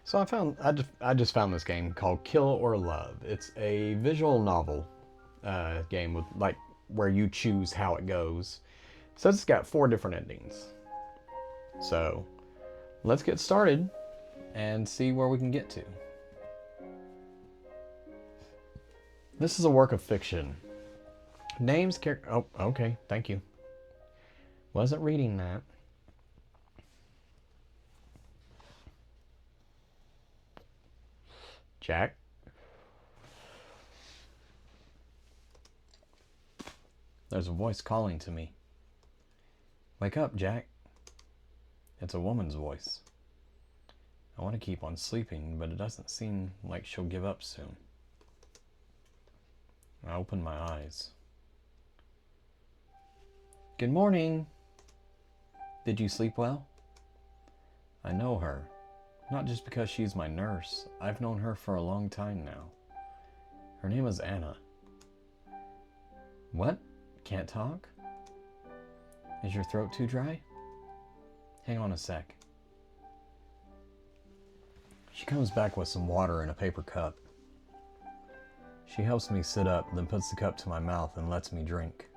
So I just found this game called Kill or Love. It's a visual novel game with like where you choose how it goes. So it's got 4 different endings. So let's get started and see where we can get to. This is a work of fiction. Names, character. Oh, okay. Thank you. Wasn't reading that. Jack. There's a voice calling to me. Wake up, Jack. It's a woman's voice. I want to keep on sleeping, but it doesn't seem like she'll give up soon. I open my eyes. Good morning. Did you sleep well? I know her. Not just because she's my nurse. I've known her for a long time now. Her name is Anna. What? Can't talk? Is your throat too dry? Hang on a sec. She comes back with some water in a paper cup. She helps me sit up, then puts the cup to my mouth and lets me drink.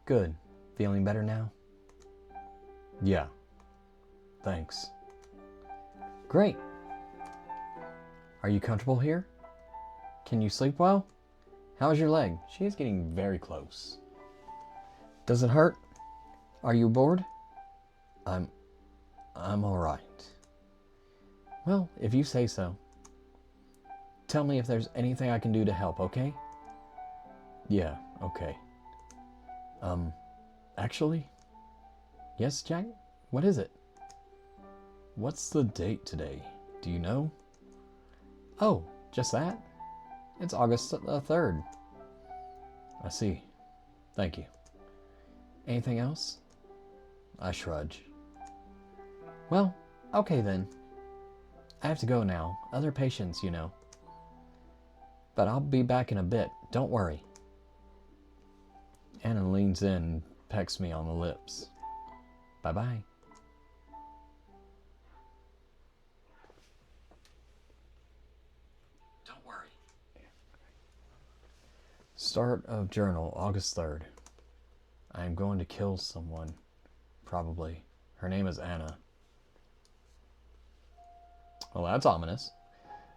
Good. Feeling better now? Yeah. Thanks. Great. Are you comfortable here? Can you sleep well? How's your leg? She is getting very close. Does it hurt? Are you bored? I'm all right. Well, if you say so. Tell me if there's anything I can do to help, okay? Yeah, okay. Actually? Yes, Jack? What is it? What's the date today? Do you know? Oh, just that? It's August the 3rd. I see. Thank you. Anything else? I shrug. Well, okay then. I have to go now. Other patients, you know. But I'll be back in a bit. Don't worry. Anna leans in and pecks me on the lips. Bye-bye. Don't worry. Start of journal, August 3rd. I am going to kill someone. Probably. Her name is Anna. Well, that's ominous.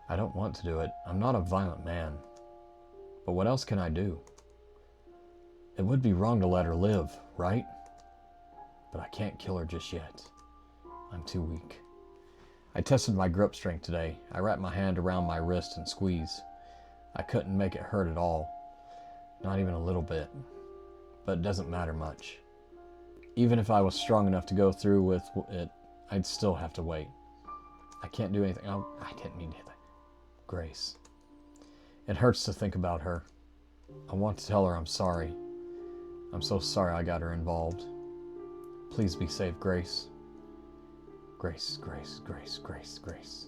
I don't want to do it. I'm not a violent man. But what else can I do? It would be wrong to let her live, right? But I can't kill her just yet. I'm too weak. I tested my grip strength today. I wrapped my hand around my wrist and squeezed. I couldn't make it hurt at all. Not even a little bit. But it doesn't matter much. Even if I was strong enough to go through with it, I'd still have to wait. I can't do anything. Oh, I didn't mean to hit that. Grace. It hurts to think about her. I want to tell her I'm sorry. I'm so sorry I got her involved. Please be safe, Grace. Grace, Grace, Grace, Grace, Grace.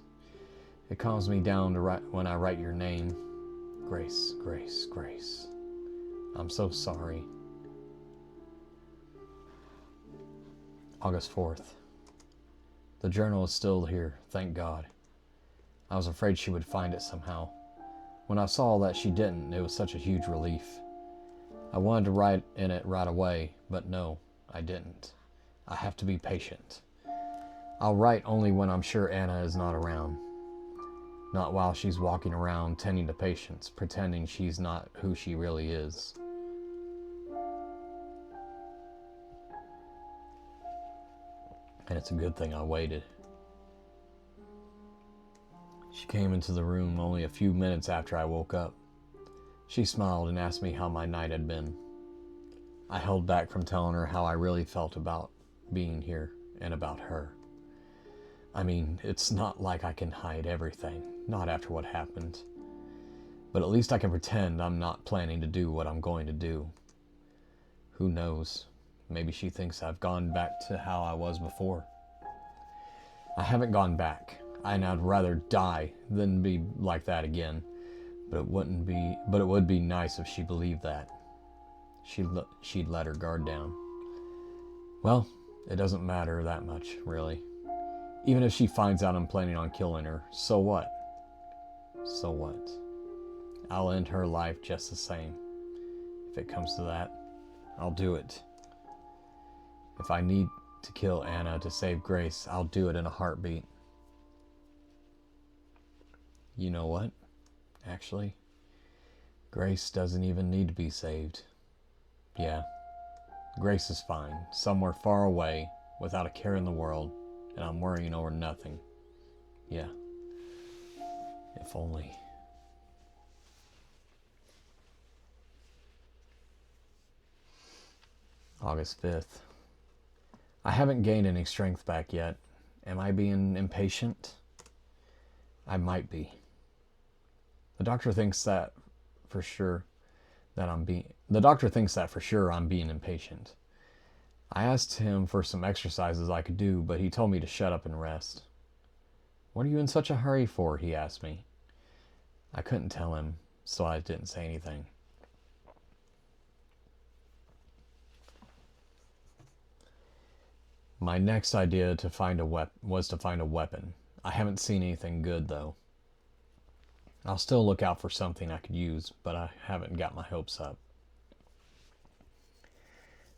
It calms me down to write when I write your name. Grace, Grace, Grace. I'm so sorry. August 4th. The journal is still here, thank God. I was afraid she would find it somehow. When I saw that she didn't, it was such a huge relief. I wanted to write in it right away, but no, I didn't. I have to be patient. I'll write only when I'm sure Anna is not around. Not while she's walking around tending to patients, pretending she's not who she really is. And it's a good thing I waited. She came into the room only a few minutes after I woke up. She smiled and asked me how my night had been. I held back from telling her how I really felt about being here and about her. I mean, it's not like I can hide everything, not after what happened. But at least I can pretend I'm not planning to do what I'm going to do. Who knows? Maybe she thinks I've gone back to how I was before. I haven't gone back, and I'd rather die than be like that again. But it would be nice if she believed that. She'd let her guard down. Well, it doesn't matter that much, really. Even if she finds out I'm planning on killing her, so what? So what? I'll end her life just the same. If it comes to that, I'll do it. If I need to kill Anna to save Grace, I'll do it in a heartbeat. You know what? Actually, Grace doesn't even need to be saved. Yeah, Grace is fine, somewhere far away, without a care in the world, and I'm worrying over nothing. Yeah. If only. August 5th. I haven't gained any strength back yet. Am I being impatient? I might be. The doctor thinks that for sure I'm being impatient. I asked him for some exercises I could do, but he told me to shut up and rest. What are you in such a hurry for? He asked me. I couldn't tell him, so I didn't say anything. My next idea was to find a weapon. I haven't seen anything good, though. I'll still look out for something I could use, but I haven't got my hopes up.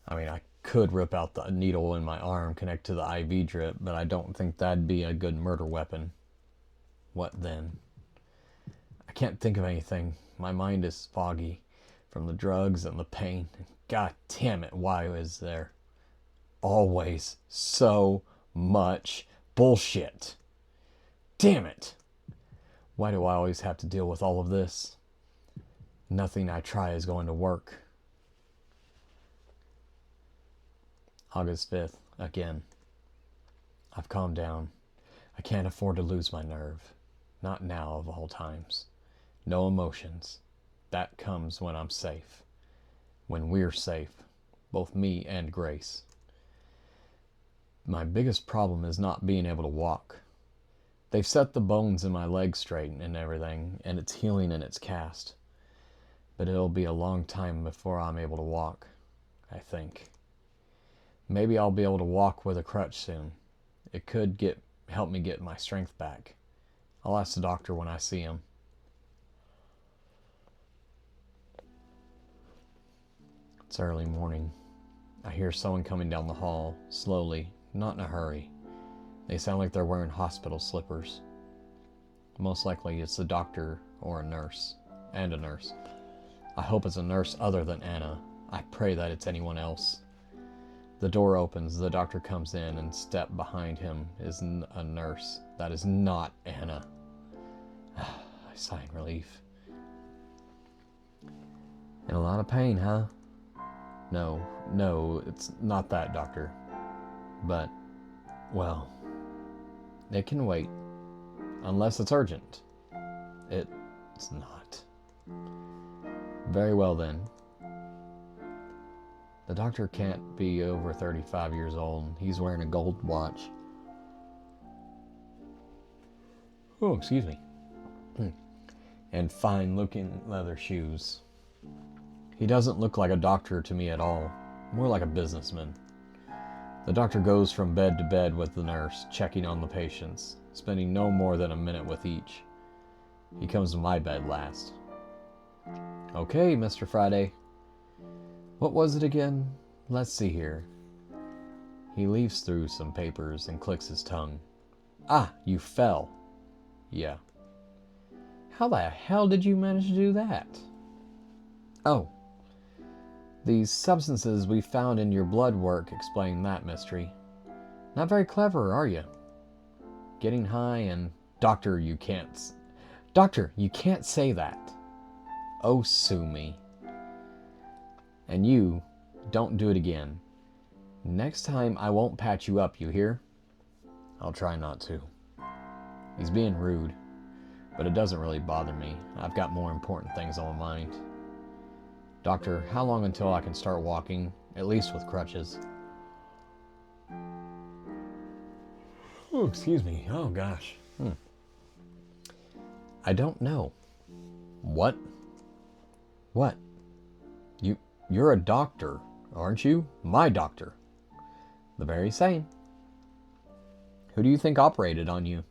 I mean, I could rip out the needle in my arm, connect to the IV drip, but I don't think that'd be a good murder weapon. What then? I can't think of anything. My mind is foggy from the drugs and the pain. God damn it, why is there always so much bullshit? Damn it! Why do I always have to deal with all of this? Nothing I try is going to work. August 5th, again. I've calmed down. I can't afford to lose my nerve. Not now, of all times. No emotions. That comes when I'm safe. When we're safe. Both me and Grace. My biggest problem is not being able to walk. They've set the bones in my legs straight and everything, and it's healing in its cast. But it'll be a long time before I'm able to walk, I think. Maybe I'll be able to walk with a crutch soon. It could help me get my strength back. I'll ask the doctor when I see him. It's early morning. I hear someone coming down the hall, slowly, not in a hurry. They sound like they're wearing hospital slippers. Most likely it's the doctor or a nurse. And a nurse. I hope it's a nurse other than Anna. I pray that it's anyone else. The door opens, the doctor comes in, and step behind him is a nurse. That is not Anna. I sigh in relief. In a lot of pain, huh? No, it's not that, doctor. But, well, it can wait. Unless it's urgent. It's not. Very well then. The doctor can't be over 35 years old. He's wearing a gold watch. Oh, excuse me. And fine-looking leather shoes. He doesn't look like a doctor to me at all. More like a businessman. The doctor goes from bed to bed with the nurse, checking on the patients, spending no more than a minute with each. He comes to my bed last. Okay, Mr. Friday. What was it again? Let's see here. He leafs through some papers and clicks his tongue. Ah, you fell. Yeah. How the hell did you manage to do that? Oh. These substances we found in your blood work explain that mystery. Not very clever, are you? Getting high and... Doctor, you can't say that. Oh, sue me. And you, don't do it again. Next time I won't patch you up, you hear? I'll try not to. He's being rude, but it doesn't really bother me. I've got more important things on my mind. Doctor, how long until I can start walking, at least with crutches? Oh, excuse me. Oh, gosh. I don't know. What? What? You're a doctor, aren't you? My doctor. The very same. Who do you think operated on you?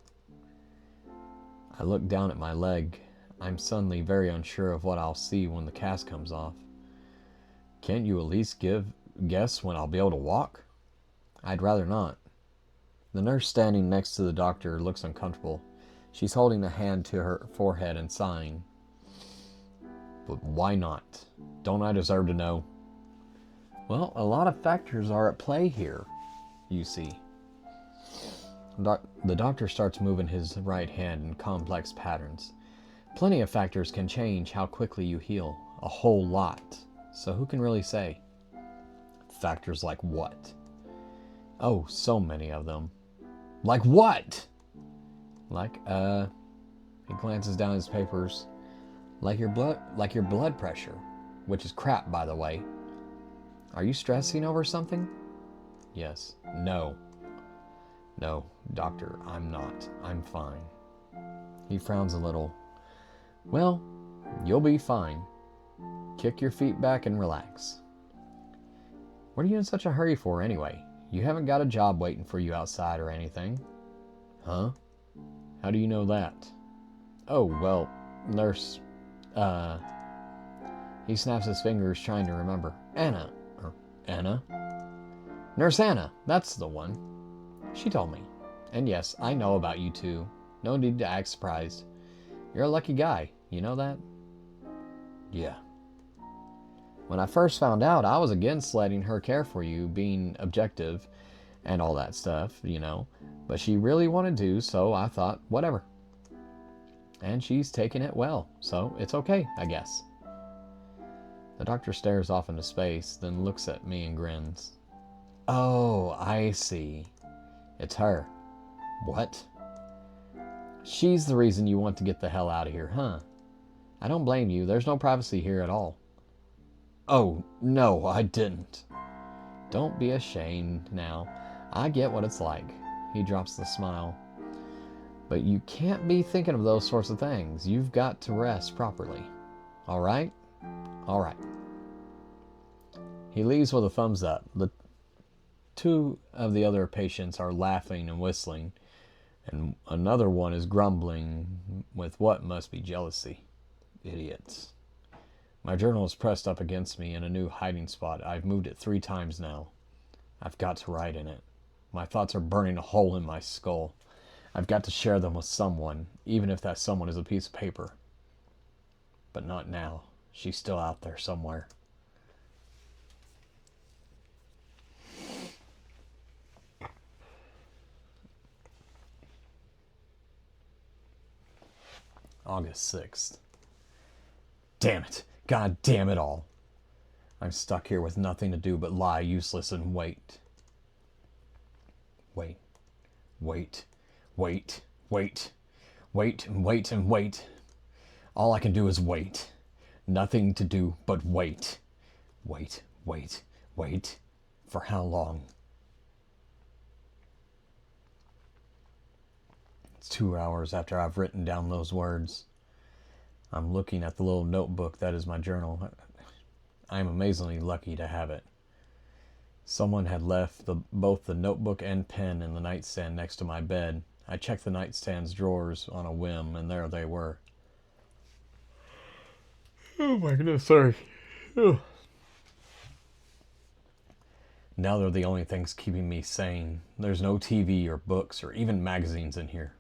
I look down at my leg. I'm suddenly very unsure of what I'll see when the cast comes off. Can't you at least guess when I'll be able to walk? I'd rather not. The nurse standing next to the doctor looks uncomfortable. She's holding a hand to her forehead and sighing. But why not? Don't I deserve to know? Well, a lot of factors are at play here, you see. The doctor starts moving his right hand in complex patterns. Plenty of factors can change how quickly you heal. A whole lot. So who can really say? Factors like what? Oh, so many of them. Like what? He glances down his papers. Like your blood pressure, which is crap, by the way. Are you stressing over something? Yes. No. No, doctor, I'm not. I'm fine. He frowns a little. Well, you'll be fine. Kick your feet back and relax. What are you in such a hurry for, anyway? You haven't got a job waiting for you outside or anything. Huh? How do you know that? Oh, well, nurse... He snaps his fingers, trying to remember. Anna. Nurse Anna, that's the one. She told me. And yes, I know about you two. No need to act surprised. You're a lucky guy. You know that? Yeah. When I first found out, I was against letting her care for you, being objective and all that stuff, you know. But she really wanted to, so I thought, whatever. And she's taken it well, so it's okay, I guess. The doctor stares off into space, then looks at me and grins. Oh, I see. It's her. What? She's the reason you want to get the hell out of here, huh? I don't blame you. There's no privacy here at all. Oh, no, I didn't. Don't be ashamed now. I get what it's like. He drops the smile. But you can't be thinking of those sorts of things. You've got to rest properly. All right? All right. He leaves with a thumbs up. The two of the other patients are laughing and whistling, and another one is grumbling with what must be jealousy. Idiots. My journal is pressed up against me in a new hiding spot. I've moved it 3 times now. I've got to write in it. My thoughts are burning a hole in my skull. I've got to share them with someone, even if that someone is a piece of paper. But not now. She's still out there somewhere. August 6th. Damn it. God damn it all. I'm stuck here with nothing to do but lie useless and wait. Wait. Wait. Wait. Wait. Wait and wait and wait. All I can do is wait. Nothing to do but wait. Wait. Wait. Wait. For how long? It's 2 hours after I've written down those words. I'm looking at the little notebook that is my journal. I am amazingly lucky to have it. Someone had left both the notebook and pen in the nightstand next to my bed. I checked the nightstand's drawers on a whim, and there they were. Oh my goodness, sorry. Now they're the only things keeping me sane. There's no TV or books or even magazines in here.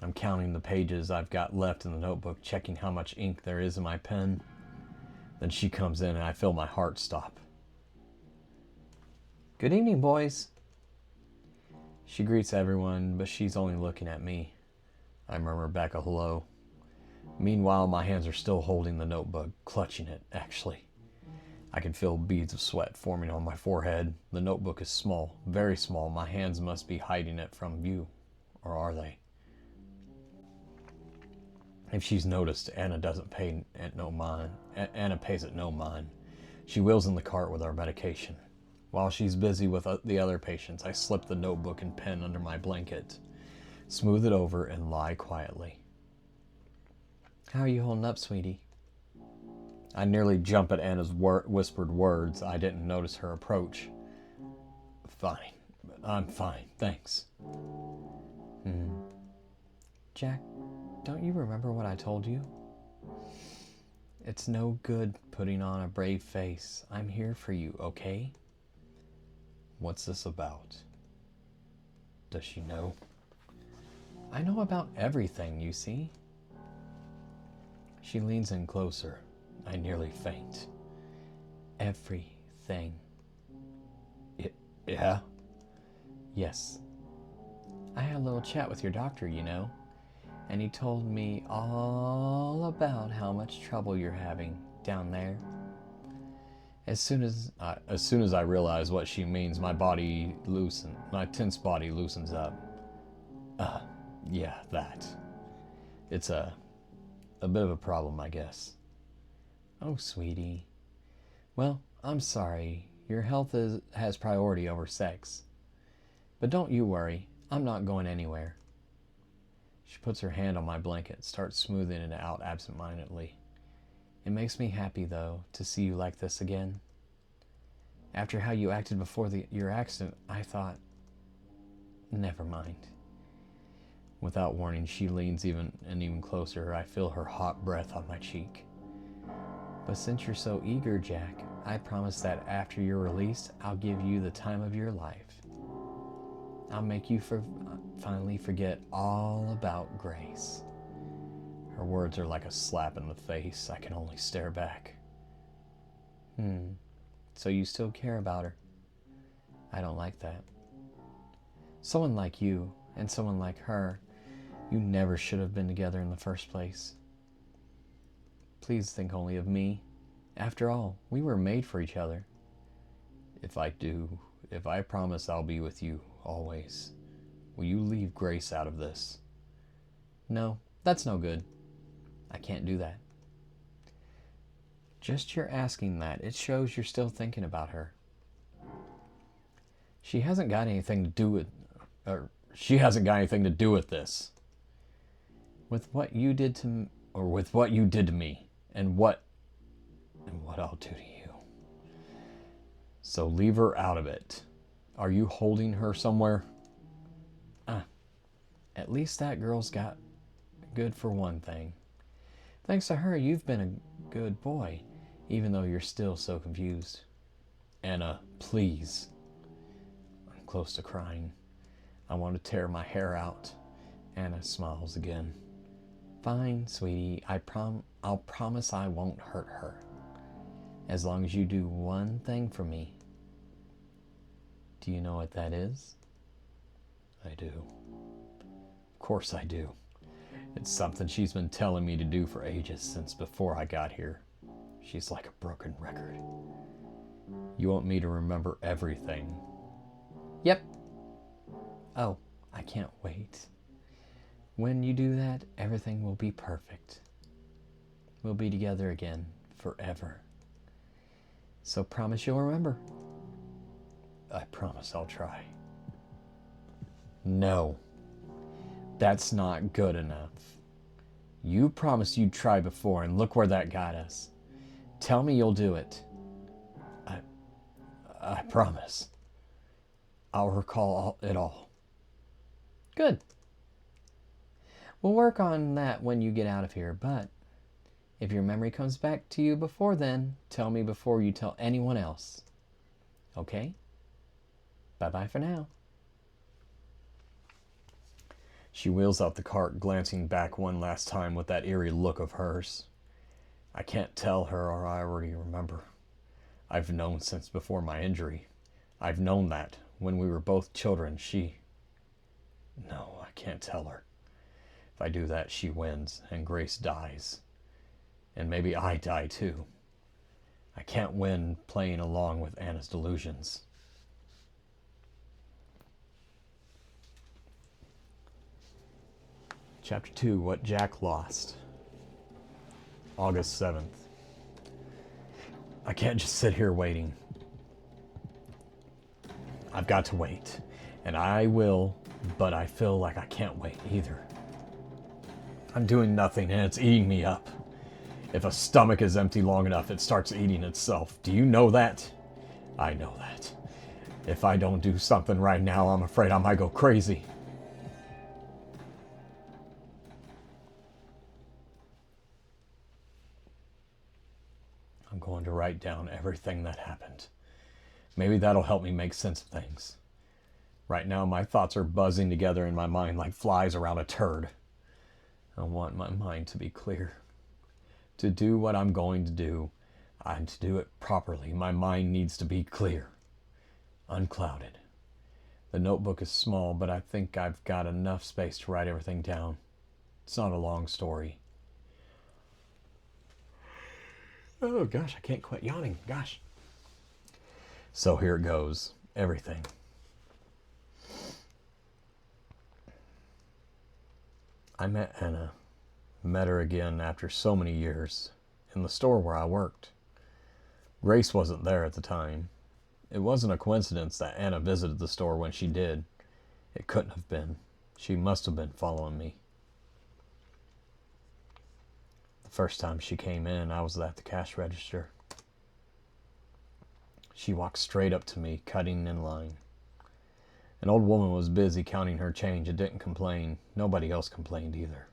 I'm counting the pages I've got left in the notebook, checking how much ink there is in my pen. Then she comes in and I feel my heart stop. Good evening, boys. She greets everyone, but she's only looking at me. I murmur back a hello. Meanwhile, my hands are still holding the notebook, clutching it, actually. I can feel beads of sweat forming on my forehead. The notebook is small, very small. My hands must be hiding it from view. Or are they? If she's noticed, Anna doesn't pay it no mind. Anna pays it no mind. She wheels in the cart with our medication. While she's busy with the other patients, I slip the notebook and pen under my blanket, smooth it over, and lie quietly. How are you holding up, sweetie? I nearly jump at Anna's whispered words. I didn't notice her approach. Fine, but I'm fine, thanks. Jack, don't you remember what I told you? It's no good putting on a brave face. I'm here for you, okay? What's this about? Does she know? I know about everything, you see. She leans in closer. I nearly faint. Everything. Yeah? Yes. I had a little chat with your doctor, you know, and he told me all about how much trouble you're having down there. As soon as I realize what she means, my tense body loosens up. Yeah, that. It's a bit of a problem, I guess. Oh, sweetie. Well, I'm sorry. Your health has priority over sex. But don't you worry. I'm not going anywhere. She puts her hand on my blanket, starts smoothing it out absentmindedly. It makes me happy, though, to see you like this again. After how you acted before your accident, I thought, never mind. Without warning, she leans even closer. I feel her hot breath on my cheek. But since you're so eager, Jack, I promise that after you're released, I'll give you the time of your life. I'll make you finally forget all about Grace. Her words are like a slap in the face. I can only stare back. So you still care about her? I don't like that. Someone like you and someone like her, you never should have been together in the first place. Please think only of me. After all, we were made for each other. If I promise I'll be with you always, will you leave Grace out of this? No, that's no good. I can't do that. Just your asking that, it shows you're still thinking about her. She hasn't got anything to do with this. With what you did to me, and what I'll do to you. So leave her out of it. Are you holding her somewhere? At least that girl's got good for one thing. Thanks to her, you've been a good boy, even though you're still so confused. Anna, please. I'm close to crying. I want to tear my hair out. Anna smiles again. Fine, sweetie. I'll promise I won't hurt her. As long as you do one thing for me. Do you know what that is? I do. Of course I do. It's something she's been telling me to do for ages, since before I got here. She's like a broken record. You want me to remember everything? Yep. Oh, I can't wait. When you do that, everything will be perfect. We'll be together again forever. So promise you'll remember. I promise I'll try. No. That's not good enough. You promised you'd try before, and look where that got us. Tell me you'll do it. I promise. I'll recall it all. Good. We'll work on that when you get out of here, but if your memory comes back to you before then, tell me before you tell anyone else. Okay? Bye-bye for now. She wheels out the cart, glancing back one last time with that eerie look of hers. I can't tell her, or I already remember. I've known since before my injury. I've known that when we were both children, No, I can't tell her. If I do that, she wins, and Grace dies. And maybe I die too. I can't win playing along with Anna's delusions. Chapter 2, What Jack Lost. August 7th. I can't just sit here waiting. I've got to wait. And I will, but I feel like I can't wait either. I'm doing nothing and it's eating me up. If a stomach is empty long enough, it starts eating itself. Do you know that? I know that. If I don't do something right now, I'm afraid I might go crazy. I'm going to write down everything that happened. Maybe that'll help me make sense of things. Right now, my thoughts are buzzing together in my mind like flies around a turd. I want my mind to be clear. To do what I'm going to do, and to do it properly, my mind needs to be clear, unclouded. The notebook is small, but I think I've got enough space to write everything down. It's not a long story. Oh gosh, I can't quit yawning. Gosh. So here it goes. Everything. I met Anna. Met her again after so many years in the store where I worked. Grace wasn't there at the time. It wasn't a coincidence that Anna visited the store when she did. It couldn't have been. She must have been following me. The first time she came in, I was at the cash register. She walked straight up to me, cutting in line. An old woman was busy counting her change and didn't complain. Nobody else complained either.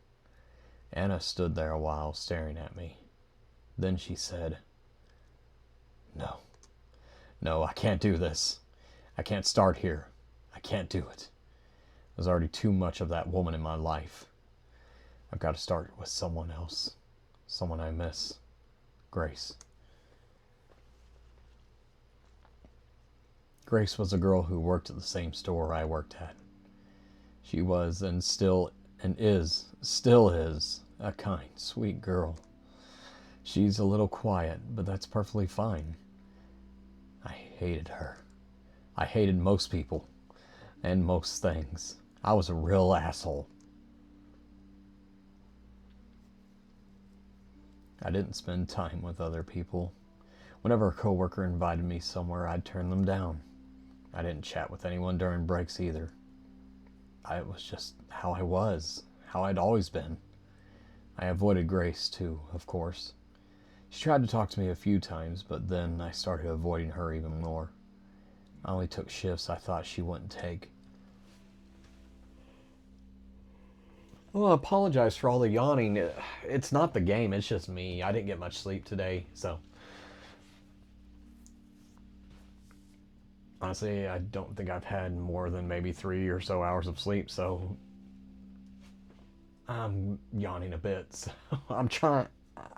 Anna stood there a while, staring at me. Then she said, No, I can't do this. I can't start here. I can't do it. There's already too much of that woman in my life. I've got to start with someone else. Someone I miss. Grace. Grace was a girl who worked at the same store I worked at. She was and still is, a kind, sweet girl. She's a little quiet, but that's perfectly fine. I hated her. I hated most people and most things. I was a real asshole. I didn't spend time with other people. Whenever a coworker invited me somewhere, I'd turn them down. I didn't chat with anyone during breaks either. It was just how I was, how I'd always been. I avoided Grace too, of course. She tried to talk to me a few times, but then I started avoiding her even more. I only took shifts I thought she wouldn't take. Well, I apologize for all the yawning. It's not the game, it's just me. I didn't get much sleep today, so. Honestly, I don't think I've had more than maybe 3 or so hours of sleep, so I'm yawning a bit. So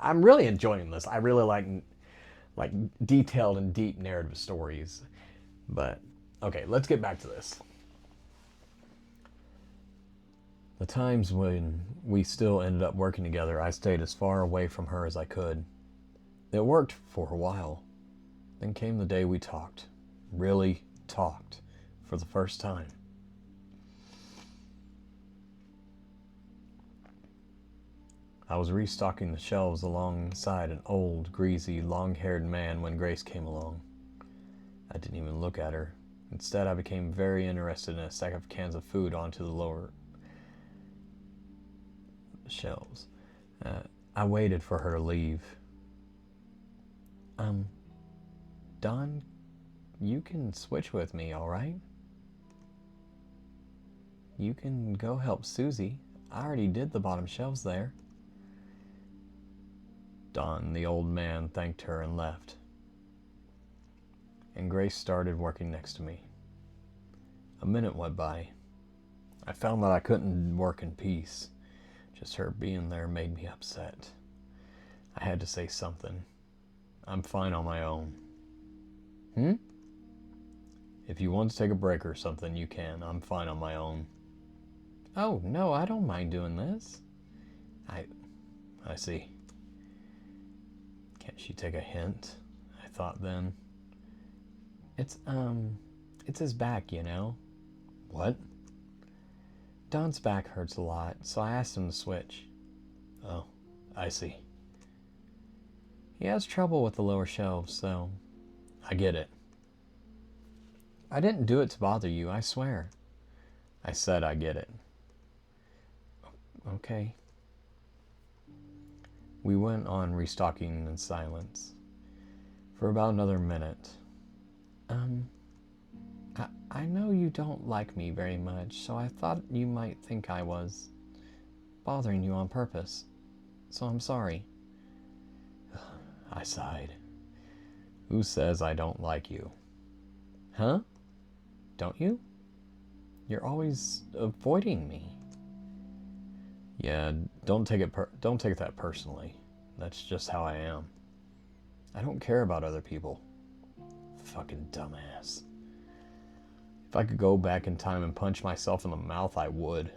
I'm really enjoying this. I really like detailed and deep narrative stories. But okay, let's get back to this. The times when we still ended up working together, I stayed as far away from her as I could. It worked for a while. Then came the day we talked. Really talked for the first time. I was restocking the shelves alongside an old, greasy, long-haired man when Grace came along. I didn't even look at her. Instead, I became very interested in a stack of cans of food onto the lower shelves. I waited for her to leave. Don, you can switch with me, all right? You can go help Susie. I already did the bottom shelves there. Don, the old man, thanked her and left. And Grace started working next to me. A minute went by. I found that I couldn't work in peace. Just her being there made me upset. I had to say something. I'm fine on my own. If you want to take a break or something, you can. I'm fine on my own. Oh, no, I don't mind doing this. I see. Can't she take a hint? I thought then. It's his back, you know. What? Don's back hurts a lot, so I asked him to switch. Oh, I see. He has trouble with the lower shelves, so I get it. I didn't do it to bother you, I swear. I said I get it. Okay. We went on restocking in silence for about another minute. I know you don't like me very much, so I thought you might think I was bothering you on purpose. So I'm sorry. I sighed. Who says I don't like you? Huh? Don't you? You're always avoiding me. Yeah, don't take that personally. That's just how I am. I don't care about other people. Fucking dumbass. If I could go back in time and punch myself in the mouth, I would.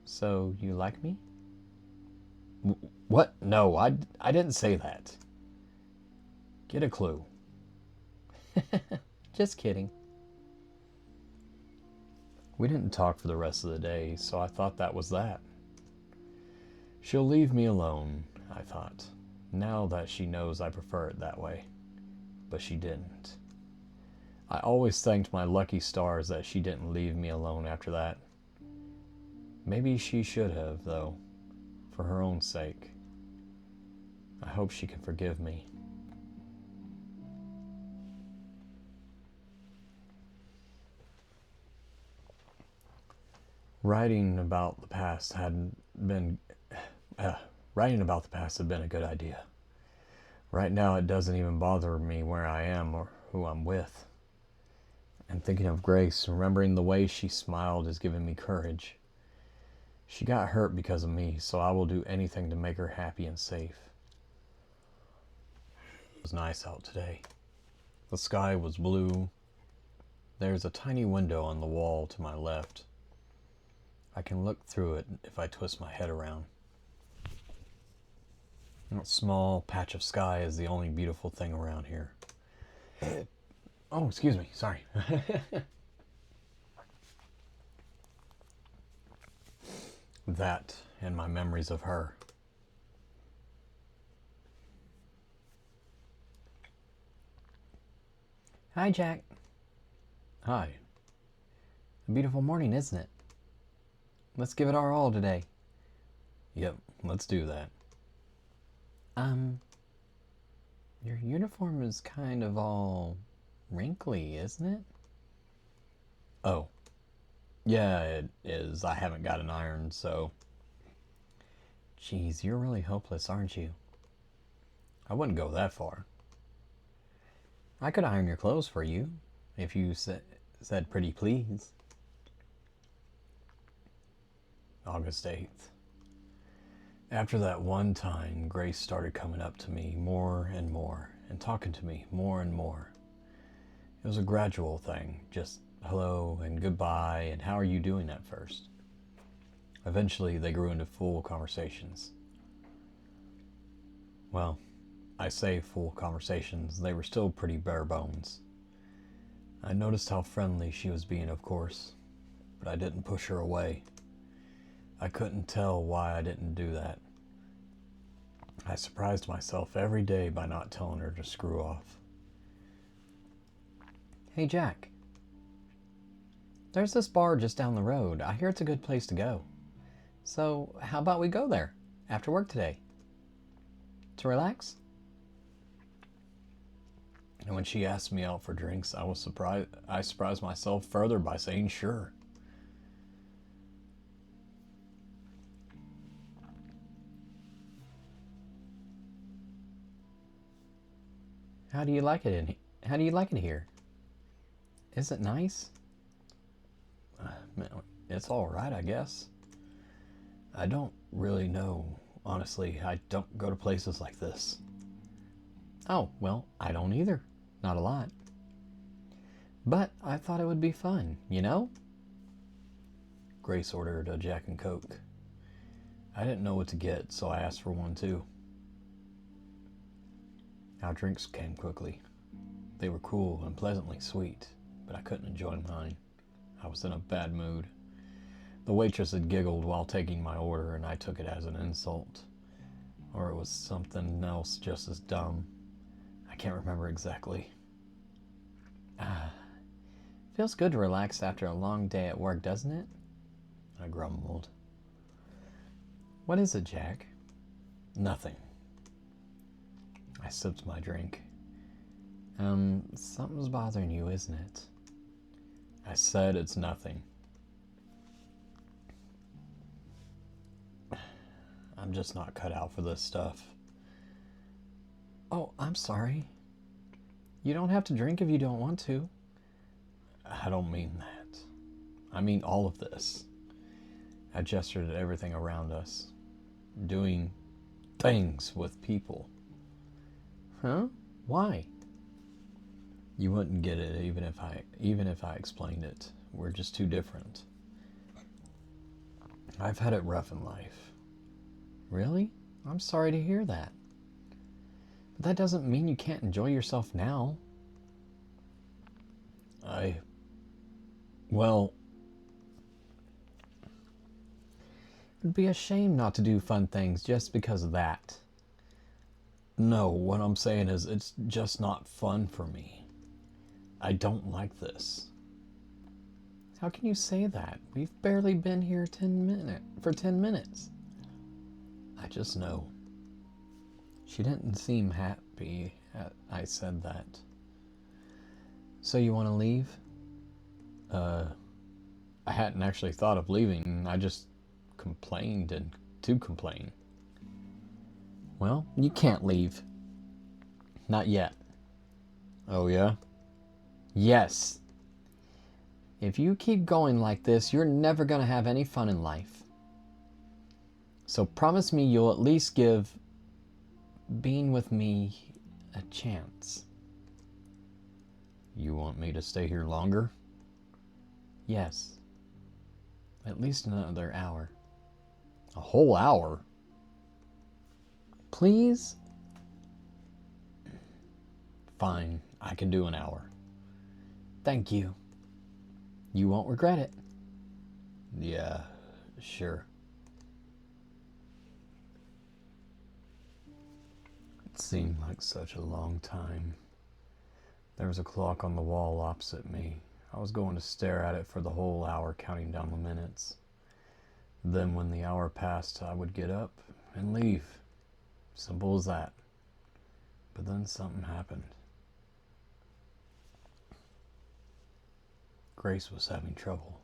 So you like me? What? No, I didn't say that. Get a clue. Just kidding. We didn't talk for the rest of the day, so I thought that was that. She'll leave me alone, I thought, now that she knows I prefer it that way. But she didn't. I always thanked my lucky stars that she didn't leave me alone after that. Maybe she should have, though, for her own sake. I hope she can forgive me. Writing about the past had been a good idea. Right now it doesn't even bother me where I am or who I'm with. And thinking of Grace, remembering the way she smiled is giving me courage. She got hurt because of me, so I will do anything to make her happy and safe. It was nice out today. The sky was blue. There's a tiny window on the wall to my left. I can look through it if I twist my head around. That small patch of sky is the only beautiful thing around here. Oh, excuse me, sorry. That and my memories of her. Hi, Jack. Hi. A beautiful morning, isn't it? Let's give it our all today. Yep, let's do that. Your uniform is kind of all wrinkly, isn't it? Oh. Yeah, it is. I haven't got an iron, so... Geez, you're really hopeless, aren't you? I wouldn't go that far. I could iron your clothes for you, if you said pretty please. August 8th. After that one time, Grace started coming up to me more and talking to me more and more. It was a gradual thing, just hello and goodbye and how are you doing at first. Eventually, they grew into full conversations. Well, I say full conversations, they were still pretty bare bones. I noticed how friendly she was being, of course, but I didn't push her away. I couldn't tell why I didn't do that. I surprised myself every day by not telling her to screw off. Hey, Jack. There's this bar just down the road. I hear it's a good place to go. So, how about we go there after work today? To relax? And when she asked me out for drinks, I surprised myself further by saying sure. How do you like it here? Is it nice? It's all right, I guess. I don't really know. Honestly, I don't go to places like this. Oh, well, I don't either. Not a lot. But I thought it would be fun, you know? Grace ordered a Jack and Coke. I didn't know what to get, so I asked for one too. Our drinks came quickly. They were cool and pleasantly sweet, but I couldn't enjoy mine. I was in a bad mood. The waitress had giggled while taking my order, and I took it as an insult. Or it was something else just as dumb. I can't remember exactly. Feels good to relax after a long day at work, doesn't it? I grumbled. What is it, Jack? Nothing. I sipped my drink. Something's bothering you, isn't it? I said it's nothing. I'm just not cut out for this stuff. Oh, I'm sorry. You don't have to drink if you don't want to. I don't mean that. I mean all of this. I gestured at everything around us. Doing things with people. Huh? Why? You wouldn't get it even if I explained it. We're just too different. I've had it rough in life. Really? I'm sorry to hear that. But that doesn't mean you can't enjoy yourself now. Well, It'd be a shame not to do fun things just because of that. no, what I'm saying is it's just not fun for me. I don't like this. How can you say that? We've barely been here 10 minutes. I just know. She didn't seem happy I said that. So you want to leave? I hadn't actually thought of leaving. I just complained and to complain. Well, you can't leave. Not yet. Oh, yeah? Yes. If you keep going like this, you're never going to have any fun in life. So promise me you'll at least give being with me a chance. You want me to stay here longer? Yes. At least another hour. A whole hour? Please? Fine, I can do an hour. Thank you. You won't regret it. Yeah, sure. It seemed like such a long time. There was a clock on the wall opposite me. I was going to stare at it for the whole hour, counting down the minutes. Then when the hour passed, I would get up and leave. Simple as that. But then something happened. Grace was having trouble.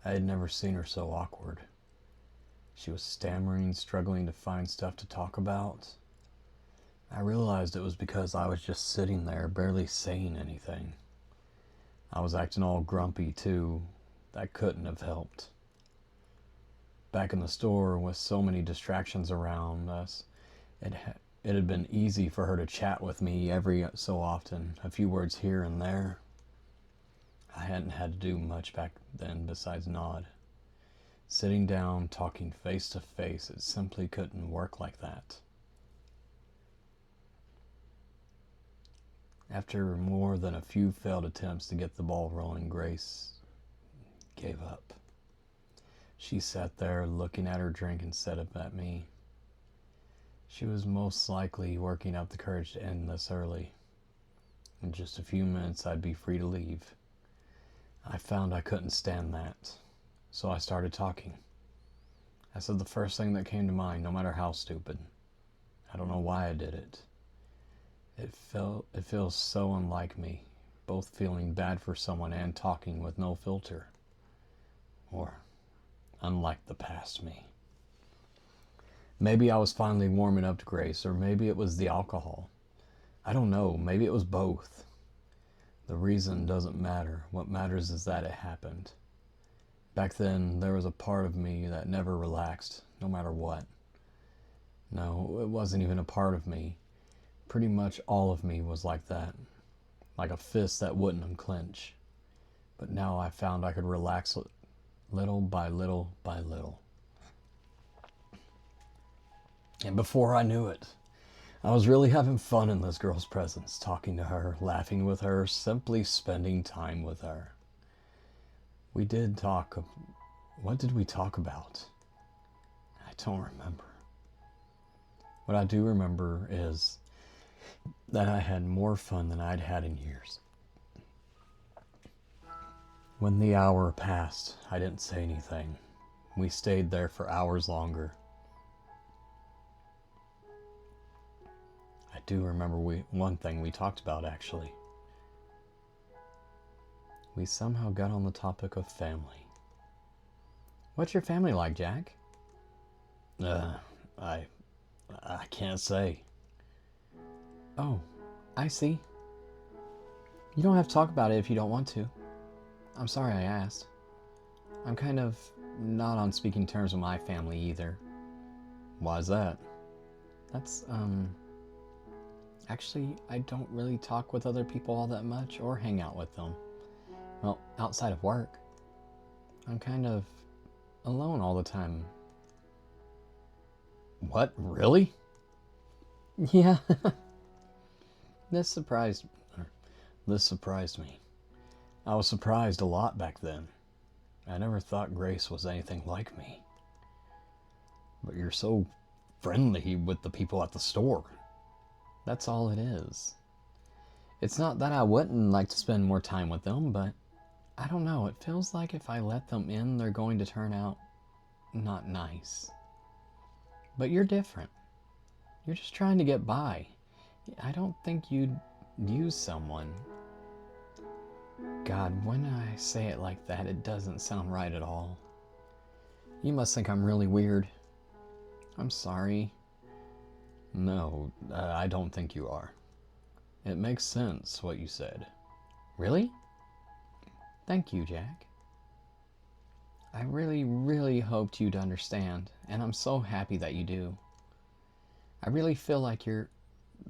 I had never seen her so awkward. She was stammering, struggling to find stuff to talk about. I realized it was because I was just sitting there, barely saying anything. I was acting all grumpy, too. That couldn't have helped. Back in the store, with so many distractions around us, it had been easy for her to chat with me every so often, a few words here and there. I hadn't had to do much back then besides nod. Sitting down, talking face to face, it simply couldn't work like that. After more than a few failed attempts to get the ball rolling, Grace gave up. She sat there looking at her drink instead of at me. She was most likely working up the courage to end this early. In just a few minutes, I'd be free to leave. I found I couldn't stand that, so I started talking. I said the first thing that came to mind, no matter how stupid. I don't know why I did it. It feels so unlike me, both feeling bad for someone and talking with no filter. Or unlike the past me. Maybe I was finally warming up to Grace, or maybe it was the alcohol. I don't know, maybe it was both. The reason doesn't matter. What matters is that it happened. Back then, there was a part of me that never relaxed, no matter what. No, it wasn't even a part of me. Pretty much all of me was like that. Like a fist that wouldn't unclench. But now I found I could relax little by little by little. And before I knew it, I was really having fun in this girl's presence, talking to her, laughing with her, simply spending time with her. We did talk. What did we talk about? I don't remember. What I do remember is that I had more fun than I'd had in years. When the hour passed, I didn't say anything. We stayed there for hours longer. I do remember one thing we talked about, actually. We somehow got on the topic of family. What's your family like, Jack? I can't say. Oh, I see. You don't have to talk about it if you don't want to. I'm sorry I asked. I'm kind of not on speaking terms with my family either. Why's that? That's, actually, I don't really talk with other people all that much or hang out with them. Well, outside of work. I'm kind of alone all the time. What? Really? Yeah. This surprised me. I was surprised a lot back then. I never thought Grace was anything like me. But you're so friendly with the people at the store. That's all it is. It's not that I wouldn't like to spend more time with them, but I don't know. It feels like if I let them in, they're going to turn out not nice. But you're different. You're just trying to get by. I don't think you'd use someone. God, when I say it like that, it doesn't sound right at all. You must think I'm really weird. I'm sorry. No, I don't think you are. It makes sense what you said. Really? Thank you, Jack. I really, really hoped you'd understand, and I'm so happy that you do. I really feel like you're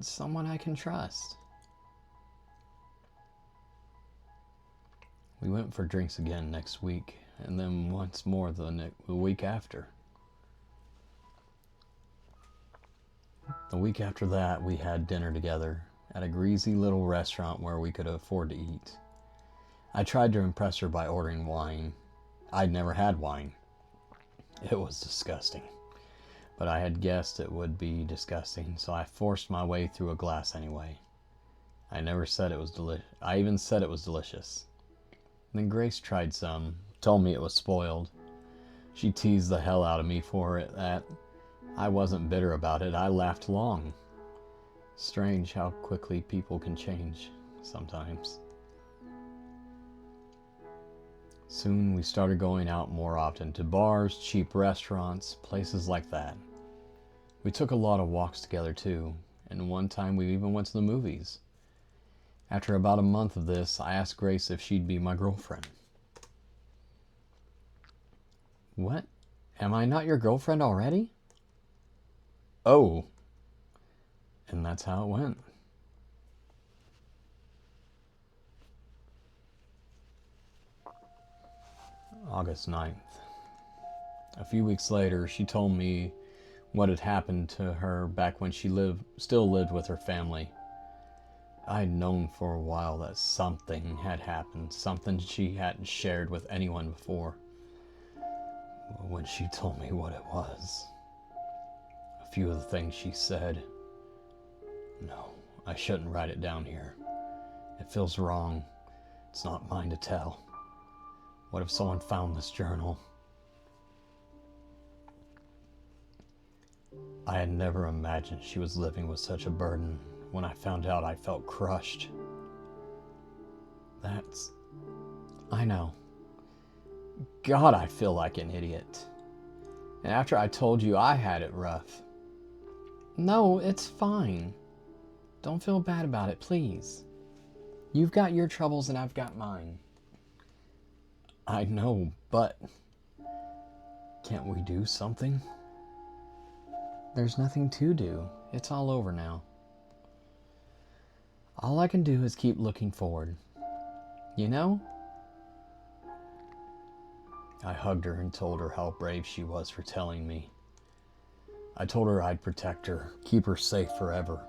someone I can trust. We went for drinks again next week, and then once more the week after. The week after that, we had dinner together at a greasy little restaurant where we could afford to eat. I tried to impress her by ordering wine. I'd never had wine. It was disgusting. But I had guessed it would be disgusting, so I forced my way through a glass anyway. I never said it was delicious. I even said it was delicious. Then Grace tried some, told me it was spoiled. She teased the hell out of me for it. That I wasn't bitter about it. I laughed along. Strange how quickly people can change sometimes. Soon we started going out more often to bars, cheap restaurants, places like that. We took a lot of walks together too, and one time we even went to the movies. After about a month of this, I asked Grace if she'd be my girlfriend. What? Am I not your girlfriend already? Oh. And that's how it went. August 9th. A few weeks later, she told me what had happened to her back when she still lived with her family. I'd known for a while that something had happened, something she hadn't shared with anyone before. When she told me what it was, a few of the things she said, no, I shouldn't write it down here. It feels wrong. It's not mine to tell. What if someone found this journal? I had never imagined she was living with such a burden. When I found out, I felt crushed. I know. God, I feel like an idiot. And after I told you I had it rough. No, it's fine. Don't feel bad about it, please. You've got your troubles and I've got mine. I know, but can't we do something? There's nothing to do. It's all over now. All I can do is keep looking forward. You know? I hugged her and told her how brave she was for telling me. I told her I'd protect her, keep her safe forever,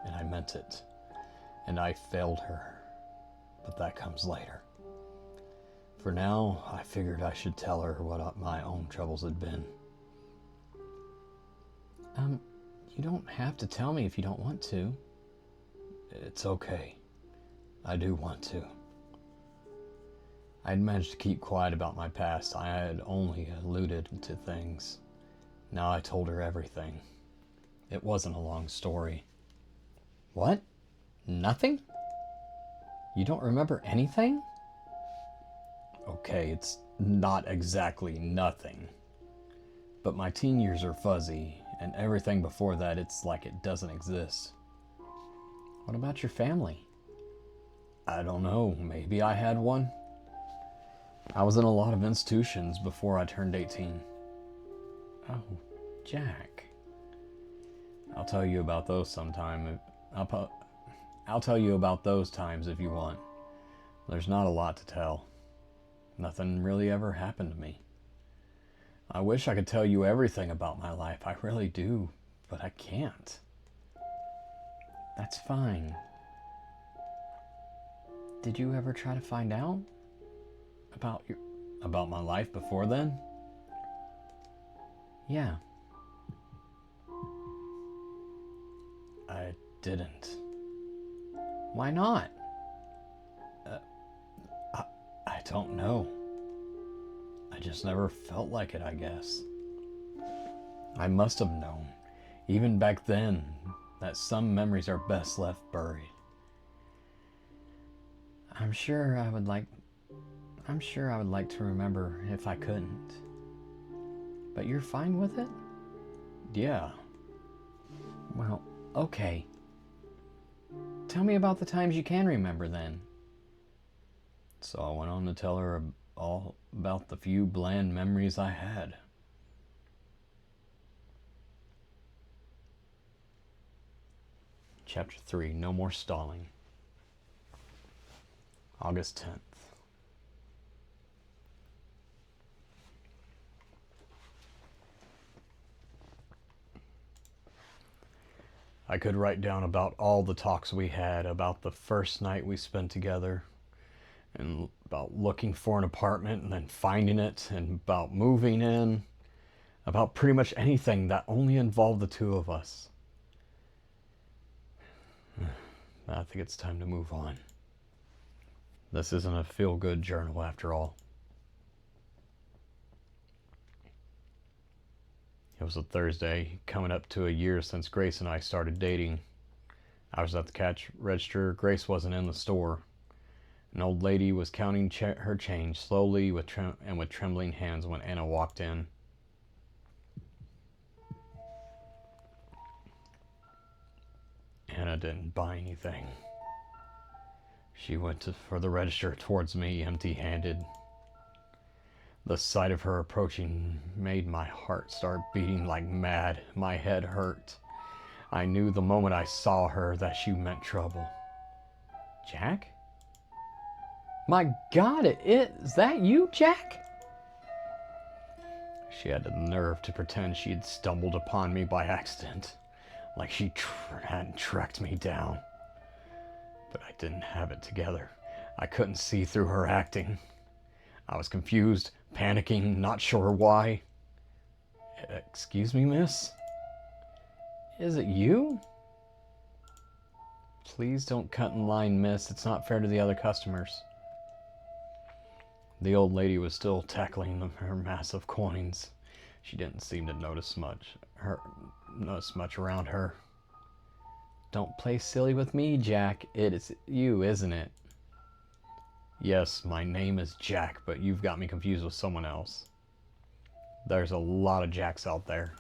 and I meant it. And I failed her, but that comes later. For now, I figured I should tell her what my own troubles had been. You don't have to tell me if you don't want to. It's okay. I do want to. I'd managed to keep quiet about my past. I had only alluded to things. Now I told her everything. It wasn't a long story. What? Nothing? You don't remember anything? Okay, it's not exactly nothing. But my teen years are fuzzy, and everything before that, it's like it doesn't exist. What about your family? I don't know, maybe I had one? I was in a lot of institutions before I turned 18. Oh, Jack. I'll tell you about those sometime. I'll tell you about those times if you want. There's not a lot to tell. Nothing really ever happened to me. I wish I could tell you everything about my life. I really do, but I can't. That's fine. Did you ever try to find out about my life before then? Yeah. I didn't. Why not? I don't know. I just never felt like it, I guess. I must have known, even back then, that some memories are best left buried. I'm sure I would like to remember if I couldn't. But you're fine with it? Yeah. Well, okay. Tell me about the times you can remember then. So I went on to tell her all about the few bland memories I had. Chapter 3, No More Stalling. August 10th. I could write down about all the talks we had, about the first night we spent together, and about looking for an apartment and then finding it, and about moving in, about pretty much anything that only involved the two of us. I think it's time to move on. This isn't a feel-good journal after all. It was a Thursday, coming up to a year since Grace and I started dating. I was at the cash register. Grace wasn't in the store. An old lady was counting her change slowly with trembling hands when Anna walked in. Anna didn't buy anything. She went for the register towards me, empty-handed. The sight of her approaching made my heart start beating like mad. My head hurt. I knew the moment I saw her that she meant trouble. Jack? My God, is that you, Jack? She had the nerve to pretend she had stumbled upon me by accident, like she hadn't tracked me down. But I didn't have it together. I couldn't see through her acting. I was confused, panicking, not sure why. Excuse me, miss? Is it you? Please don't cut in line, miss. It's not fair to the other customers. The old lady was still tackling her mass of coins. She didn't seem to notice much around her. Don't play silly with me, Jack. It is you, isn't it? Yes, my name is Jack, but you've got me confused with someone else. There's a lot of Jacks out there.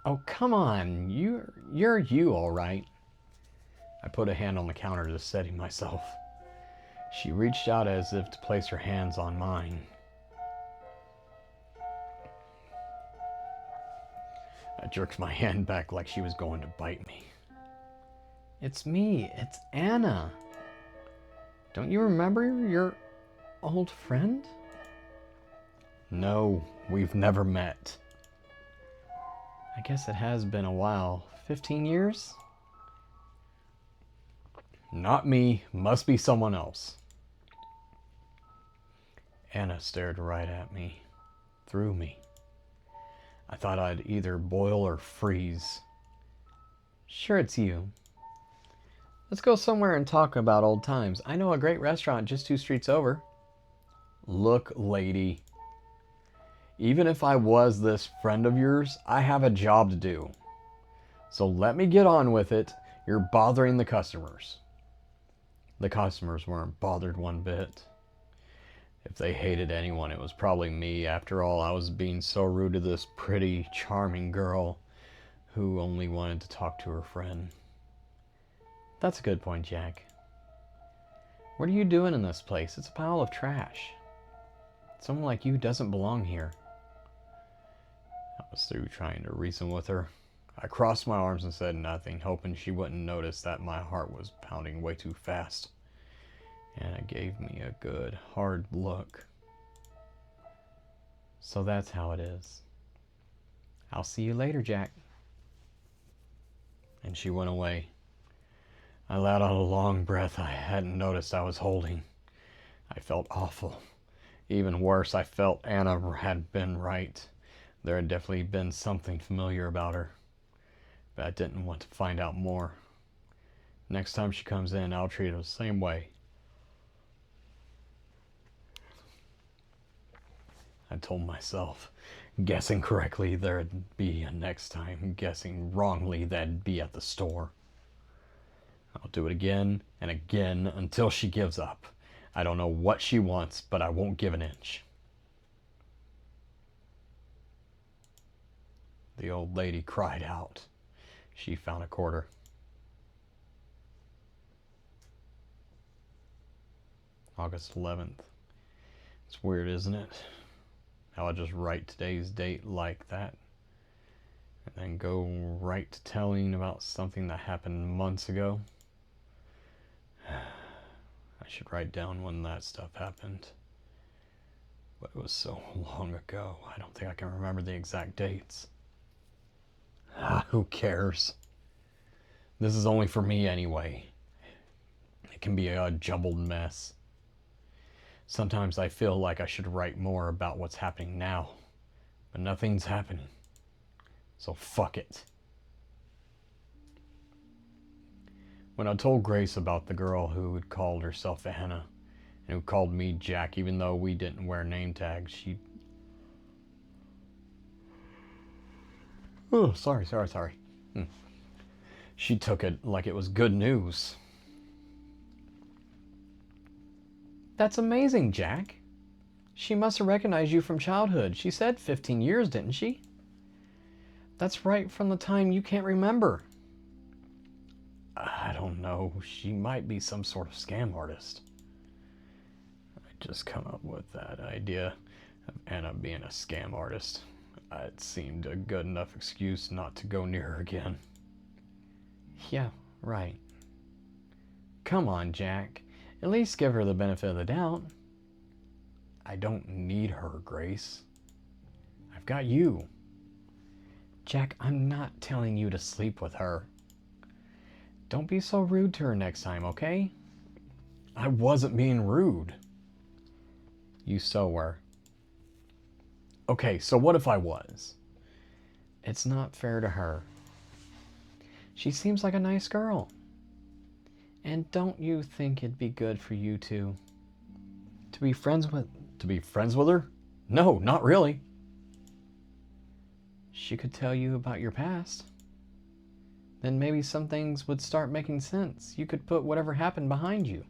Oh, come on. You're you, all right. I put a hand on the counter to steady myself. She reached out as if to place her hands on mine. I jerked my hand back like she was going to bite me. It's me. It's Anna. Don't you remember your old friend? No, we've never met. I guess it has been a while. 15 years? Not me. Must be someone else. Anna stared right at me, through me. I thought I'd either boil or freeze. Sure, it's you. Let's go somewhere and talk about old times. I know a great restaurant just 2 streets over. Look, lady. Even if I was this friend of yours, I have a job to do. So let me get on with it. You're bothering the customers. The customers weren't bothered one bit. If they hated anyone, it was probably me. After all, I was being so rude to this pretty, charming girl who only wanted to talk to her friend. That's a good point, Jack. What are you doing in this place? It's a pile of trash. Someone like you doesn't belong here. I was through trying to reason with her. I crossed my arms and said nothing, hoping she wouldn't notice that my heart was pounding way too fast. Anna gave me a good, hard look. So that's how it is. I'll see you later, Jack. And she went away. I let out a long breath I hadn't noticed I was holding. I felt awful. Even worse, I felt Anna had been right. There had definitely been something familiar about her. But I didn't want to find out more. Next time she comes in, I'll treat her the same way. I told myself, guessing correctly, there'd be a next time. Guessing wrongly, that'd be at the store. I'll do it again and again until she gives up. I don't know what she wants, but I won't give an inch. The old lady cried out. She found a quarter. August 11th. It's weird, isn't it? How I just write today's date like that, and then go right to telling about something that happened months ago. I should write down when that stuff happened. But it was so long ago, I don't think I can remember the exact dates. Who cares? This is only for me anyway. It can be a jumbled mess. Sometimes I feel like I should write more about what's happening now, but nothing's happening. So fuck it. When I told Grace about the girl who had called herself Anna and who called me Jack, even though we didn't wear name tags, she... Oh, sorry. She took it like it was good news. That's amazing, Jack. She must have recognized you from childhood. She said 15 years, didn't she? That's right from the time you can't remember. I don't know. She might be some sort of scam artist. I just come up with that idea of Anna being a scam artist. It seemed a good enough excuse not to go near her again. Yeah, right. Come on, Jack. At least give her the benefit of the doubt. I don't need her, Grace. I've got you. Jack, I'm not telling you to sleep with her. Don't be so rude to her next time, okay? I wasn't being rude. You so were. Okay, so what if I was? It's not fair to her. She seems like a nice girl. And don't you think it'd be good for you two to be friends with... To be friends with her? No, not really. She could tell you about your past. Then maybe some things would start making sense. You could put whatever happened behind you.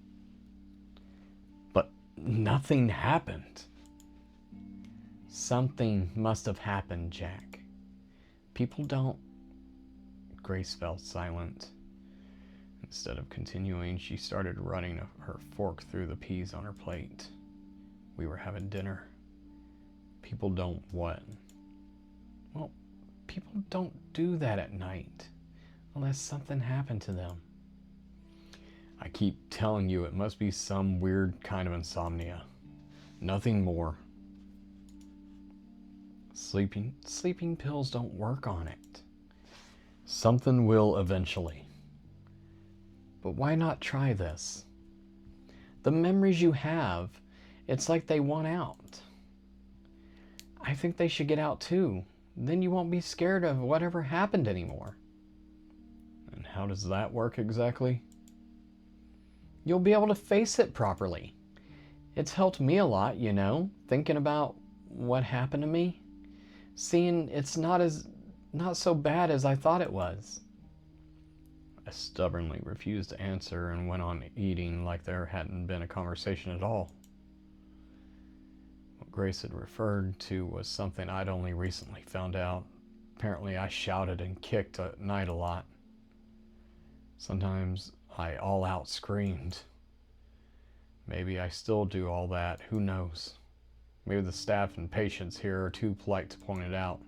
But nothing happened. Something must have happened, Jack. People don't... Grace fell silent. Instead of continuing, she started running her fork through the peas on her plate. We were having dinner. People don't what? Well, people don't do that at night. Unless something happened to them. I keep telling you it must be some weird kind of insomnia. Nothing more. Sleeping pills don't work on it. Something will eventually. But why not try this? The memories you have, it's like they want out. I think they should get out too. Then you won't be scared of whatever happened anymore. And how does that work exactly? You'll be able to face it properly. It's helped me a lot, you know, thinking about what happened to me. Seeing it's not so bad as I thought it was. I stubbornly refused to answer and went on eating like there hadn't been a conversation at all. Grace had referred to was something I'd only recently found out. Apparently I shouted and kicked at night a lot. Sometimes I all out screamed. Maybe I still do all that, who knows? Maybe the staff and patients here are too polite to point it out.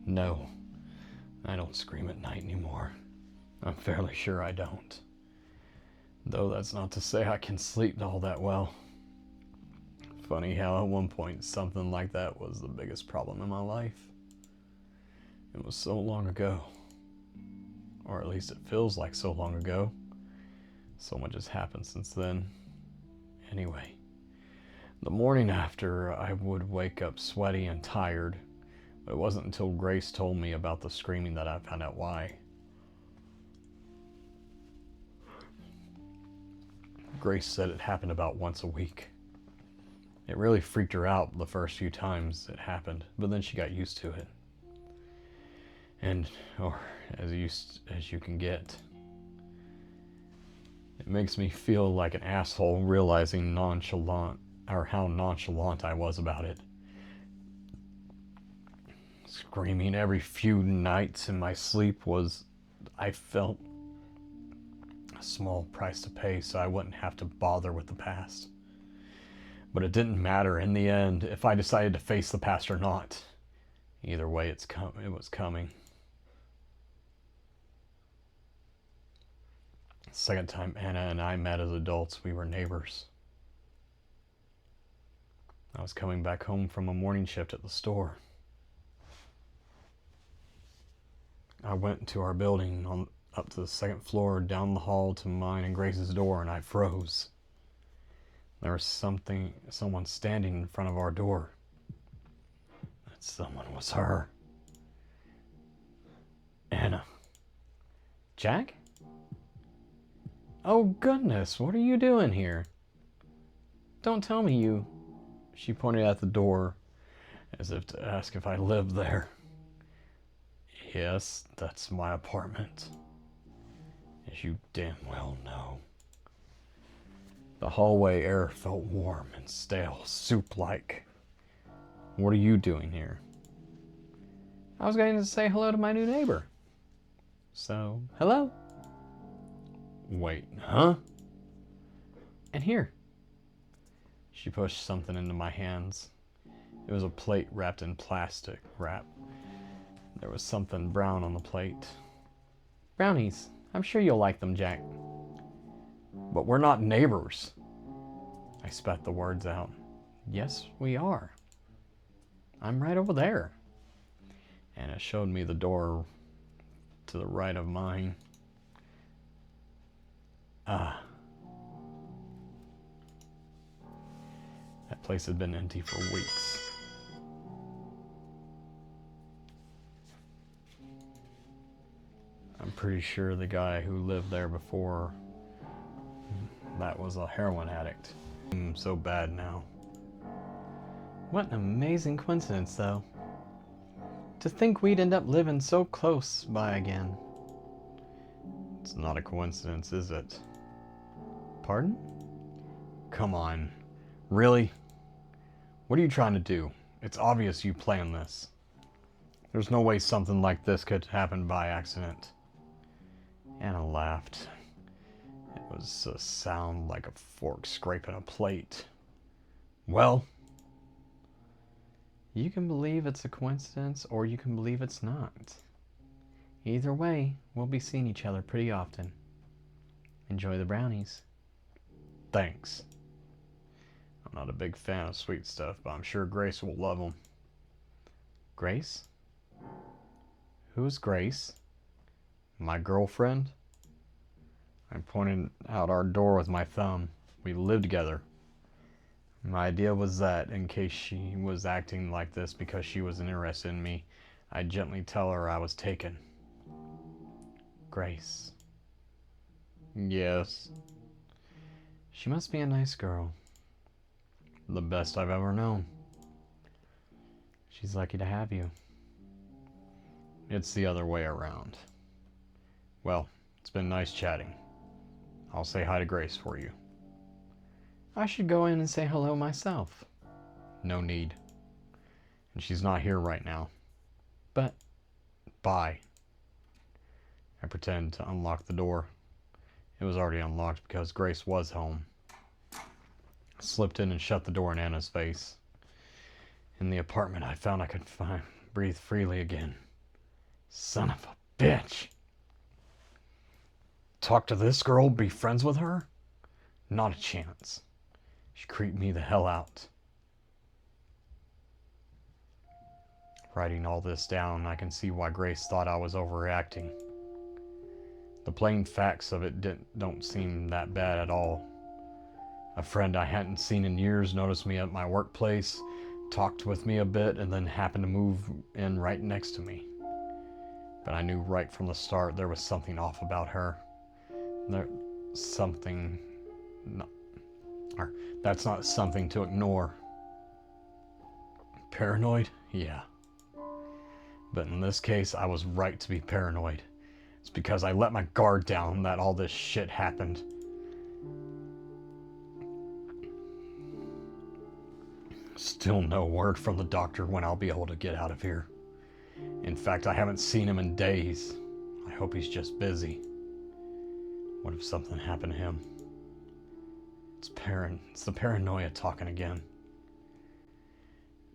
No, I don't scream at night anymore. I'm fairly sure I don't. Though that's not to say I can sleep all that well. Funny how at one point something like that was the biggest problem in my life. It was so long ago. Or at least it feels like so long ago. So much has happened since then. Anyway, the morning after, I would wake up sweaty and tired, but it wasn't until Grace told me about the screaming that I found out why. Grace said it happened about once a week. It really freaked her out the first few times it happened, but then she got used to it. And, or as used as you can get. It makes me feel like an asshole realizing how nonchalant I was about it. Screaming every few nights in my sleep I felt, a small price to pay so I wouldn't have to bother with the past. But it didn't matter in the end if I decided to face the past or not. Either way, it was coming. The second time Anna and I met as adults, we were neighbors. I was coming back home from a morning shift at the store. I went to our building up to the second floor, down the hall to mine and Grace's door, and I froze. There was someone standing in front of our door. That someone was her. Anna. Jack? Oh goodness, what are you doing here? Don't tell me you... She pointed at the door as if to ask if I lived there. Yes, that's my apartment. As you damn well know. The hallway air felt warm and stale, soup-like. What are you doing here? I was going to say hello to my new neighbor. So, hello? Wait, huh? And here. She pushed something into my hands. It was a plate wrapped in plastic wrap. There was something brown on the plate. Brownies. I'm sure you'll like them, Jack. But we're not neighbors. I spat the words out. Yes, we are. I'm right over there. And it showed me the door to the right of mine. Ah. That place had been empty for weeks. I'm pretty sure the guy who lived there before that was a heroin addict. I'm so bad now. What an amazing coincidence, though. To think we'd end up living so close by again. It's not a coincidence, is it? Pardon? Come on. Really? What are you trying to do? It's obvious you planned this. There's no way something like this could happen by accident. Anna laughed. It was a sound like a fork scraping a plate. Well, you can believe it's a coincidence or you can believe it's not. Either way, we'll be seeing each other pretty often. Enjoy the brownies. Thanks. I'm not a big fan of sweet stuff, but I'm sure Grace will love them. Grace? Who's Grace? My girlfriend? I pointed out our door with my thumb. We live together. My idea was that in case she was acting like this because she was interested in me, I'd gently tell her I was taken. Grace. Yes. She must be a nice girl. The best I've ever known. She's lucky to have you. It's the other way around. Well, it's been nice chatting. I'll say hi to Grace for you. I should go in and say hello myself. No need. And she's not here right now. But Bye. I pretend to unlock the door. It was already unlocked because Grace was home. I slipped in and shut the door in Anna's face. In the apartment, I found I could breathe freely again. Son of a bitch. Talk to this girl, be friends with her? Not a chance. She creeped me the hell out. Writing all this down, I can see why Grace thought I was overreacting. The plain facts of it don't seem that bad at all. A friend I hadn't seen in years noticed me at my workplace, talked with me a bit, and then happened to move in right next to me. But I knew right from the start there was something off about her. That's not something to ignore. Paranoid? Yeah. But in this case, I was right to be paranoid. It's because I let my guard down that all this shit happened. Still no word from the doctor when I'll be able to get out of here. In fact, I haven't seen him in days. I hope he's just busy. What if something happened to him? It's the paranoia talking again.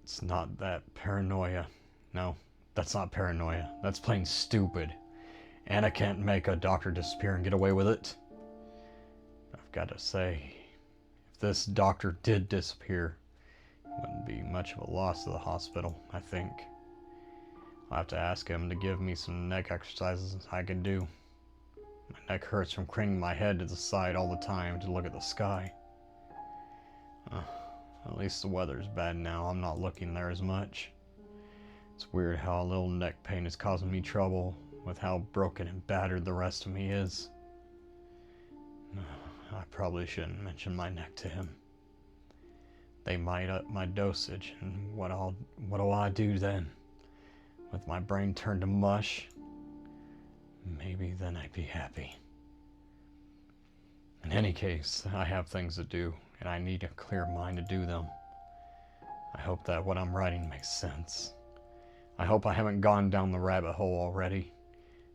It's not that paranoia. No, that's not paranoia. That's plain stupid. Anna can't make a doctor disappear and get away with it. I've got to say, if this doctor did disappear, it wouldn't be much of a loss to the hospital, I think. I'll have to ask him to give me some neck exercises I can do. My neck hurts from craning my head to the side all the time to look at the sky. At least the weather's bad now. I'm not looking there as much. It's weird how a little neck pain is causing me trouble with how broken and battered the rest of me is. I probably shouldn't mention my neck to him. They might up my dosage, and what'll I do then? With my brain turned to mush? Maybe then I'd be happy. In any case, I have things to do, and I need a clear mind to do them. I hope that what I'm writing makes sense. I hope I haven't gone down the rabbit hole already,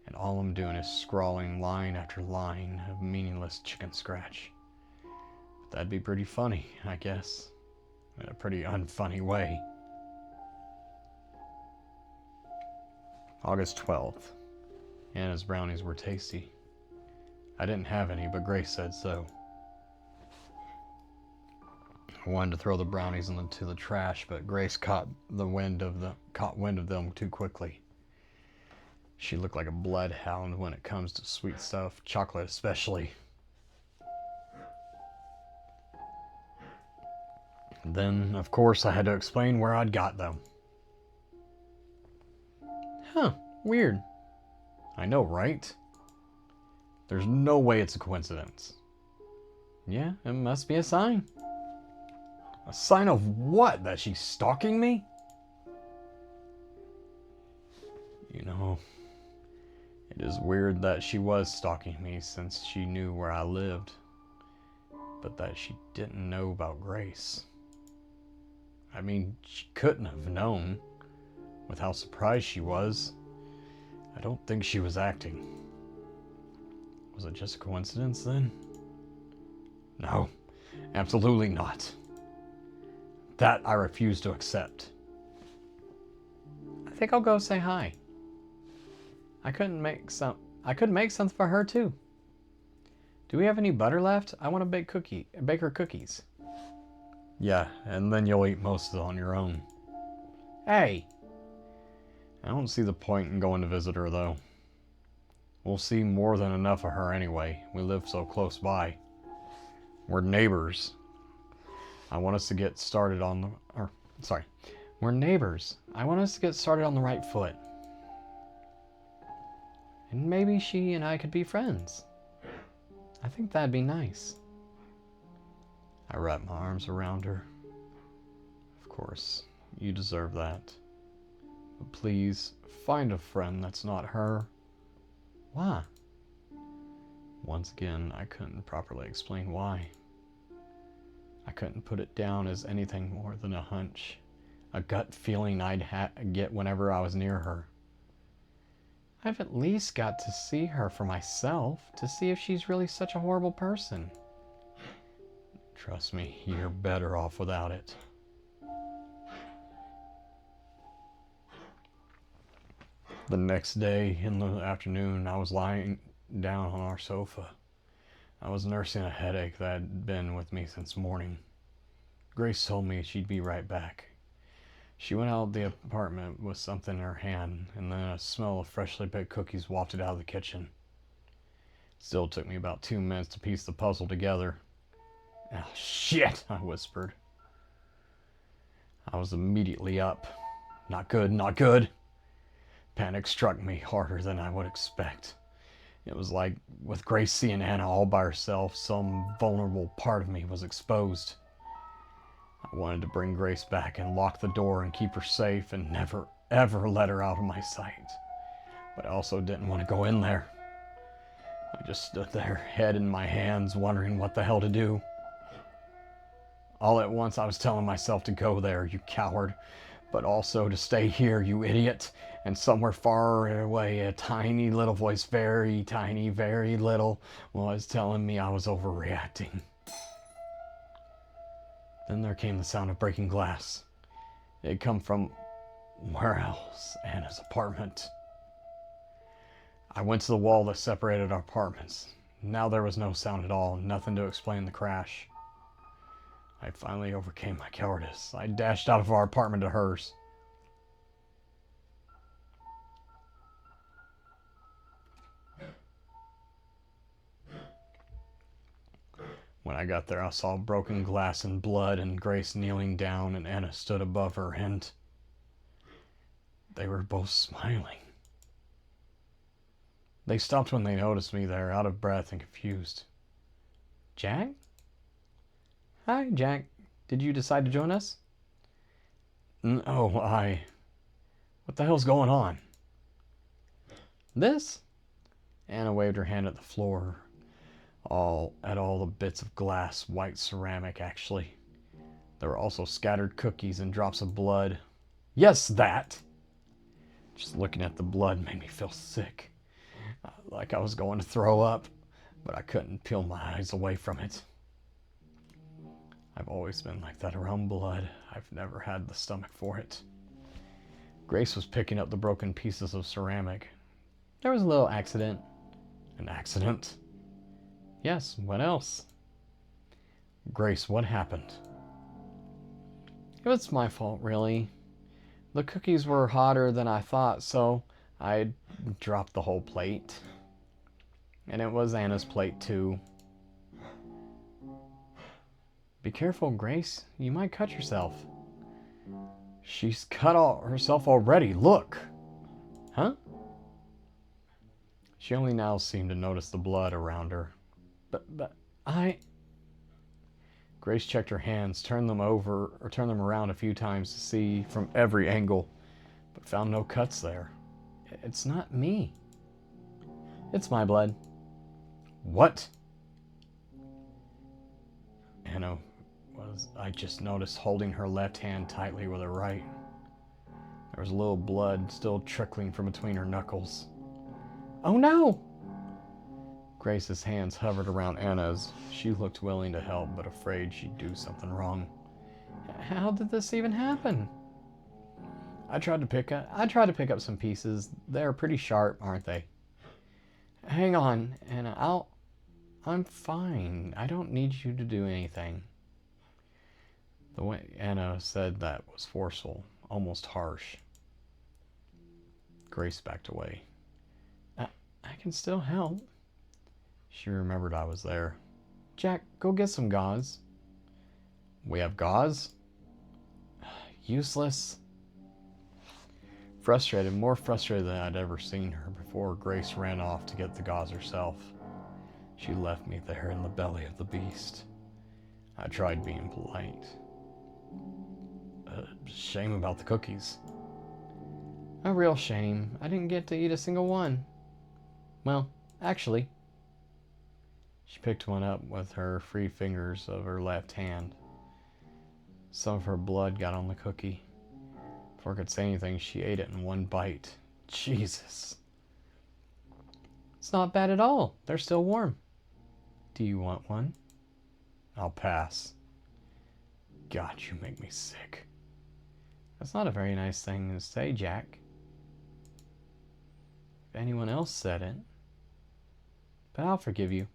and all I'm doing is scrawling line after line of meaningless chicken scratch. But that'd be pretty funny, I guess. In a pretty unfunny way. August 12th. Anna's brownies were tasty. I didn't have any, but Grace said so. I wanted to throw the brownies into the trash, but Grace caught wind of them too quickly. She looked like a bloodhound when it comes to sweet stuff, chocolate especially. Then, of course, I had to explain where I'd got them. Huh, weird. I know, right? There's no way it's a coincidence. Yeah, it must be a sign. A sign of what? That she's stalking me? You know, it is weird that she was stalking me since she knew where I lived, but that she didn't know about Grace. I mean, she couldn't have known with how surprised she was. I don't think she was acting. Was it just a coincidence then? No, absolutely not. That I refuse to accept. I think I'll go say hi. I couldn't make something for her too. Do we have any butter left? I want to bake her cookies. Yeah, and then you'll eat most of it on your own. Hey! I don't see the point in going to visit her, though. We'll see more than enough of her anyway. We live so close by. We're neighbors. We're neighbors. I want us to get started on the right foot. And maybe she and I could be friends. I think that'd be nice. I wrap my arms around her. Of course, you deserve that. But please, find a friend that's not her. Why? Once again, I couldn't properly explain why. I couldn't put it down as anything more than a hunch, a gut feeling I'd get whenever I was near her. I've at least got to see her for myself, to see if she's really such a horrible person. Trust me, you're better off without it. The next day, in the afternoon, I was lying down on our sofa. I was nursing a headache that had been with me since morning. Grace told me she'd be right back. She went out of the apartment with something in her hand, and then a smell of freshly baked cookies wafted out of the kitchen. Still took me about 2 minutes to piece the puzzle together. "Oh, shit," I whispered. I was immediately up. Not good, not good. Panic struck me harder than I would expect. It was like, with Grace seeing Anna all by herself, some vulnerable part of me was exposed. I wanted to bring Grace back and lock the door and keep her safe and never, ever let her out of my sight. But I also didn't want to go in there. I just stood there, head in my hands, wondering what the hell to do. All at once I was telling myself to go there, you coward, but also to stay here, you idiot. And somewhere far away, a tiny little voice, very tiny, very little, was telling me I was overreacting. Then there came the sound of breaking glass. It had come from, where else? Anna's apartment. I went to the wall that separated our apartments. Now there was no sound at all, nothing to explain the crash. I finally overcame my cowardice. I dashed out of our apartment to hers. When I got there, I saw broken glass and blood and Grace kneeling down, and Anna stood above her, and they were both smiling. They stopped when they noticed me there, out of breath and confused. Jack? Hi, Jack. Did you decide to join us? No, What the hell's going on? This? Anna waved her hand at the floor. All the bits of glass, white ceramic, actually. There were also scattered cookies and drops of blood. Yes, that! Just looking at the blood made me feel sick. Like I was going to throw up, but I couldn't peel my eyes away from it. I've always been like that around blood. I've never had the stomach for it. Grace was picking up the broken pieces of ceramic. There was a little accident. An accident? Yes, what else? Grace, what happened? It was my fault, really. The cookies were hotter than I thought, so I dropped the whole plate. And it was Anna's plate, too. Be careful, Grace. You might cut yourself. She's cut herself already. Look! Huh? She only now seemed to notice the blood around her. But I... Grace checked her hands, turned them around a few times to see from every angle, but found no cuts there. It's not me. It's my blood. What? Anna was, I just noticed, holding her left hand tightly with her right. There was a little blood still trickling from between her knuckles. Oh no! Grace's hands hovered around Anna's. She looked willing to help, but afraid she'd do something wrong. How did this even happen? I tried to pick up some pieces. They're pretty sharp, aren't they? Hang on, Anna. I'm fine. I don't need you to do anything. The way Anna said that was forceful, almost harsh. Grace backed away. I can still help. She remembered I was there. Jack, go get some gauze. We have gauze? Useless. Frustrated, more frustrated than I'd ever seen her before, Grace ran off to get the gauze herself. She left me there in the belly of the beast. I tried being polite. Shame about the cookies. A real shame. I didn't get to eat a single one. Well, actually. She picked one up with her free fingers of her left hand. Some of her blood got on the cookie. Before I could say anything, she ate it in one bite. Jesus. It's not bad at all. They're still warm. Do you want one? I'll pass. God, you make me sick. That's not a very nice thing to say, Jack. If anyone else said it. But I'll forgive you.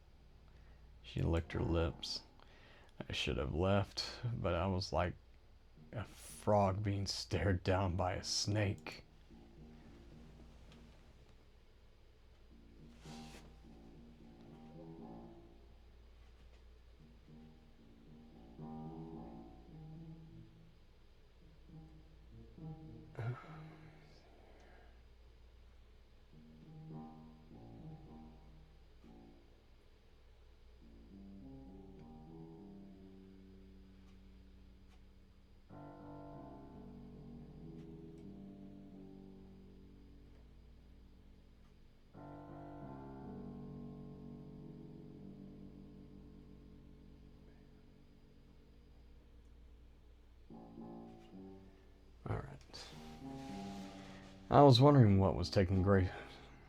She licked her lips. I should have left, but I was like a frog being stared down by a snake. Alright. I was wondering what was taking Grace.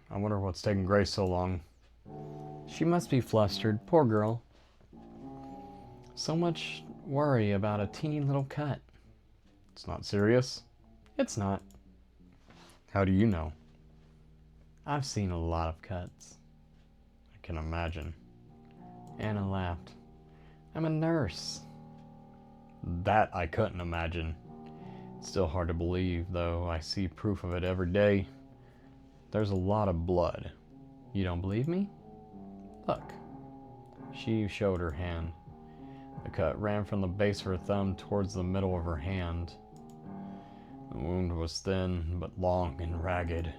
I wonder what's taking Grace so long. She must be flustered, poor girl. So much worry about a teeny little cut. It's not serious? It's not. How do you know? I've seen a lot of cuts. I can imagine. Anna laughed. I'm a nurse. That I couldn't imagine. It's still hard to believe, though I see proof of it every day. There's a lot of blood. You don't believe me? Look. She showed her hand. The cut ran from the base of her thumb towards the middle of her hand. The wound was thin, but long and ragged.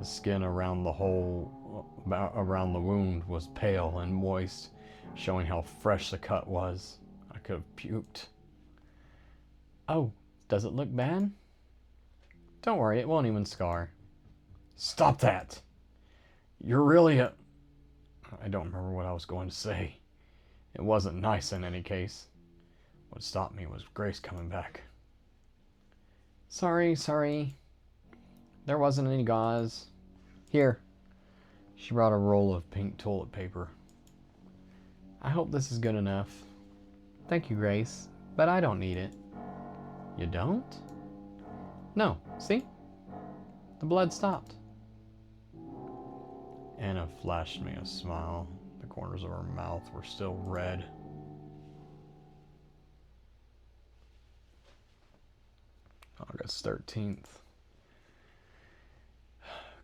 The skin around the around the wound was pale and moist, showing how fresh the cut was. I could have puked. Oh, does it look bad? Don't worry, it won't even scar. Stop that! You're really a... I don't remember what I was going to say. It wasn't nice in any case. What stopped me was Grace coming back. Sorry. There wasn't any gauze. Here. She brought a roll of pink toilet paper. I hope this is good enough. Thank you, Grace, but I don't need it. You don't? No, see? The blood stopped. Anna flashed me a smile. The corners of her mouth were still red. August 13th.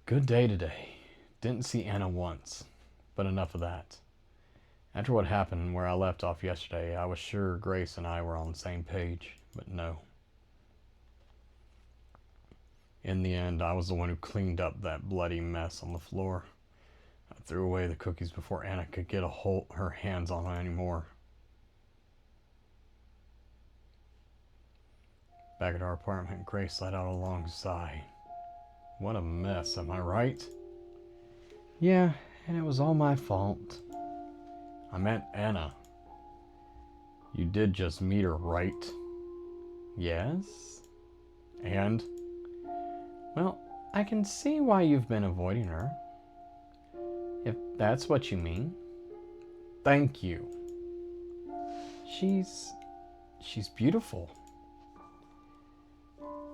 Good day today. Didn't see Anna once, but enough of that. After what happened where I left off yesterday, I was sure Grace and I were on the same page, but no. In the end, I was the one who cleaned up that bloody mess on the floor. I threw away the cookies before Anna could get her hands on them anymore. Back at our apartment, Grace let out a long sigh. What a mess, am I right? Yeah, and it was all my fault. I meant Anna. You did just meet her, right? Yes? And? Well, I can see why you've been avoiding her. If that's what you mean. Thank you. She's beautiful.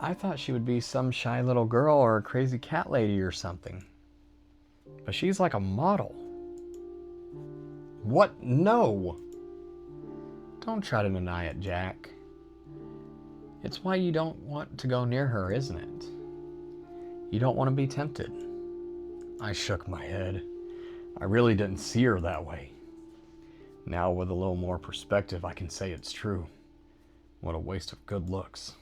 I thought she would be some shy little girl or a crazy cat lady or something. But she's like a model. What? No! Don't try to deny it, Jack. It's why you don't want to go near her, isn't it? You don't want to be tempted. I shook my head. I really didn't see her that way. Now, with a little more perspective, I can say it's true. What a waste of good looks.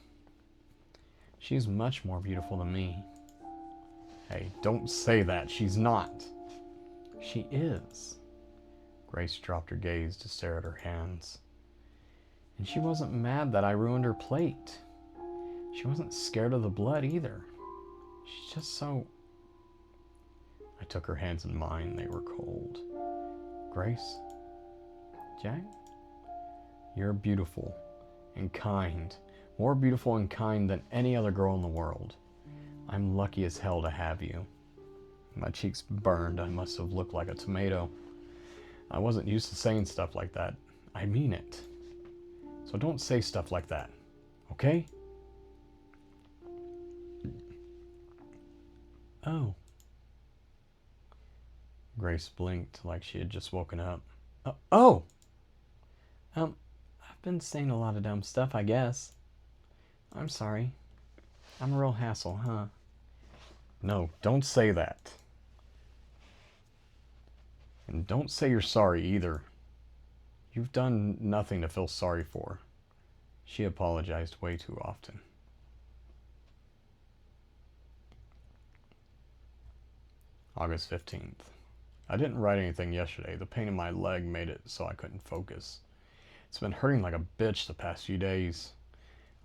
She's much more beautiful than me. Hey, don't say that. She's not. She is. Grace dropped her gaze to stare at her hands. And she wasn't mad that I ruined her plate. She wasn't scared of the blood either. She's just so... I took her hands in mine. They were cold. Grace? Jack? You're beautiful. and kind. More beautiful and kind than any other girl in the world. I'm lucky as hell to have you. My cheeks burned. I must have looked like a tomato. I wasn't used to saying stuff like that. I mean it. So don't say stuff like that. Okay? Oh. Grace blinked like she had just woken up. Oh! I've been saying a lot of dumb stuff, I guess. I'm sorry. I'm a real hassle, huh? No, don't say that. And don't say you're sorry either. You've done nothing to feel sorry for. She apologized way too often. August 15th. I didn't write anything yesterday. The pain in my leg made it so I couldn't focus. It's been hurting like a bitch the past few days.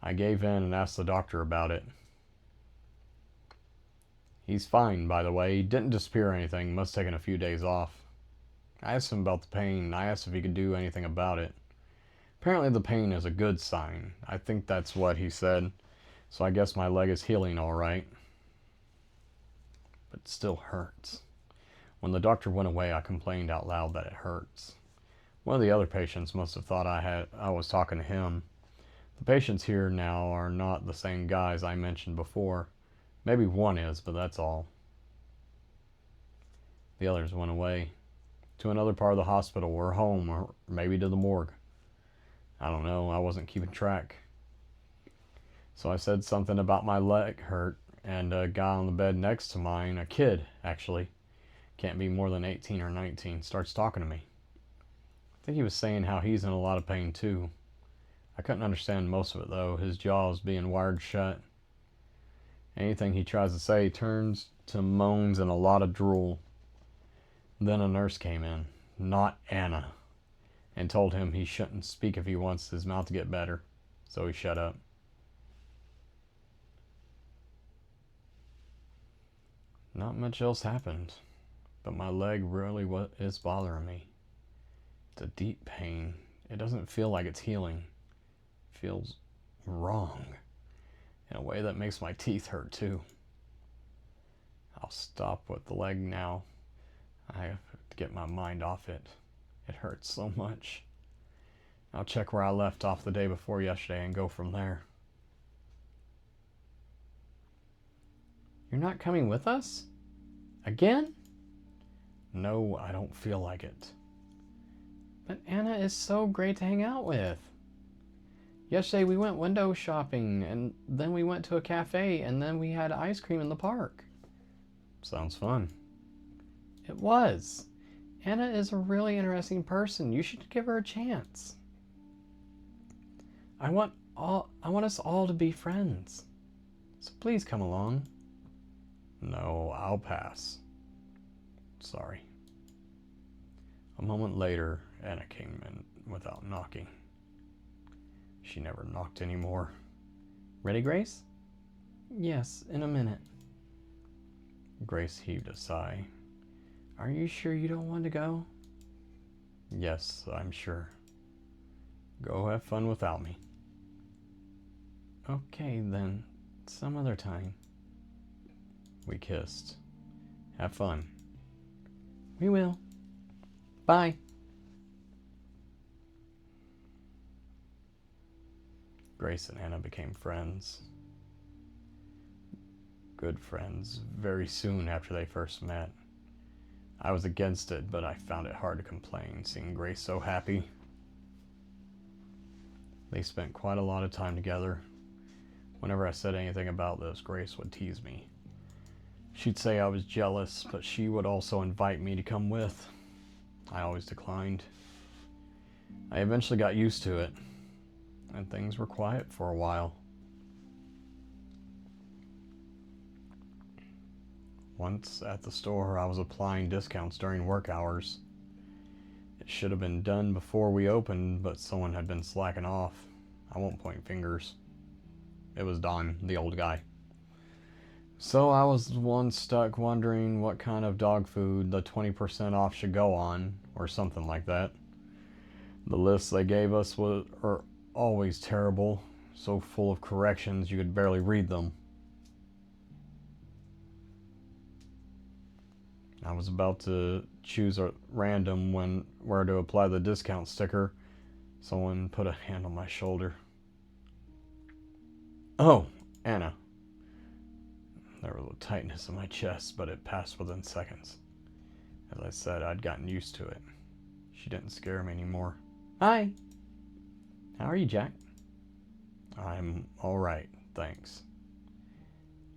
I gave in and asked the doctor about it. He's fine, by the way. He didn't disappear or anything. Must have taken a few days off. I asked him about the pain. I asked if he could do anything about it. Apparently the pain is a good sign. I think that's what he said. So I guess my leg is healing all right. But it still hurts. When the doctor went away, I complained out loud that it hurts. One of the other patients must have thought I was talking to him. The patients here now are not the same guys I mentioned before. Maybe one is, but that's all. The others went away. To another part of the hospital or home, or maybe to the morgue. I don't know, I wasn't keeping track. So I said something about my leg hurt, and a guy on the bed next to mine, a kid actually, can't be more than 18 or 19, starts talking to me. I think he was saying how he's in a lot of pain too. I couldn't understand most of it though, his jaws being wired shut. Anything he tries to say turns to moans and a lot of drool. Then a nurse came in, not Anna, and told him he shouldn't speak if he wants his mouth to get better, so he shut up. Not much else happened, but my leg really is bothering me. It's a deep pain. It doesn't feel like it's healing. It feels wrong, in a way that makes my teeth hurt too. I'll stop with the leg now. I have to get my mind off it. It hurts so much. I'll check where I left off the day before yesterday and go from there. You're not coming with us? Again? No, I don't feel like it. But Anna is so great to hang out with. Yesterday we went window shopping, and then we went to a cafe, and then we had ice cream in the park. Sounds fun. It was. Anna is a really interesting person. You should give her a chance. I want us all to be friends. So please come along. No, I'll pass. Sorry. A moment later, Anna came in without knocking. She never knocked anymore. Ready, Grace? Yes, in a minute. Grace heaved a sigh. Are you sure you don't want to go? Yes, I'm sure. Go have fun without me. Okay, then. Some other time. We kissed. Have fun. We will. Bye. Grace and Anna became friends. Good friends very soon after they first met. I was against it, but I found it hard to complain, seeing Grace so happy. They spent quite a lot of time together. Whenever I said anything about this, Grace would tease me. She'd say I was jealous, but she would also invite me to come with. I always declined. I eventually got used to it, and things were quiet for a while. Once at the store, I was applying discounts during work hours. It should have been done before we opened, but someone had been slacking off. I won't point fingers. It was Don, the old guy. So I was the one stuck wondering what kind of dog food the 20% off should go on, or something like that. The list they gave us always terrible, so full of corrections you could barely read them. I was about to choose a random where to apply the discount sticker. Someone put a hand on my shoulder. Oh, Anna. There was a tightness in my chest, but it passed within seconds. As I said, I'd gotten used to it. She didn't scare me anymore. Hi. How are you, Jack? I'm alright, thanks.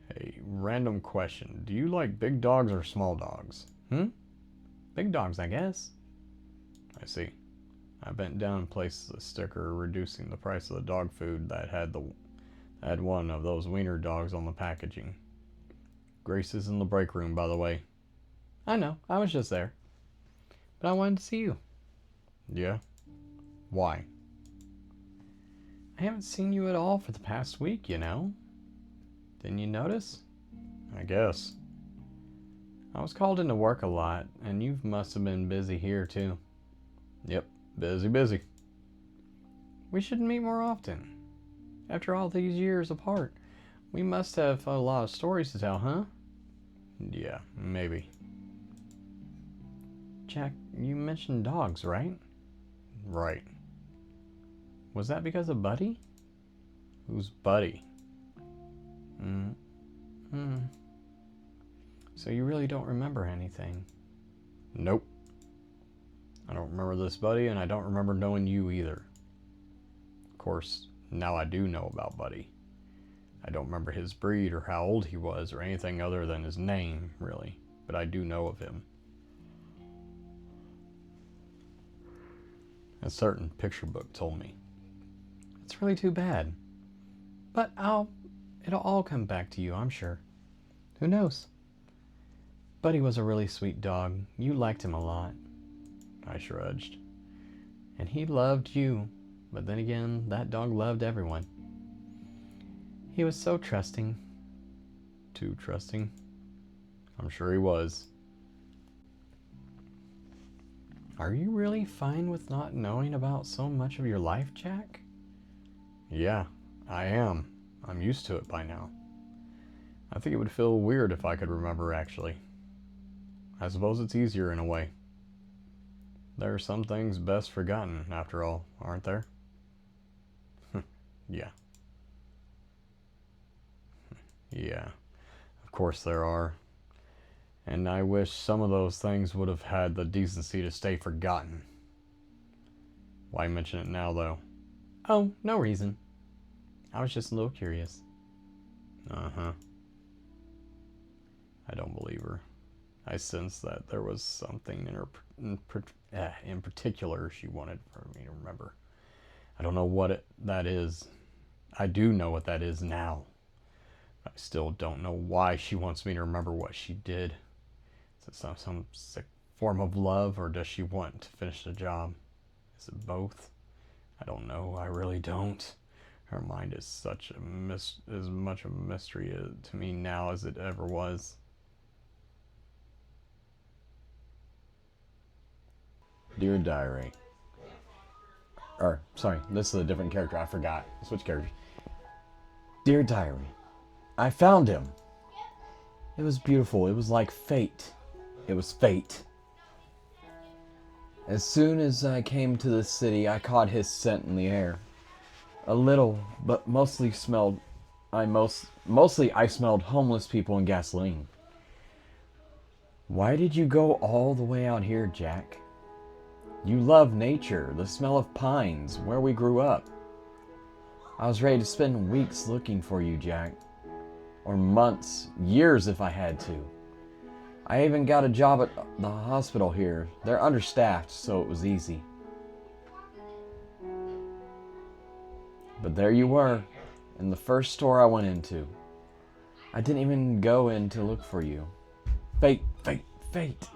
Hey, random question. Do you like big dogs or small dogs? Big dogs, I guess. I see. I bent down and placed the sticker reducing the price of the dog food that had one of those wiener dogs on the packaging. Grace is in the break room, by the way. I know, I was just there. But I wanted to see you. Yeah? Why? I haven't seen you at all for the past week, you know. Didn't you notice? I guess. I was called into work a lot, and you must have been busy here, too. Yep, busy. We should meet more often. After all these years apart, we must have a lot of stories to tell, huh? Yeah, maybe. Jack, you mentioned dogs, right? Right. Was that because of Buddy? Who's Buddy? So you really don't remember anything? Nope. I don't remember this Buddy, and I don't remember knowing you either. Of course, now I do know about Buddy. I don't remember his breed or how old he was or anything other than his name, really. But I do know of him. A certain picture book told me. It's really too bad. But it'll all come back to you, I'm sure. Who knows? Buddy was a really sweet dog. You liked him a lot. I shrugged. And he loved you. But then again, that dog loved everyone. He was so trusting. Too trusting? I'm sure he was. Are you really fine with not knowing about so much of your life, Jack? Yeah, I am. I'm used to it by now. I think it would feel weird if I could remember, actually. I suppose it's easier in a way. There are some things best forgotten, after all, aren't there? Yeah. Yeah, of course there are. And I wish some of those things would have had the decency to stay forgotten. Why mention it now, though? Oh, no reason. I was just a little curious. Uh-huh. I don't believe her. I sensed that there was something in particular she wanted for me to remember. I don't know what that is. I do know what that is now. I still don't know why she wants me to remember what she did. Is it some sick form of love, or does she want to finish the job? Is it both? I don't know. I really don't. Her mind is as much a mystery to me now as it ever was. Dear Diary. Sorry, this is a different character. I forgot. Switch characters. Dear Diary. I found him. It was beautiful. It was like fate. It was fate. As soon as I came to the city, I caught his scent in the air. A little, but mostly I smelled homeless people and gasoline. Why did you go all the way out here, Jack? You love nature, the smell of pines, where we grew up. I was ready to spend weeks looking for you, Jack. Or months, years if I had to. I even got a job at the hospital here. They're understaffed, so it was easy. But there you were, in the first store I went into. I didn't even go in to look for you. Fate, fate, fate.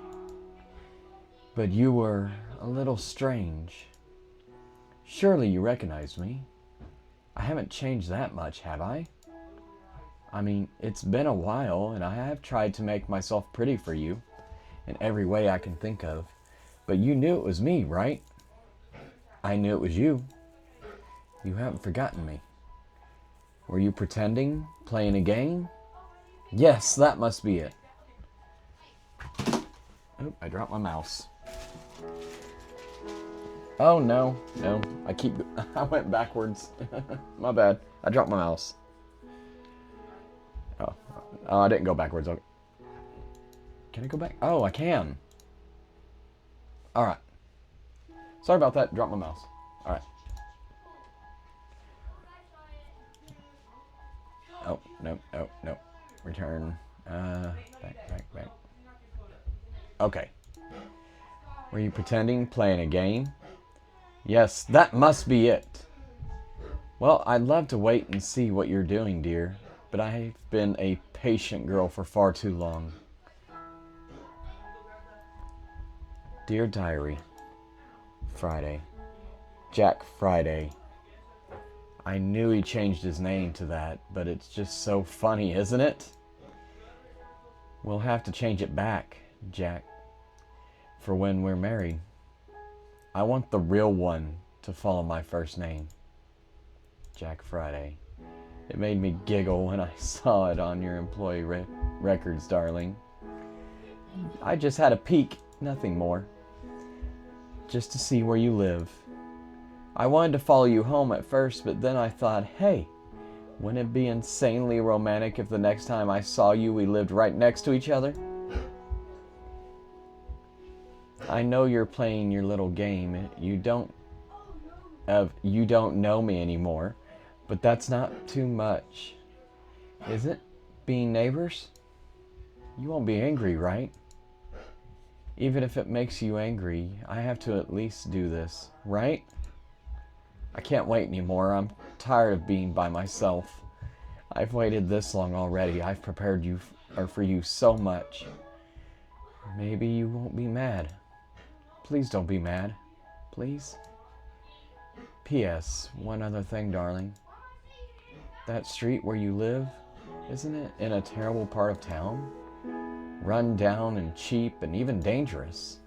But you were a little strange. Surely you recognized me. I haven't changed that much, have I? I mean, it's been a while, and I have tried to make myself pretty for you in every way I can think of. But you knew it was me, right? I knew it was you. You haven't forgotten me. Were you pretending? Playing a game? Yes, that must be it. Oh, I dropped my mouse. Oh, no. I went backwards. My bad. I dropped my mouse. Oh, I didn't go backwards. Okay. Can I go back? Oh, I can. All right. Sorry about that. Dropped my mouse. All right. Oh, no. Return. Back. Okay. Were you pretending, playing a game? Yes, that must be it. Well, I'd love to wait and see what you're doing, dear, but I've been a patient girl for far too long. Dear Diary, Friday. Jack Friday. I knew he changed his name to that, but it's just so funny, isn't it? We'll have to change it back, Jack, for when we're married. I want the real one to follow my first name. Jack Friday. It made me giggle when I saw it on your employee records, darling. I just had a peek, nothing more. Just to see where you live. I wanted to follow you home at first, but then I thought, hey, wouldn't it be insanely romantic if the next time I saw you we lived right next to each other? I know you're playing your little game. You don't know me anymore, but that's not too much. Is it? Being neighbors? You won't be angry, right? Even if it makes you angry, I have to at least do this, right? I can't wait anymore. I'm tired of being by myself. I've waited this long already. I've prepared for you so much. Maybe you won't be mad. Please don't be mad. Please? P.S. One other thing, darling. That street where you live, isn't it in a terrible part of town? Run down and cheap and even dangerous.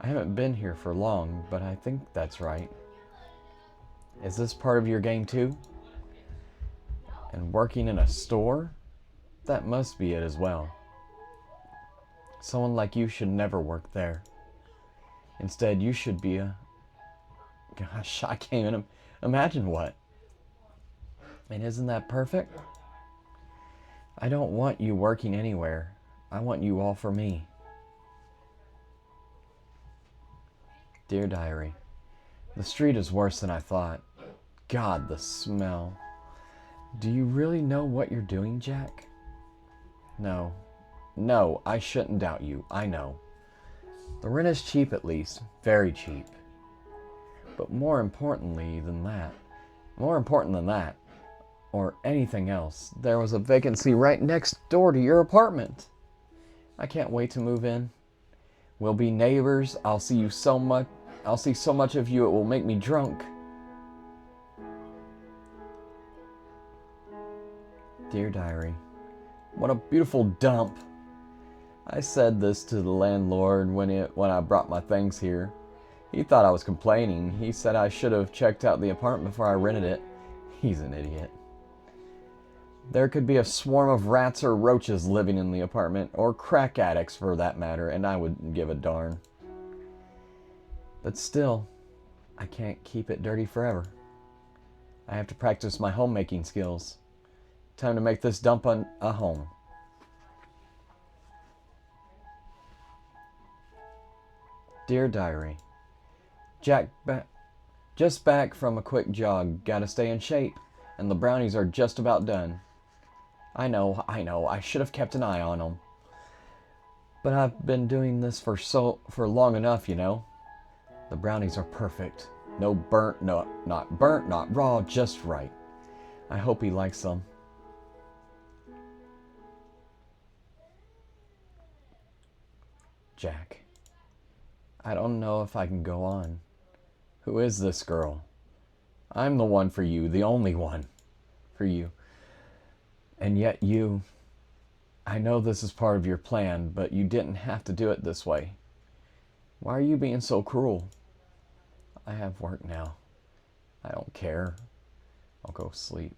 I haven't been here for long, but I think that's right. Is this part of your game too? And working in a store? That must be it as well. Someone like you should never work there. Instead, you should be a... Gosh, I can't even imagine what. And isn't that perfect? I don't want you working anywhere. I want you all for me. Dear Diary, the street is worse than I thought. God, the smell. Do you really know what you're doing, Jack? No, I shouldn't doubt you. I know. The rent is cheap at least, very cheap. But more important than that, or anything else, there was a vacancy right next door to your apartment. I can't wait to move in. We'll be neighbors. I'll see so much of you it will make me drunk. Dear Diary, what a beautiful dump. I said this to the landlord when I brought my things here. He thought I was complaining. He said I should have checked out the apartment before I rented it. He's an idiot. There could be a swarm of rats or roaches living in the apartment, or crack addicts for that matter, and I wouldn't give a darn. But still, I can't keep it dirty forever. I have to practice my homemaking skills. Time to make this dump a home. Dear Diary, Jack, just back from a quick jog. Gotta stay in shape, and the brownies are just about done. I know, I should have kept an eye on them. But I've been doing this for long enough, you know. The brownies are perfect. Not burnt, not raw, just right. I hope he likes them. Jack, I don't know if I can go on. Who is this girl? I'm the one for you, the only one for you. And yet I know this is part of your plan, but you didn't have to do it this way. Why are you being so cruel? I have work now. I don't care. I'll go sleep.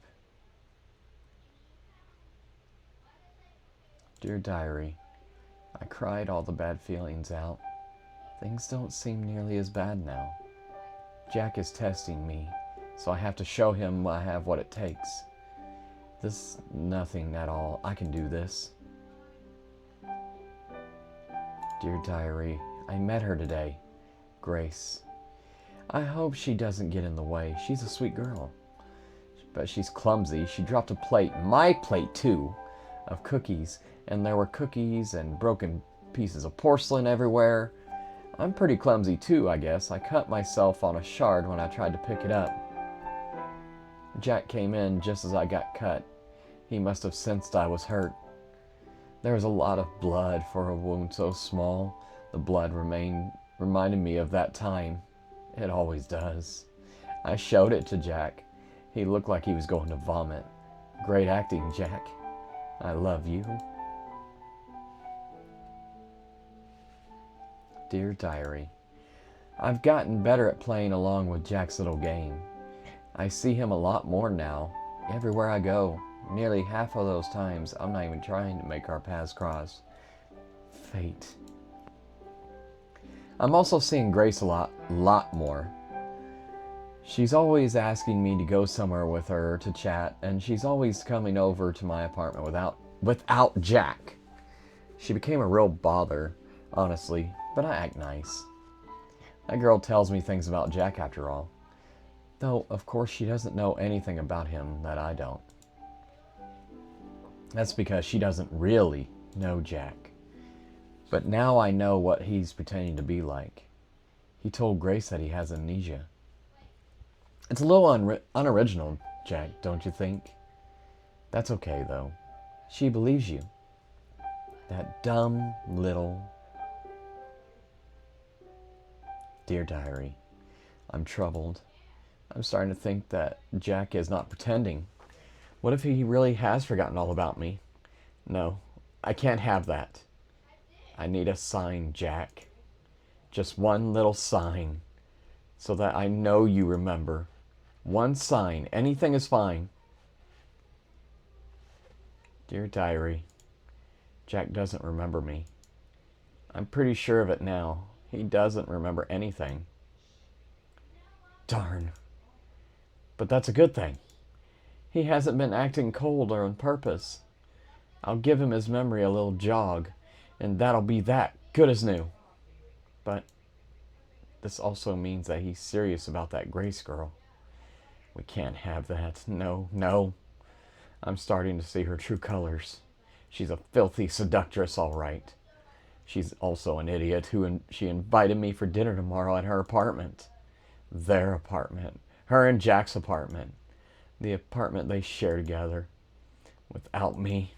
Dear Diary, I cried all the bad feelings out. Things don't seem nearly as bad now. Jack is testing me, so I have to show him I have what it takes. This nothing at all. I can do this. Dear Diary, I met her today. Grace. I hope she doesn't get in the way. She's a sweet girl. But she's clumsy. She dropped a plate, my plate too, of cookies, and there were cookies and broken pieces of porcelain everywhere. I'm pretty clumsy too, I guess. I cut myself on a shard when I tried to pick it up. Jack came in just as I got cut. He must have sensed I was hurt. There was a lot of blood for a wound so small. The blood reminded me of that time. It always does. I showed it to Jack. He looked like he was going to vomit. Great acting, Jack. I love you. Dear Diary, I've gotten better at playing along with Jack's little game. I see him a lot more now, everywhere I go. Nearly half of those times, I'm not even trying to make our paths cross. Fate. I'm also seeing Grace a lot more. She's always asking me to go somewhere with her to chat, and she's always coming over to my apartment without Jack. She became a real bother, honestly, but I act nice. That girl tells me things about Jack after all. Though, of course, she doesn't know anything about him that I don't. That's because she doesn't really know Jack. But now I know what he's pretending to be like. He told Grace that he has amnesia. It's a little unoriginal, Jack, don't you think? That's okay, though. She believes you. That dumb little... Dear Diary, I'm troubled. I'm starting to think that Jack is not pretending. What if he really has forgotten all about me? No, I can't have that. I need a sign, Jack. Just one little sign, so that I know you remember. One sign. Anything is fine. Dear Diary, Jack doesn't remember me. I'm pretty sure of it now. He doesn't remember anything. Darn. But that's a good thing. He hasn't been acting cold or on purpose. I'll give him his memory a little jog, and that'll be that, good as new. But this also means that he's serious about that Grace girl. We can't have that. No, no. I'm starting to see her true colors. She's a filthy seductress, all right. She's also an idiot she invited me for dinner tomorrow at her apartment. Their apartment. Her and Jack's apartment. The apartment they share together. Without me.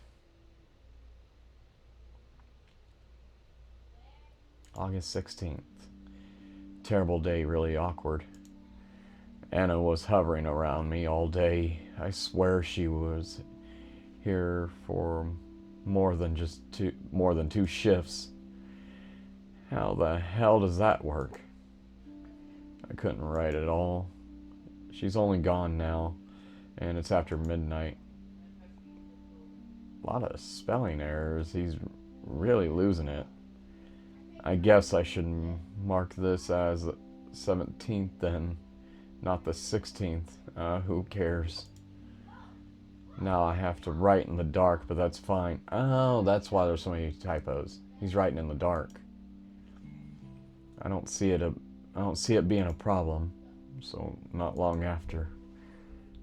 August 16th. Terrible day, really awkward. Anna was hovering around me all day. I swear she was here for more than two shifts. How the hell does that work? I couldn't write at all. She's only gone now, and it's after midnight. A lot of spelling errors. He's really losing it. I guess I should mark this as 17th then, not the 16th. Who cares? Now I have to write in the dark, but that's fine. Oh, that's why there's so many typos. He's writing in the dark. I don't see it being a problem. So not long after.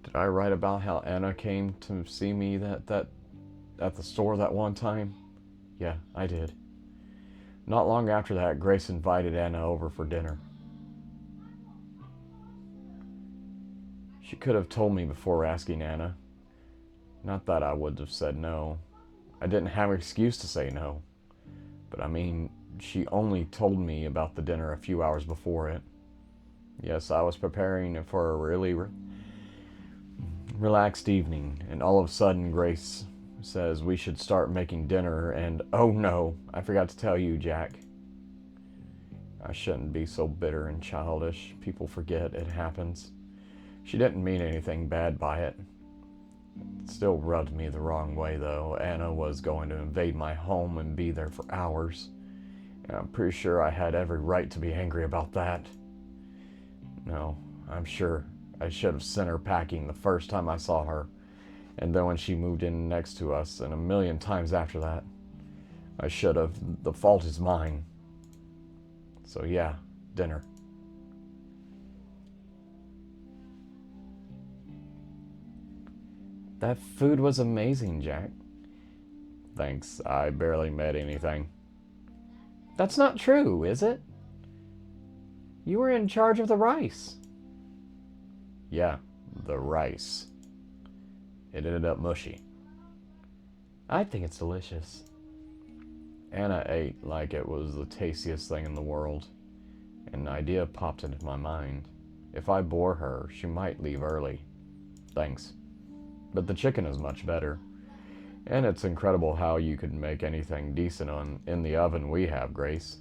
Did I write about how Anna came to see me that at the store that one time? Yeah, I did. Not long after that, Grace invited Anna over for dinner. She could have told me before asking Anna. Not that I would have said no. I didn't have an excuse to say no. But I mean, she only told me about the dinner a few hours before it. Yes, I was preparing for a really relaxed evening, and all of a sudden Grace says we should start making dinner, and oh no, I forgot to tell you, Jack. I shouldn't be so bitter and childish. People forget it happens. She didn't mean anything bad by it. It still rubbed me the wrong way, though. Anna was going to invade my home and be there for hours. And I'm pretty sure I had every right to be angry about that. No, I'm sure I should have sent her packing the first time I saw her. And then when she moved in next to us, and a million times after that. I should have. The fault is mine. So yeah, dinner. That food was amazing, Jack. Thanks, I barely made anything. That's not true, is it? You were in charge of the rice. Yeah, the rice. It ended up mushy. I think it's delicious. Anna ate like it was the tastiest thing in the world. An idea popped into my mind. If I bore her, she might leave early. Thanks. But the chicken is much better. And it's incredible how you could make anything decent in the oven we have, Grace.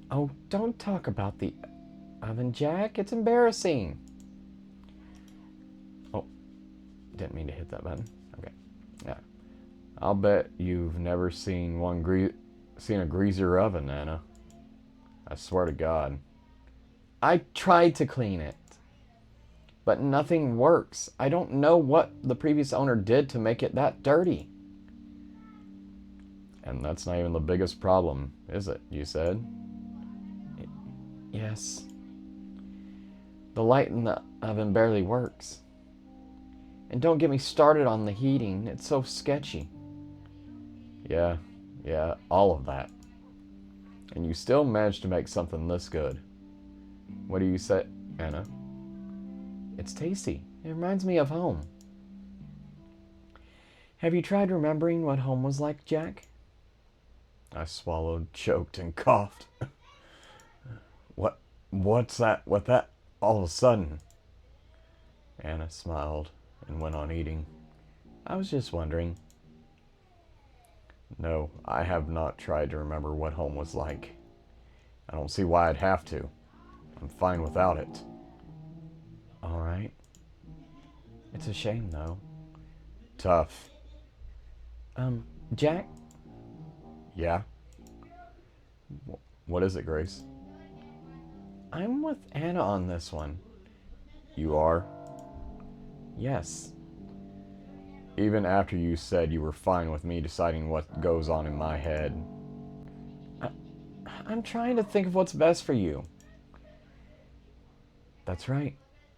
Oh, don't talk about the oven, Jack. It's embarrassing. Oh, didn't mean to hit that button. Okay. Yeah. I'll bet you've never seen a greasier oven, Anna. I swear to God. I tried to clean it, but nothing works. I don't know what the previous owner did to make it that dirty. And that's not even the biggest problem, is it, you said? Yes. The light in the oven barely works. And don't get me started on the heating. It's so sketchy. Yeah, all of that. And you still managed to make something this good. What do you say, Anna? It's tasty. It reminds me of home. Have you tried remembering what home was like, Jack? I swallowed, choked, and coughed. What's that? What that? All of a sudden? Anna smiled and went on eating. I was just wondering. No, I have not tried to remember what home was like. I don't see why I'd have to. I'm fine without it. All right. It's a shame, though. Tough. Jack? Yeah? What is it, Grace? I'm with Anna on this one. You are? Yes. Even after you said you were fine with me deciding what goes on in my head. I'm trying to think of what's best for you. That's right.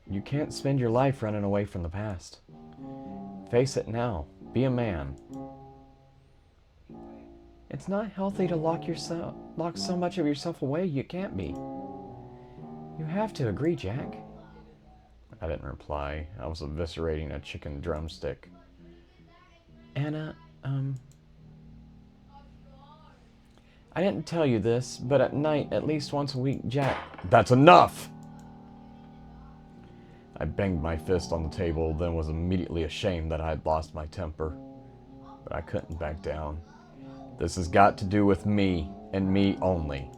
You can't spend your life running away from the past. Face it now. Be a man. It's not healthy to lock so much of yourself away you can't be. You have to agree, Jack. I didn't reply. I was eviscerating a chicken drumstick. Anna, I didn't tell you this, but at night, at least once a week, Jack... That's enough! I banged my fist on the table, then was immediately ashamed that I had lost my temper. But I couldn't back down. This has got to do with me, and me only.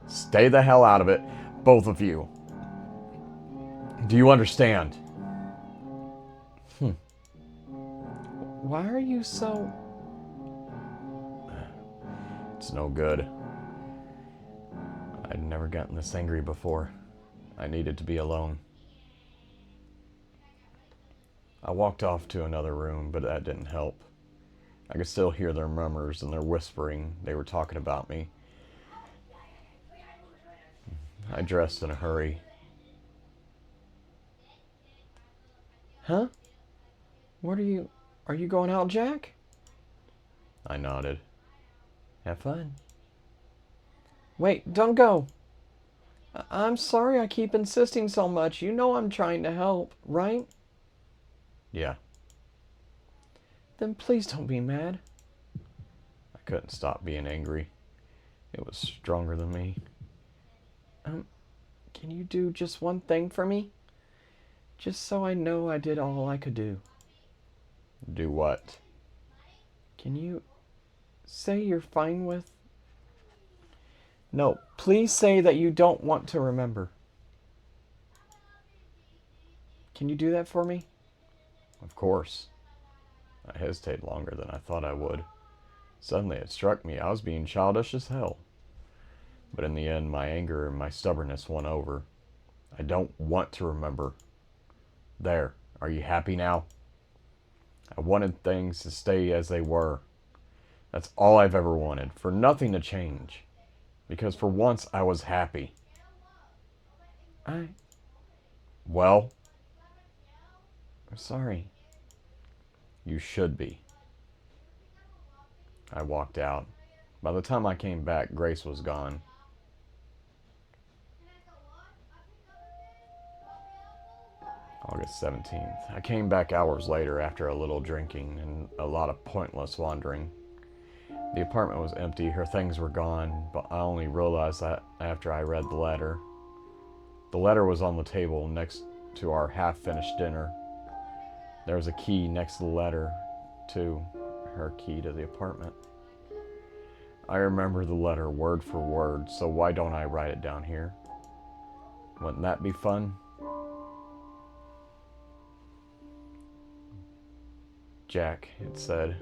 Stay the hell out of it, both of you. Do you understand? Why are you so... It's no good. I'd never gotten this angry before. I needed to be alone. I walked off to another room, but that didn't help. I could still hear their murmurs and their whispering. They were talking about me. I dressed in a hurry. Huh? What are you going out, Jack? I nodded. Have fun. Wait, don't go. I'm sorry I keep insisting so much. You know I'm trying to help, right? Yeah. Then please don't be mad. I couldn't stop being angry. It was stronger than me. Can you do just one thing for me? Just so I know I did all I could do. Do what? Can you say you're fine with... No, please say that you don't want to remember. Can you do that for me? Of course. I hesitated longer than I thought I would. Suddenly it struck me I was being childish as hell. But in the end, my anger and my stubbornness won over. I don't want to remember. There, are you happy now? I wanted things to stay as they were. That's all I've ever wanted, for nothing to change. Because for once I was happy. I'm Well, sorry. you should be. I walked out. By the time I came back, Grace was gone. August 17th. I came back hours later after a little drinking and a lot of pointless wandering. The apartment was empty, her things were gone, but I only realized that after I read the letter. The letter was on the table next to our half-finished dinner. There was a key next to the letter, too, her key to the apartment. I remember the letter word for word, so why don't I write it down here? Wouldn't that be fun? Jack, it said,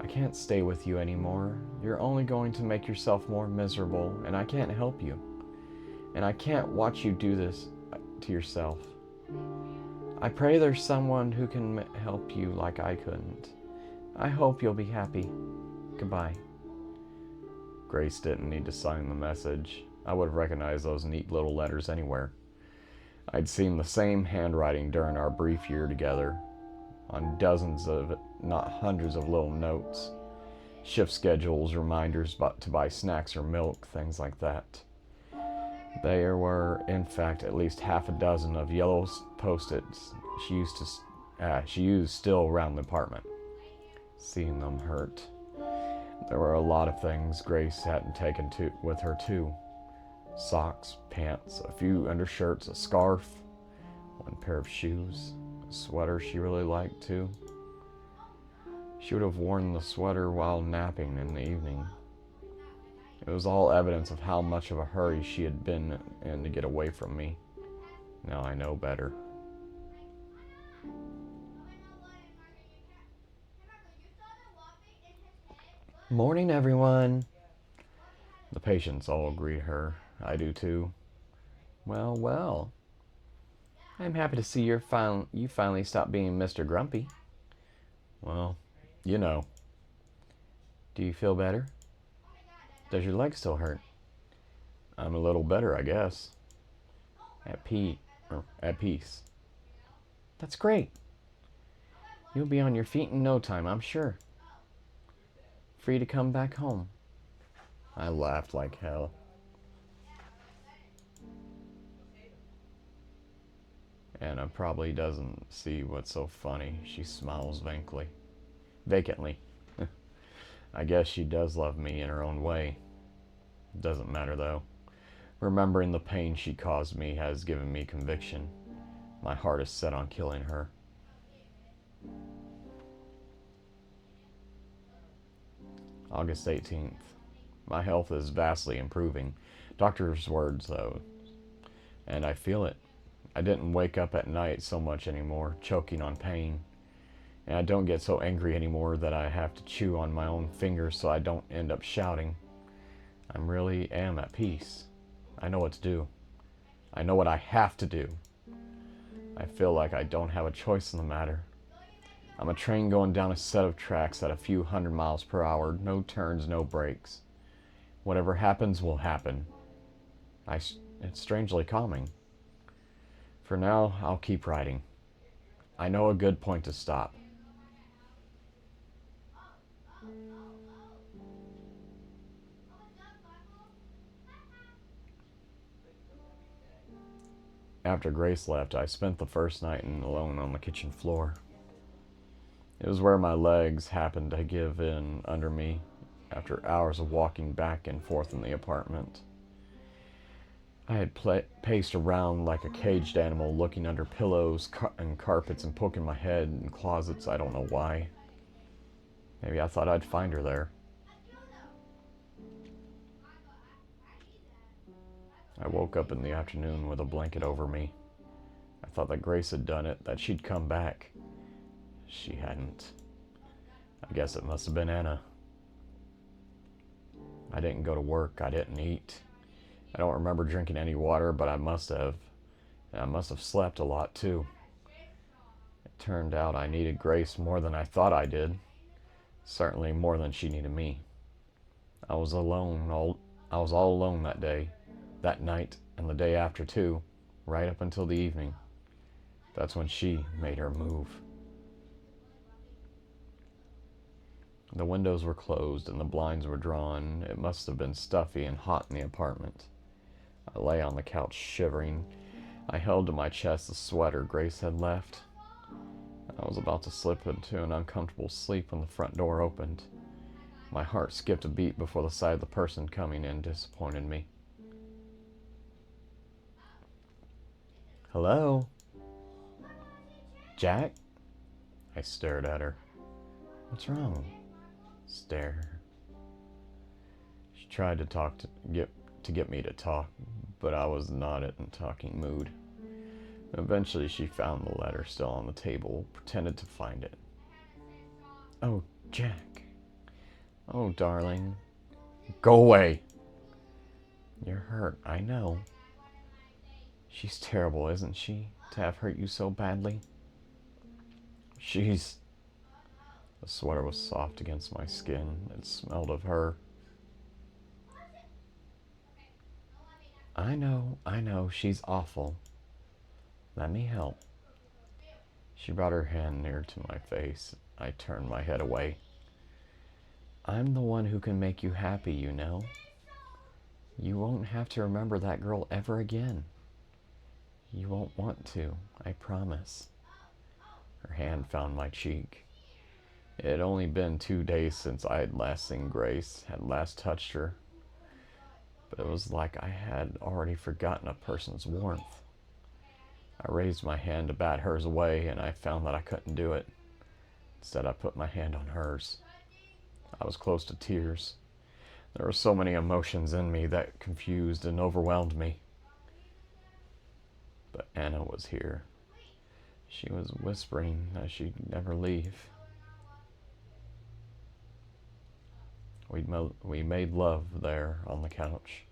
I can't stay with you anymore. You're only going to make yourself more miserable, and I can't help you. And I can't watch you do this to yourself. I pray there's someone who can help you like I couldn't. I hope you'll be happy. Goodbye. Grace didn't need to sign the message. I would have recognized those neat little letters anywhere. I'd seen the same handwriting during our brief year together, on dozens of, not hundreds of little notes. Shift schedules, reminders to buy snacks or milk, things like that. There were, in fact, at least half a dozen of yellow post-its she used still around the apartment. Seeing them hurt. There were a lot of things Grace hadn't taken with her too. Socks, pants, a few undershirts, a scarf, one pair of shoes, a sweater she really liked too. She would have worn the sweater while napping in the evening. It was all evidence of how much of a hurry she had been in to get away from me. Now I know better. Morning, everyone. The patients all greet her. I do too. Well, well. I'm happy to see you finally stopped being Mr. Grumpy. Well, you know. Do you feel better? Does your leg still hurt? I'm a little better, I guess. At peace. That's great. You'll be on your feet in no time, I'm sure. Free to come back home. I laughed like hell. Anna probably doesn't see what's so funny. She smiles vacantly. I guess she does love me in her own way. Doesn't matter though. Remembering the pain she caused me has given me conviction. My heart is set on killing her. August 18th. My health is vastly improving. Doctor's words though. And I feel it. I didn't wake up at night so much anymore, choking on pain. And I don't get so angry anymore that I have to chew on my own fingers so I don't end up shouting. I really am at peace. I know what to do. I know what I have to do. I feel like I don't have a choice in the matter. I'm a train going down a set of tracks at a few 100 miles per hour, no turns, no brakes. Whatever happens will happen. It's strangely calming. For now, I'll keep riding. I know a good point to stop. After Grace left, I spent the first night alone on the kitchen floor. It was where my legs happened to give in under me after hours of walking back and forth in the apartment. I had paced around like a caged animal, looking under pillows and carpets and poking my head in closets. I don't know why. Maybe I thought I'd find her there. I woke up in the afternoon with a blanket over me. I thought that Grace had done it, that she'd come back. She hadn't. I guess it must have been Anna. I didn't go to work. I didn't eat. I don't remember drinking any water, but I must have. And I must have slept a lot, too. It turned out I needed Grace more than I thought I did. Certainly more than she needed me. I was all alone that day, that night, and the day after, too, right up until the evening. That's when she made her move. The windows were closed and the blinds were drawn. It must have been stuffy and hot in the apartment. I lay on the couch shivering. I held to my chest the sweater Grace had left. I was about to slip into an uncomfortable sleep when the front door opened. My heart skipped a beat before the sight of the person coming in disappointed me. "Hello? Jack?" I stared at her. "What's wrong?" Stare. She tried to get me to talk, but I was not in a talking mood. Eventually she found the letter still on the table, pretended to find it. "Oh, Jack. Oh, darling." "Go away." "You're hurt, I know. She's terrible, isn't she, to have hurt you so badly?" "She's..." The sweater was soft against my skin. It smelled of her. I know, she's awful. Let me help." She brought her hand near to my face. I turned my head away. "I'm the one who can make you happy, you know. You won't have to remember that girl ever again. You won't want to, I promise." Her hand found my cheek. It had only been 2 days since I had last seen Grace, had last touched her. But it was like I had already forgotten a person's warmth. I raised my hand to bat hers away, and I found that I couldn't do it. Instead, I put my hand on hers. I was close to tears. There were so many emotions in me that confused and overwhelmed me. But Anna was here. She was whispering that she'd never leave. We made love there on the couch.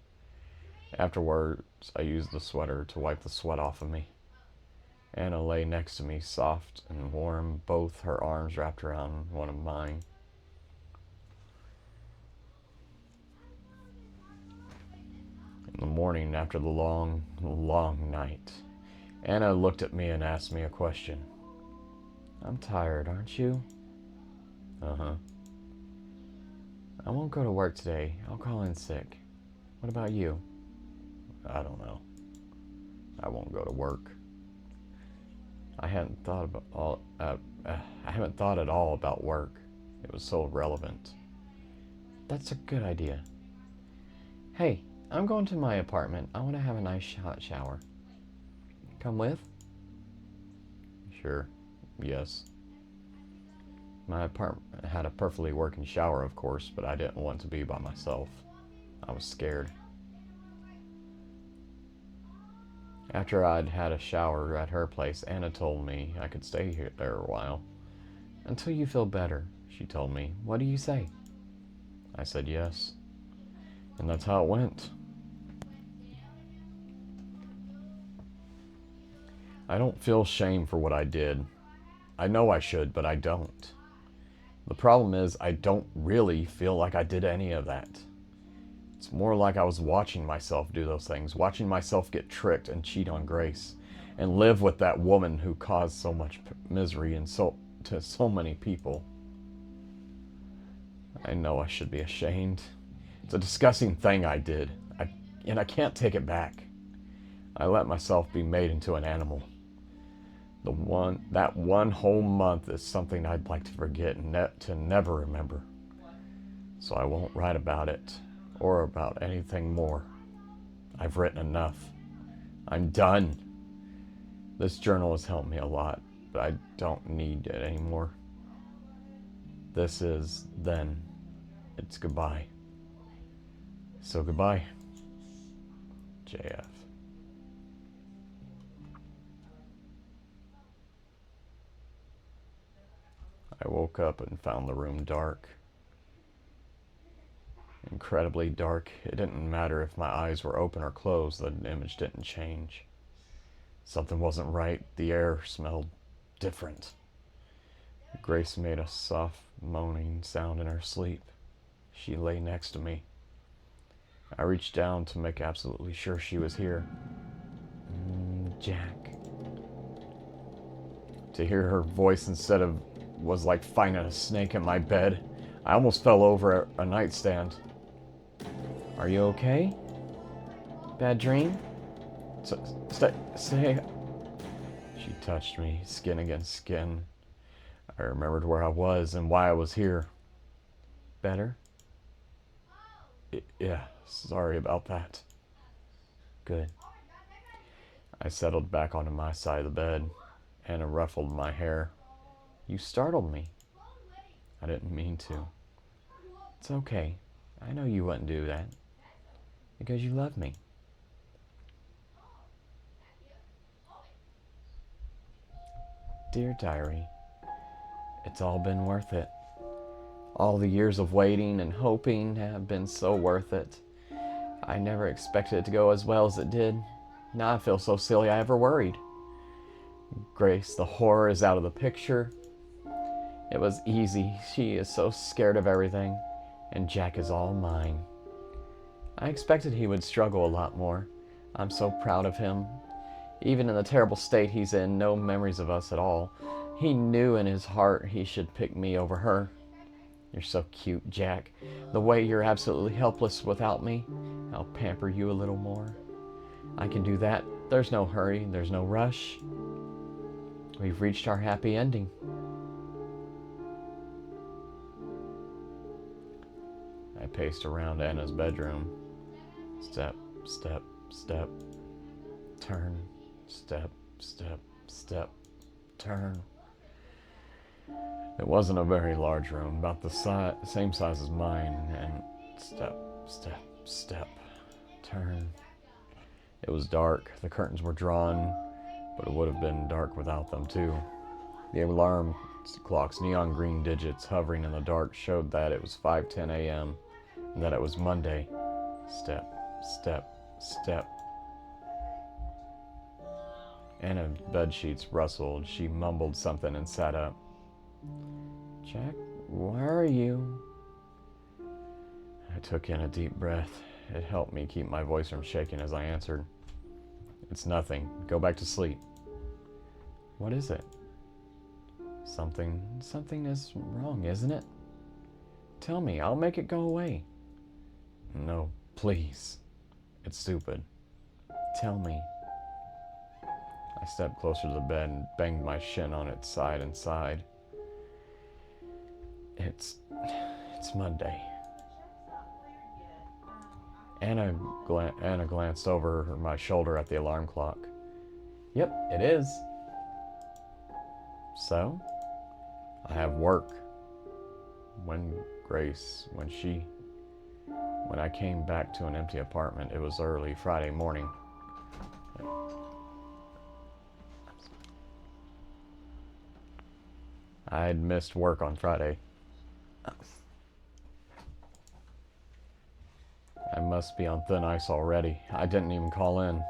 Afterwards, I used the sweater to wipe the sweat off of me. Anna lay next to me, soft and warm, both her arms wrapped around one of mine. In the morning, after the long, long night, Anna looked at me and asked me a question. "I'm tired, aren't you?" "Uh-huh." "I won't go to work today. I'll call in sick. What about you?" "I don't know. I won't go to work." I haven't thought at all about work. It was so irrelevant. "That's a good idea. Hey, I'm going to my apartment. I want to have a nice hot shower. Come with?" "Sure. Yes." My apartment had a perfectly working shower, of course, but I didn't want to be by myself. I was scared. After I'd had a shower at her place, Anna told me I could stay there a while. "Until you feel better," she told me. "What do you say?" I said yes. And that's how it went. I don't feel shame for what I did. I know I should, but I don't. The problem is I don't really feel like I did any of that. It's more like I was watching myself do those things, watching myself get tricked and cheat on Grace, and live with that woman who caused so much misery and to so many people. I know I should be ashamed. It's a disgusting thing I did, and I can't take it back. I let myself be made into an animal. That one whole month is something I'd like to forget and to never remember. So I won't write about it or about anything more. I've written enough. I'm done. This journal has helped me a lot, but I don't need it anymore. This is then. It's goodbye. So goodbye, JF. I woke up and found the room dark. Incredibly dark. It didn't matter if my eyes were open or closed, the image didn't change. Something wasn't right. The air smelled different. Grace made a soft moaning sound in her sleep. She lay next to me. I reached down to make absolutely sure she was here. Jack. To hear her voice instead of was like finding a snake in my bed. I almost fell over a nightstand. Are you okay? Bad dream? Stay. She touched me, skin against skin. I remembered where I was and why I was here. Better? Yeah, sorry about that. Good. I settled back onto my side of the bed. Anna ruffled my hair. You startled me. I didn't mean to. It's okay. I know you wouldn't do that. Because you love me. Dear Diary, it's all been worth it. All the years of waiting and hoping have been so worth it. I never expected it to go as well as it did. Now I feel so silly I ever worried. Grace, the horror, is out of the picture. It was easy. She is so scared of everything. And Jack is all mine. I expected he would struggle a lot more. I'm so proud of him. Even in the terrible state he's in, no memories of us at all. He knew in his heart he should pick me over her. You're so cute, Jack. The way you're absolutely helpless without me. I'll pamper you a little more. I can do that. There's no hurry. There's no rush. We've reached our happy ending. I paced around Anna's bedroom. Step, step, step. Turn. Step, step, step. Turn. It wasn't a very large room, about the same size as mine, and step, step, step, turn. It was dark. The curtains were drawn, but it would have been dark without them, too. The alarm clock's neon green digits hovering in the dark showed that it was 5:10 a.m. and that it was Monday. Step, step, step. Anna's bedsheets rustled. She mumbled something and sat up. Jack, where are you? I took in a deep breath. It helped me keep my voice from shaking as I answered. It's nothing. Go back to sleep. What is it? Something is wrong, isn't it? Tell me, I'll make it go away. No, please. It's stupid. Tell me. I stepped closer to the bed and banged my shin on its side and sighed. It's Monday. Anna glanced over my shoulder at the alarm clock. Yep, it is. So? I have work. When I came back to an empty apartment, it was early Friday morning. I had missed work on Friday. I must be on thin ice already. I didn't even call in.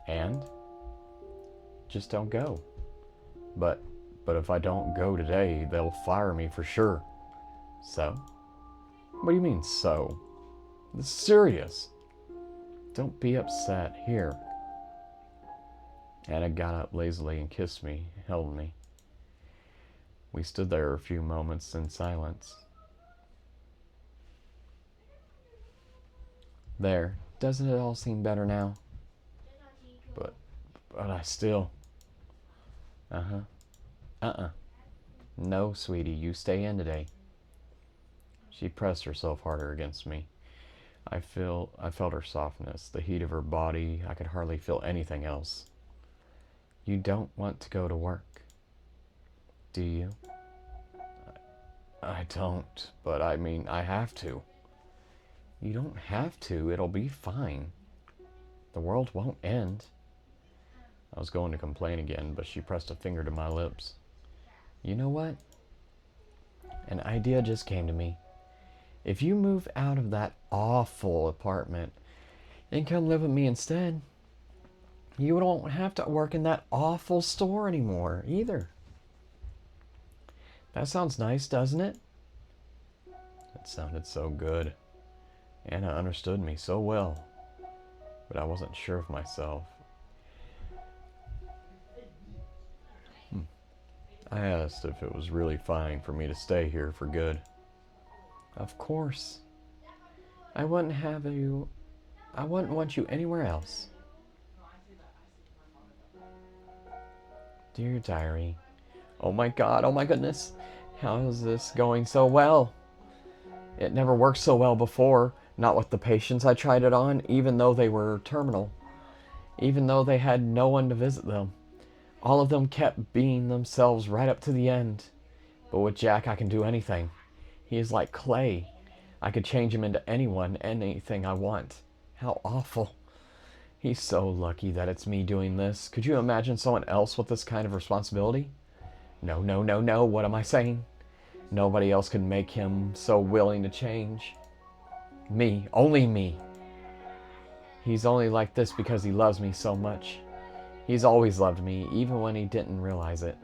And? Just don't go. But if I don't go today, they'll fire me for sure. So? What do you mean, so? This is serious. Don't be upset. Here. Anna got up lazily and kissed me, held me. We stood there a few moments in silence. There, doesn't it all seem better now? But I still... No, sweetie, you stay in today. She pressed herself harder against me. I felt her softness, the heat of her body. I could hardly feel anything else. You don't want to go to work, do you? I don't, but I mean, I have to. You don't have to. It'll be fine. The world won't end. I was going to complain again, but she pressed a finger to my lips. You know what? An idea just came to me. If you move out of that awful apartment and come live with me instead, you don't have to work in that awful store anymore either. That sounds nice, doesn't it? It sounded so good. Anna understood me so well, but I wasn't sure of myself. I asked if it was really fine for me to stay here for good. Of course. I wouldn't want you anywhere else. Dear diary. Oh my god, oh my goodness. How is this going so well? It never worked so well before. Not with the patients I tried it on, even though they were terminal. Even though they had no one to visit them. All of them kept being themselves right up to the end. But with Jack, I can do anything. He is like clay. I could change him into anyone, anything I want. How awful. He's so lucky that it's me doing this. Could you imagine someone else with this kind of responsibility? No, no, no, no. What am I saying? Nobody else could make him so willing to change. Me. Only me. He's only like this because he loves me so much. He's always loved me, even when he didn't realize it.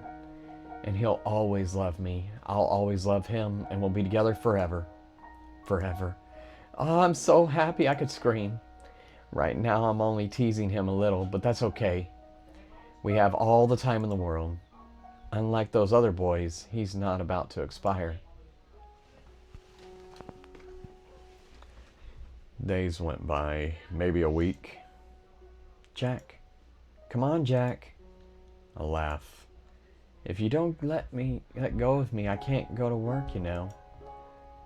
And he'll always love me. I'll always love him, and we'll be together forever. Forever. Oh, I'm so happy I could scream. Right now I'm only teasing him a little, but that's okay. We have all the time in the world. Unlike those other boys, he's not about to expire. Days went by, maybe a week. Jack. Come on, Jack. A laugh. If you don't let go of me, I can't go to work, you know.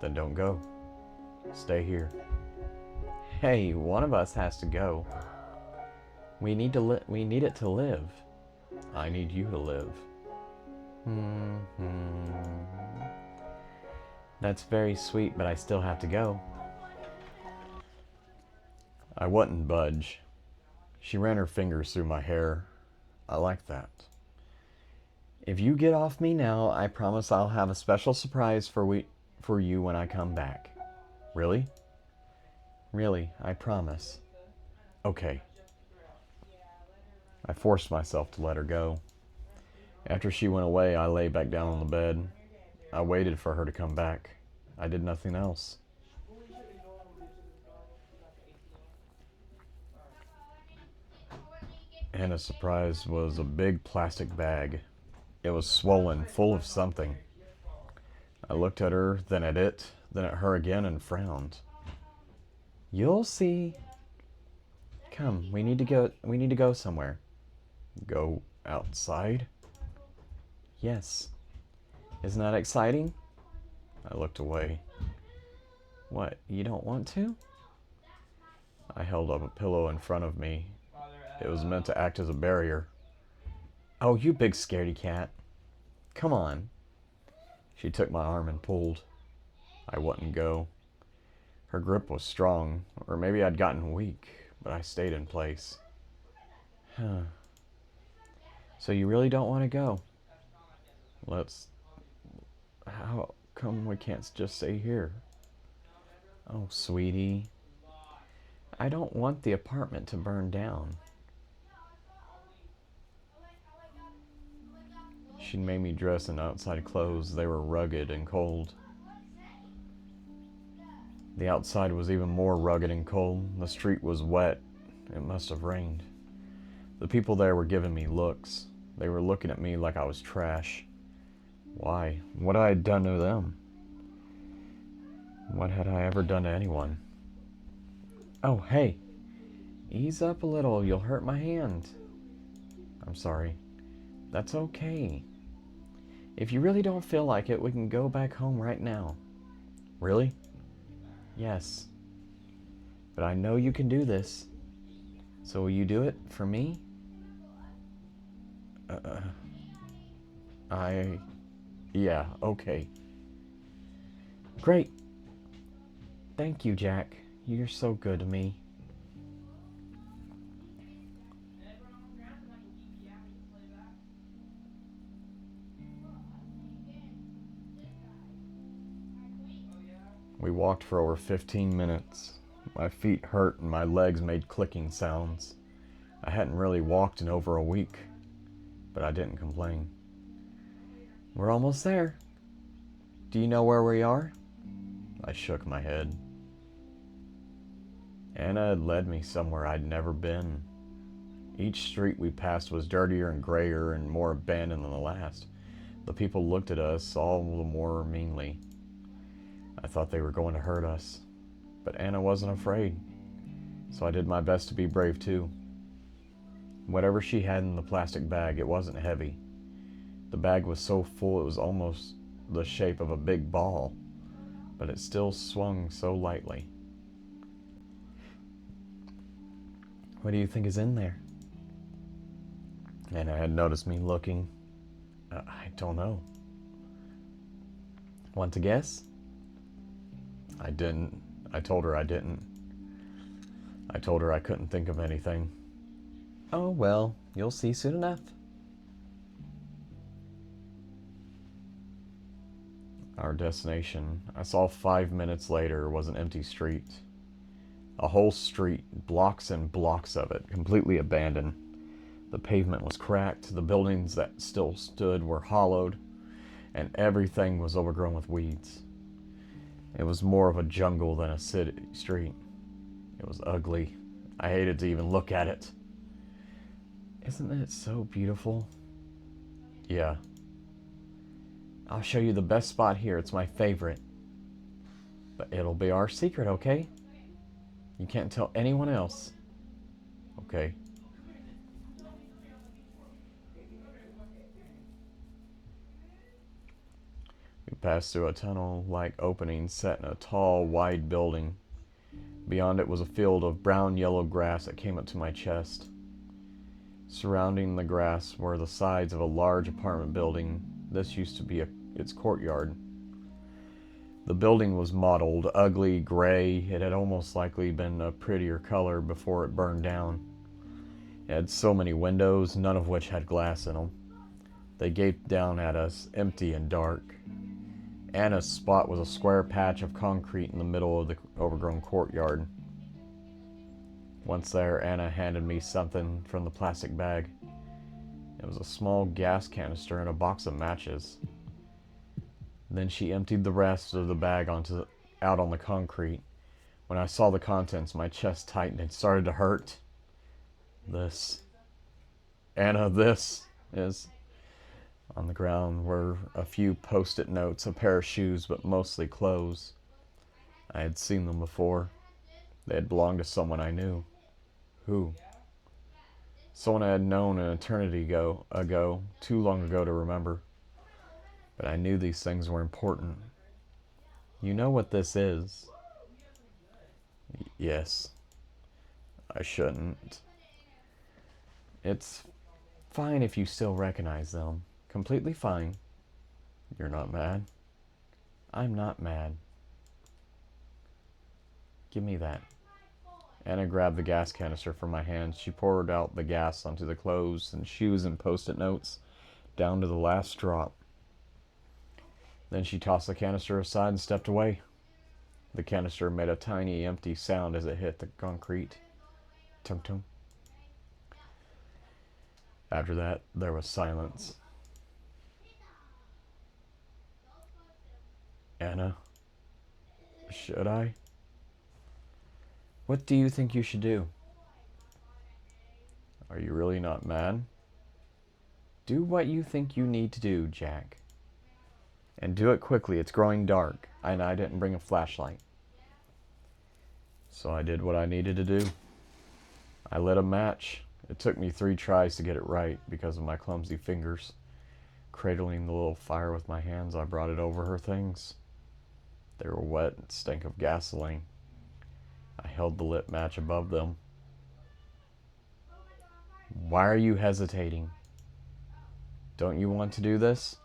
Then don't go. Stay here. Hey, one of us has to go. We need it to live. I need you to live. That's very sweet, but I still have to go. I wouldn't budge. She ran her fingers through my hair. I like that. If you get off me now, I promise I'll have a special surprise for you when I come back. Really? Really, I promise. Okay. I forced myself to let her go. After she went away, I lay back down on the bed. I waited for her to come back. I did nothing else. Anna's surprise was a big plastic bag. It was swollen, full of something. I looked at her, then at it, then at her again, and frowned. You'll see. Come, we need to go somewhere. Go outside? Yes. Isn't that exciting? I looked away. What, you don't want to? I held up a pillow in front of me. It was meant to act as a barrier. Oh, you big scaredy cat. Come on. She took my arm and pulled. I wouldn't go. Her grip was strong, or maybe I'd gotten weak, but I stayed in place. So you really don't want to go? How come we can't just stay here? Oh, sweetie. I don't want the apartment to burn down. She'd made me dress in outside clothes. They were rugged and cold. The outside was even more rugged and cold. The street was wet. It must have rained. The people there were giving me looks. They were looking at me like I was trash. Why? What had I done to them? What had I ever done to anyone? Oh, hey. Ease up a little. You'll hurt my hand. I'm sorry. That's okay. If you really don't feel like it, we can go back home right now. Really? Yes. But I know you can do this. So will you do it for me? Yeah, okay. Great. Thank you, Jack. You're so good to me. We walked for over 15 minutes. My feet hurt and my legs made clicking sounds. I hadn't really walked in over a week, but I didn't complain. We're almost there. Do you know where we are? I shook my head. Anna had led me somewhere I'd never been. Each street we passed was dirtier and grayer and more abandoned than the last. The people looked at us all the more meanly. I thought they were going to hurt us, but Anna wasn't afraid, so I did my best to be brave too. Whatever she had in the plastic bag, it wasn't heavy. The bag was so full it was almost the shape of a big ball, but it still swung so lightly. What do you think is in there? Anna had noticed me looking. I don't know. Want to guess? I didn't. I told her I didn't. I told her I couldn't think of anything. Oh, well, you'll see soon enough. Our destination, I saw 5 minutes later, was an empty street. A whole street, blocks and blocks of it, completely abandoned. The pavement was cracked, the buildings that still stood were hollowed, and everything was overgrown with weeds. It was more of a jungle than a city street. It was ugly. I hated to even look at it. Isn't it so beautiful? Yeah. I'll show you the best spot here. It's my favorite. But it'll be our secret, okay? You can't tell anyone else. Okay. We passed through a tunnel-like opening set in a tall, wide building. Beyond it was a field of brown-yellow grass that came up to my chest. Surrounding the grass were the sides of a large apartment building. This used to be its courtyard. The building was mottled, ugly, gray. It had almost likely been a prettier color before it burned down. It had so many windows, none of which had glass in them. They gaped down at us, empty and dark. Anna's spot was a square patch of concrete in the middle of the overgrown courtyard. Once there, Anna handed me something from the plastic bag. It was a small gas canister and a box of matches. Then she emptied the rest of the bag out on the concrete. When I saw the contents, my chest tightened and started to hurt. Anna, this is... On the ground were a few post-it notes, a pair of shoes, but mostly clothes. I had seen them before. They had belonged to someone I knew. Who? Someone I had known an eternity ago, too long ago to remember. But I knew these things were important. You know what this is? Yes. I shouldn't. It's fine if you still recognize them. Completely fine. You're not mad? I'm not mad. Give me that. Anna grabbed the gas canister from my hand. She poured out the gas onto the clothes and shoes and post-it notes, down to the last drop. Then she tossed the canister aside and stepped away. The canister made a tiny, empty sound as it hit the concrete. Tum-tum. After that, there was silence. Anna, should I? What do you think you should do? Are you really not mad? Do what you think you need to do, Jack. And do it quickly. It's growing dark, and I didn't bring a flashlight. So I did what I needed to do. I lit a match. It took me 3 tries to get it right because of my clumsy fingers. Cradling the little fire with my hands, I brought it over her things. They were wet and stank of gasoline. I held the lit match above them. Why are you hesitating? Don't you want to do this?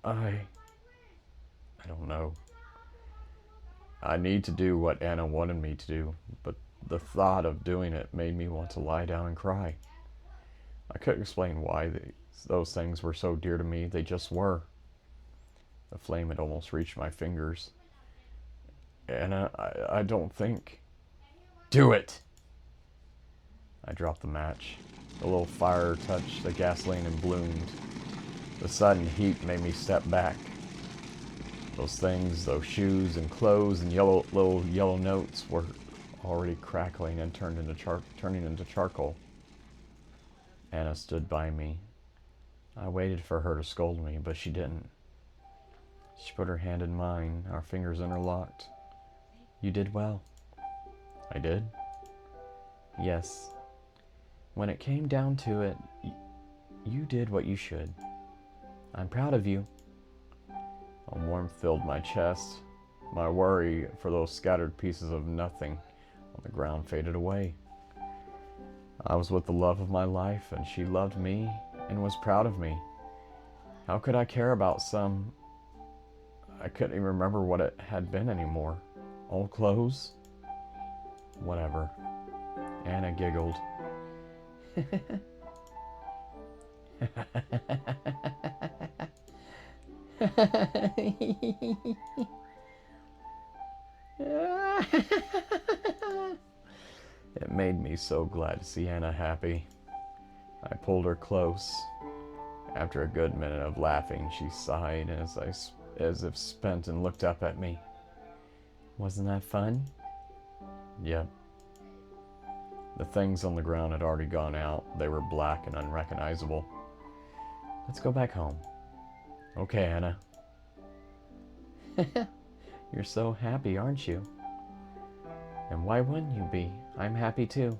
I don't know. I need to do what Anna wanted me to do, but the thought of doing it made me want to lie down and cry. I couldn't explain why those things were so dear to me. They just were. The flame had almost reached my fingers. Anna, I don't think. Do it! I dropped the match. The little fire touched the gasoline and bloomed. The sudden heat made me step back. Those things, those shoes and clothes and little yellow notes were already crackling and turning into charcoal. Anna stood by me. I waited for her to scold me, but she didn't. She put her hand in mine, our fingers interlocked. You did well. I did? Yes. When it came down to it, you did what you should. I'm proud of you. A warmth filled my chest. My worry for those scattered pieces of nothing on the ground faded away. I was with the love of my life, and she loved me and was proud of me. How could I care about some... I couldn't even remember what it had been anymore. Old clothes? Whatever. Anna giggled. It made me so glad to see Anna happy. I pulled her close. After a good minute of laughing, she sighed as if spent and looked up at me. Wasn't that fun? Yep. The things on the ground had already gone out. They were black and unrecognizable. Let's go back home. Okay, Anna. You're so happy, aren't you? And why wouldn't you be? I'm happy too.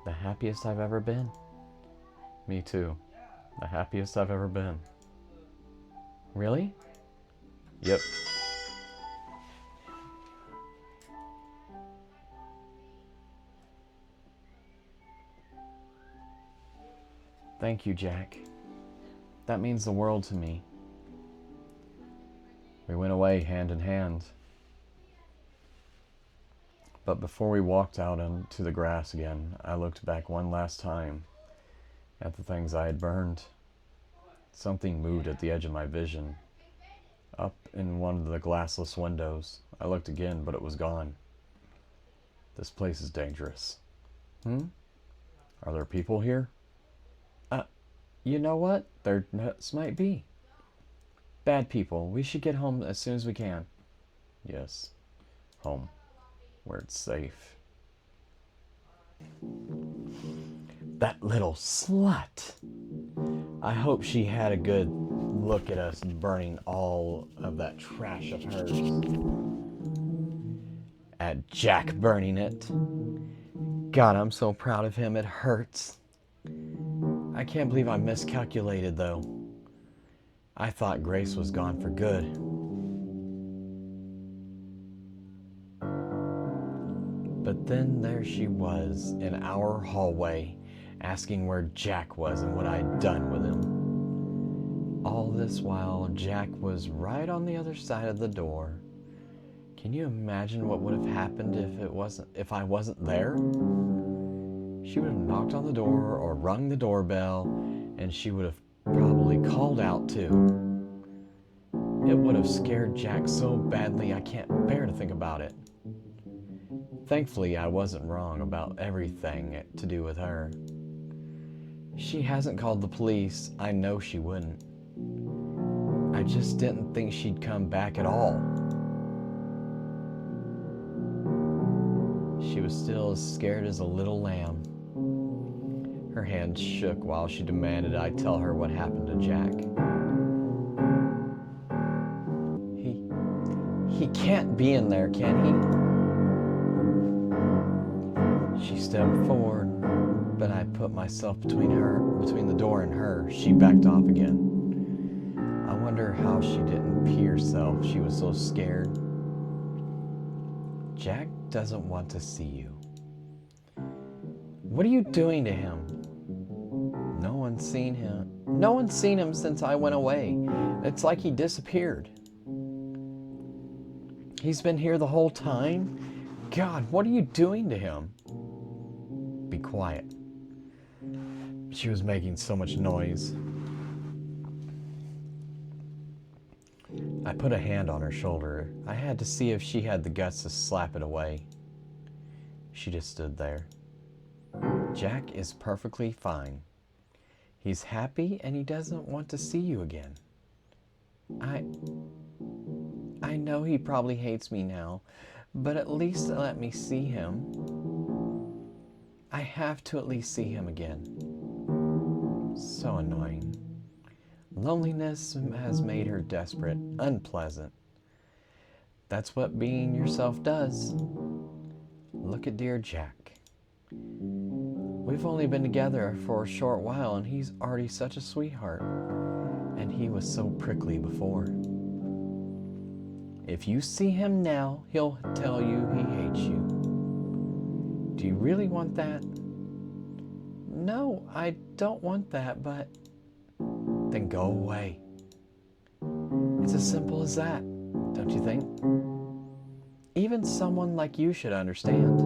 The happiest I've ever been. Me too. The happiest I've ever been. Really? Yep. Thank you, Jack. That means the world to me. We went away hand in hand. But before we walked out into the grass again, I looked back one last time at the things I had burned. Something moved at the edge of my vision. Up in one of the glassless windows. I looked again, but it was gone. This place is dangerous. Are there people here? You know what? There might be. Bad people. We should get home as soon as we can. Yes. Home. Where it's safe. That little slut. I hope she had a good look at us burning all of that trash of hers. At Jack burning it. God, I'm so proud of him. It hurts. I can't believe I miscalculated, though. I thought Grace was gone for good. But then there she was in our hallway, asking where Jack was and what I'd done with him. All this while, Jack was right on the other side of the door. Can you imagine what would have happened if I wasn't there? She would have knocked on the door or rung the doorbell, and she would have probably called out too. It would have scared Jack so badly I can't bear to think about it. Thankfully, I wasn't wrong about everything to do with her. She hasn't called the police. I know she wouldn't. I just didn't think she'd come back at all. She was still as scared as a little lamb. Her hands shook while she demanded I tell her what happened to Jack. He can't be in there, can he? She stepped forward, but I put myself between the door and her. She backed off again. I wonder how she didn't pee herself. She was so scared. Jack doesn't want to see you. What are you doing to him? No one's seen him. No one's seen him since I went away. It's like he disappeared. He's been here the whole time? God, what are you doing to him? Be quiet. She was making so much noise. I put a hand on her shoulder. I had to see if she had the guts to slap it away. She just stood there. Jack is perfectly fine. He's happy and he doesn't want to see you again. I know he probably hates me now, but at least let me see him. I have to at least see him again. So annoying. Loneliness has made her desperate, unpleasant. That's what being yourself does. Look at dear Jack. We've only been together for a short while and he's already such a sweetheart. And he was so prickly before. If you see him now, he'll tell you he hates you. Do you really want that? No, I don't want that, but... Then go away. It's as simple as that, don't you think? Even someone like you should understand.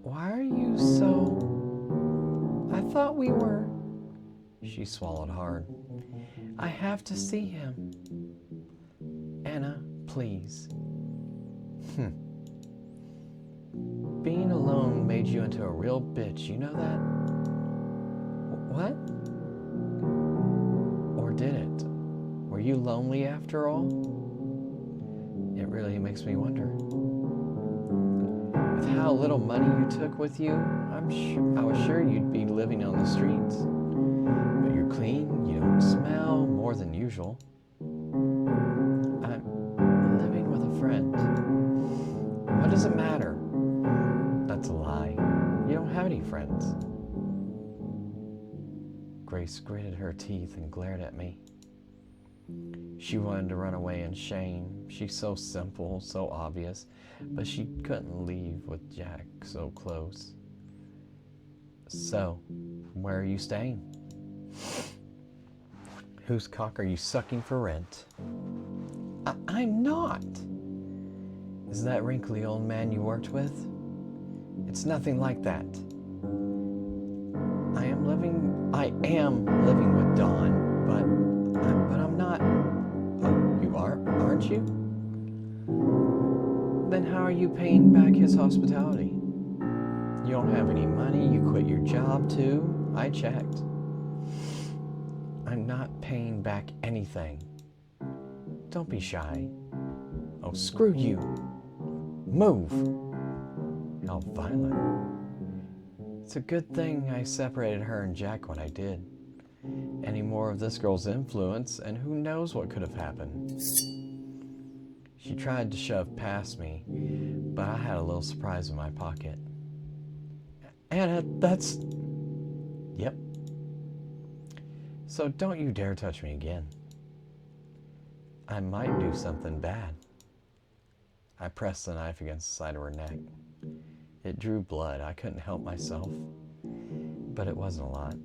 Why are you so... I thought we were... She swallowed hard. I have to see him. Anna, please. Being alone made you into a real bitch, you know that? What? Or did it? Were you lonely after all? It really makes me wonder. With how little money you took with you, I was sure you'd be living on the streets. But you're clean, you don't smell more than usual. I'm living with a friend. What does it matter? That's a lie. You don't have any friends. Grace gritted her teeth and glared at me. She wanted to run away in shame. She's so simple, so obvious, but she couldn't leave with Jack so close. So, where are you staying? Whose cock are you sucking for rent? I'm not. Is that wrinkly old man you worked with? It's nothing like that. I am living with Dawn, but I'm not. Oh, you aren't you? Then how are you paying back his hospitality? You don't have any money, you quit your job too. I checked. I'm not paying back anything. Don't be shy. Oh, screw you. Move. How violent. It's a good thing I separated her and Jack when I did. Any more of this girl's influence, and who knows what could have happened. She tried to shove past me, but I had a little surprise in my pocket. Anna, that's... Yep. So don't you dare touch me again. I might do something bad. I pressed the knife against the side of her neck. It drew blood. I couldn't help myself. But it wasn't a lot.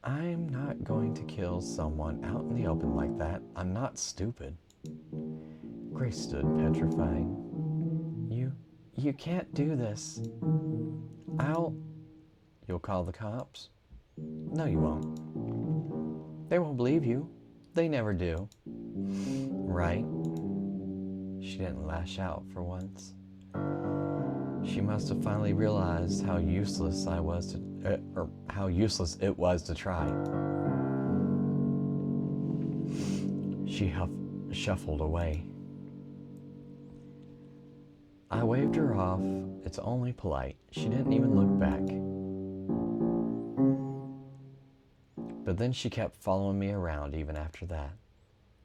I'm not going to kill someone out in the open like that. I'm not stupid. Grace stood petrified. You can't do this. You'll call the cops? No, you won't. They won't believe you. They never do. Right? She didn't lash out for once. She must have finally realized how useless I was to, or how useless it was to try. She shuffled away. I waved her off. It's only polite. She didn't even look back. But then she kept following me around even after that.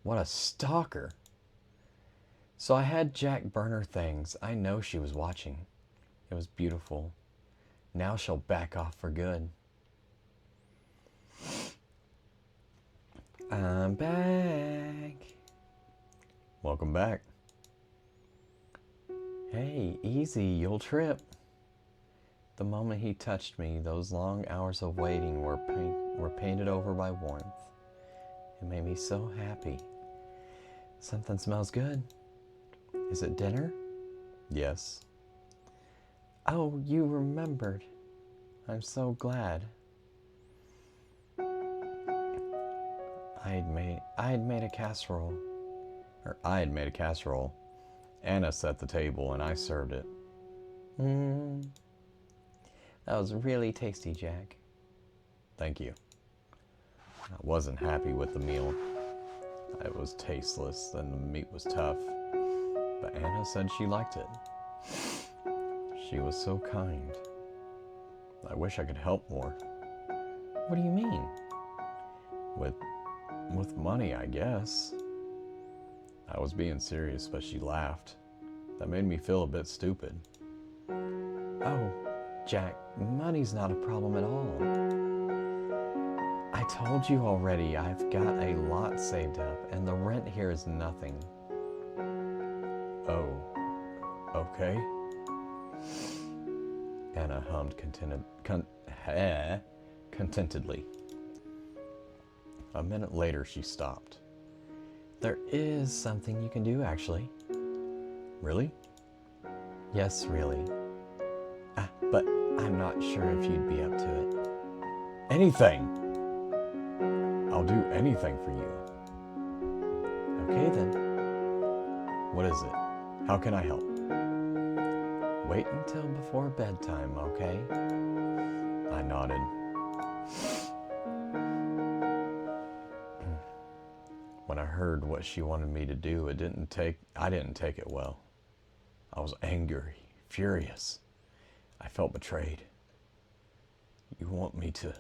What a stalker. So I had Jack burn her things. I know she was watching. It was beautiful. Now she'll back off for good. I'm back. Welcome back. Hey, easy, you'll trip. The moment he touched me, those long hours of waiting were painted over by warmth. It made me so happy. Something smells good. Is it dinner? Yes. Oh, you remembered. I'm so glad. I had made a casserole. Or I had made a casserole. Anna set the table and I served it. That was really tasty, Jack. Thank you. I wasn't happy with the meal. It was tasteless and the meat was tough. But Anna said she liked it. She was so kind. I wish I could help more. What do you mean? With money, I guess. I was being serious, but she laughed. That made me feel a bit stupid. Oh, Jack, money's not a problem at all. I told you already, I've got a lot saved up, and the rent here is nothing. Oh, okay. Anna hummed contentedly. A minute later, she stopped. There is something you can do, actually. Really? Yes, really. But I'm not sure if you'd be up to it. Anything! I'll do anything for you. Okay, then. What is it? How can I help? Wait until before bedtime, okay? I nodded. When I heard what she wanted me to do, I didn't take it well. I was angry, furious. I felt betrayed. You want me to?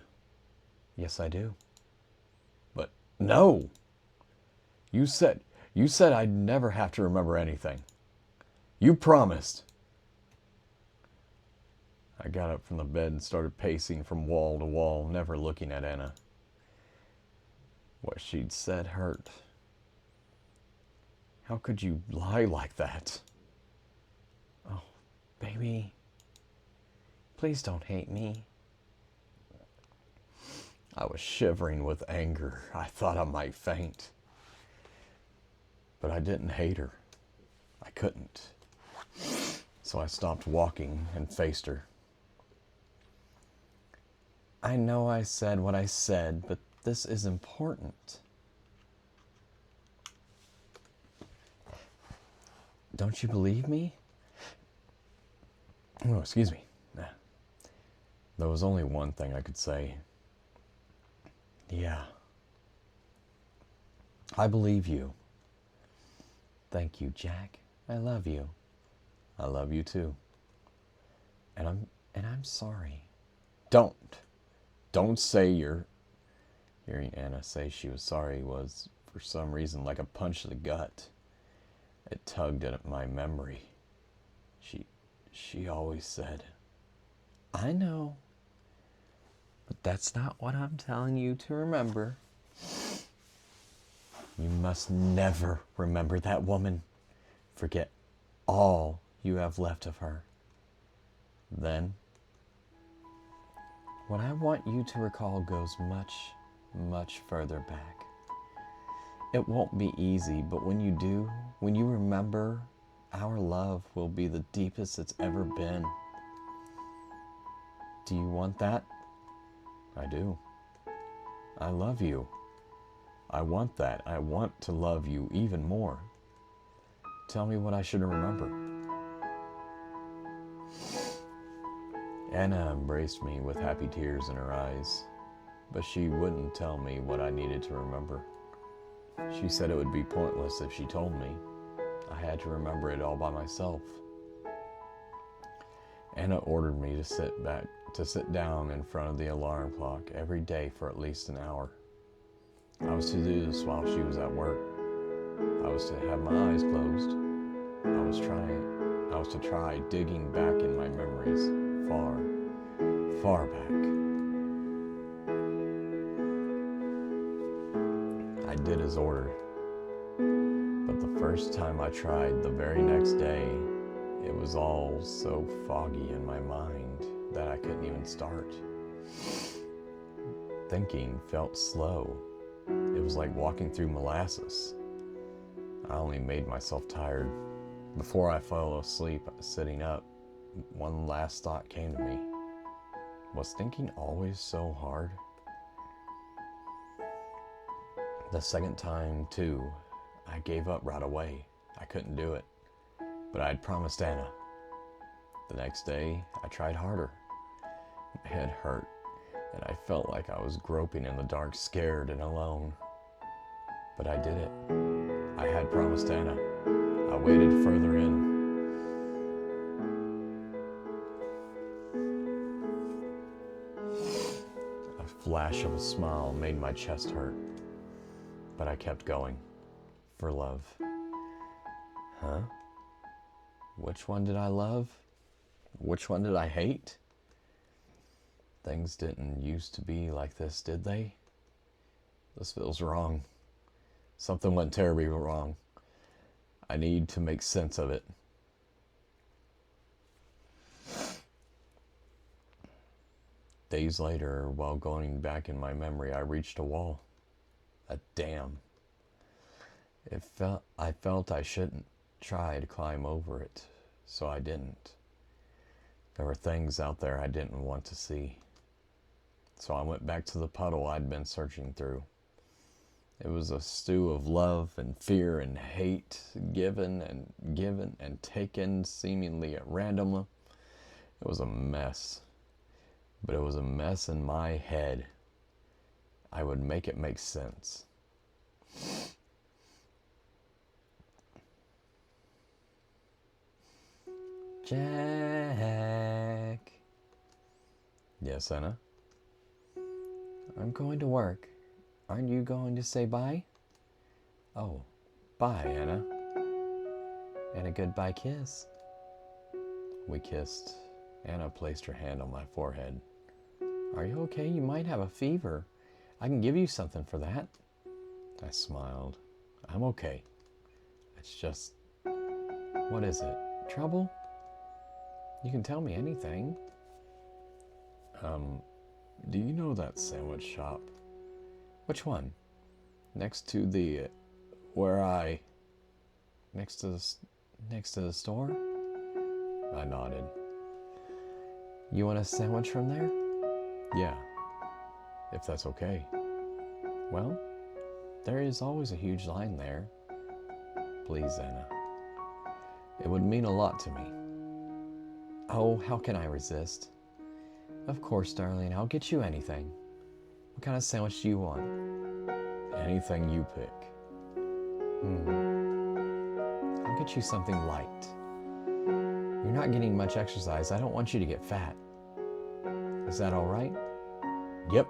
Yes, I do. But no! You said I'd never have to remember anything. You promised. I got up from the bed and started pacing from wall to wall, never looking at Anna. What she'd said hurt. How could you lie like that? Oh, baby. Please don't hate me. I was shivering with anger. I thought I might faint. But I didn't hate her. I couldn't. So I stopped walking and faced her. I know I said what I said, but this is important. Don't you believe me? Oh, excuse me. There was only one thing I could say. Yeah. I believe you. Thank you, Jack. I love you. I love you too. And I'm sorry. Don't say you're... Hearing Anna say she was sorry was, for some reason, like a punch to the gut. It tugged at my memory. She always said... I know. But that's not what I'm telling you to remember. You must never remember that woman. Forget all you have left of her. Then, what I want you to recall goes much, much further back. It won't be easy, but when you do, when you remember, our love will be the deepest it's ever been. Do you want that? I do. I love you. I want that. I want to love you even more. Tell me what I should remember. Anna embraced me with happy tears in her eyes, but she wouldn't tell me what I needed to remember. She said it would be pointless if she told me. I had to remember it all by myself. Anna ordered me to sit down in front of the alarm clock every day for at least an hour. I was to do this while she was at work. I was to have my eyes closed. I was to try digging back in my memories, far, far back. I did as ordered. But the first time I tried, the very next day, it was all so foggy in my mind that I couldn't even start. Thinking felt slow. It was like walking through molasses. I only made myself tired. Before I fell asleep sitting up, one last thought came to me. Was thinking always so hard? The second time, too, I gave up right away. I couldn't do it. But I had promised Anna. The next day, I tried harder. My head hurt, and I felt like I was groping in the dark, scared and alone. But I did it. I had promised Anna. I waded further in. A flash of a smile made my chest hurt. But I kept going. For love. Huh? Which one did I love? Which one did I hate? Things didn't used to be like this, did they? This feels wrong. Something went terribly wrong. I need to make sense of it. Days later, while going back in my memory, I reached a wall. A dam. I felt I shouldn't try to climb over it, so I didn't. There were things out there I didn't want to see. So I went back to the puddle I'd been searching through. It was a stew of love and fear and hate, given and taken seemingly at random. It was a mess. But it was a mess in my head. I would make it make sense. Jack. Yes, Anna? I'm going to work. Aren't you going to say bye? Oh, bye, Anna. And a goodbye kiss. We kissed. Anna placed her hand on my forehead. Are you okay? You might have a fever. I can give you something for that. I smiled. I'm okay. It's just... What is it? Trouble? You can tell me anything. Do you know that sandwich shop? Which one? Next to the... Next to the store? I nodded. You want a sandwich from there? Yeah. If that's okay. Well, there is always a huge line there. Please, Anna. It would mean a lot to me. Oh, how can I resist? Of course, darling, I'll get you anything. What kind of sandwich do you want? Anything you pick. I'll get you something light. You're not getting much exercise. I don't want you to get fat. Is that all right? Yep.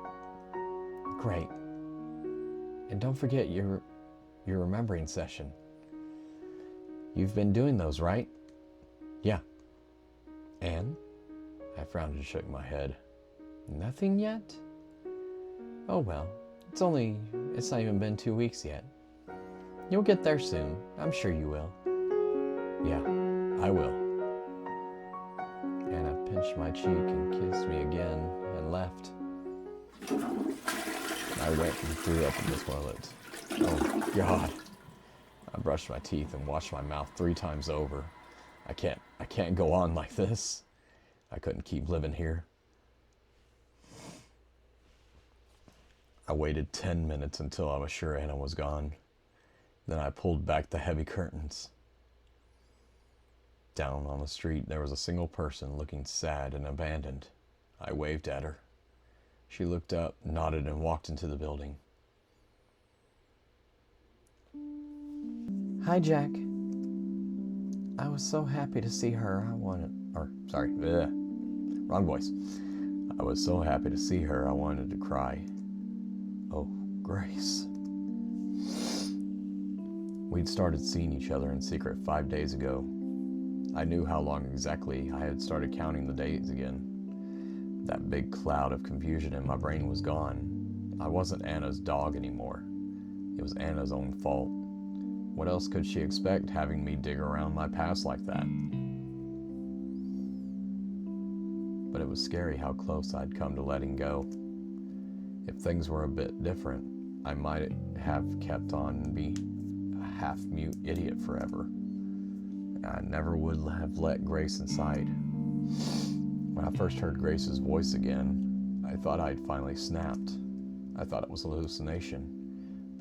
Great. And don't forget your remembering session. You've been doing those, right? Yeah. And? I frowned and shook my head. Nothing yet? Oh well, it's not even been 2 weeks yet. You'll get there soon. I'm sure you will. Yeah, I will. Anna pinched my cheek and kissed me again and left. I went and threw up in the toilet. Oh, God. I brushed my teeth and washed my mouth 3 times over. I can't go on like this. I couldn't keep living here. I waited 10 minutes until I was sure Anna was gone. Then I pulled back the heavy curtains. Down on the street, there was a single person looking sad and abandoned. I waved at her. She looked up, nodded, and walked into the building. Hi, Jack. I was so happy to see her. Wrong voice. I was so happy to see her, I wanted to cry. Oh, Grace. We'd started seeing each other in secret 5 days ago. I knew how long exactly. I had started counting the days again. That big cloud of confusion in my brain was gone. I wasn't Anna's dog anymore. It was Anna's own fault. What else could she expect having me dig around my past like that? But it was scary how close I'd come to letting go. If things were a bit different, I might have kept on and be a half-mute idiot forever. I never would have let Grace inside. When I first heard Grace's voice again, I thought I'd finally snapped. I thought it was a hallucination,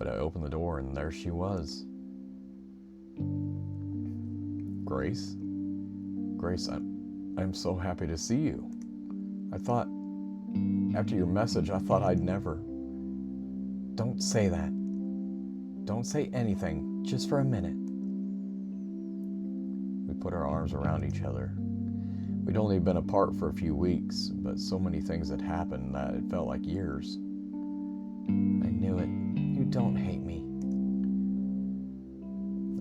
But I opened the door and there she was. Grace? Grace, I'm so happy to see you. I thought, after your message, I thought I'd never. Don't say that. Don't say anything, just for a minute. We put our arms around each other. We'd only been apart for a few weeks, but so many things had happened that it felt like years. I knew it. You don't hate me.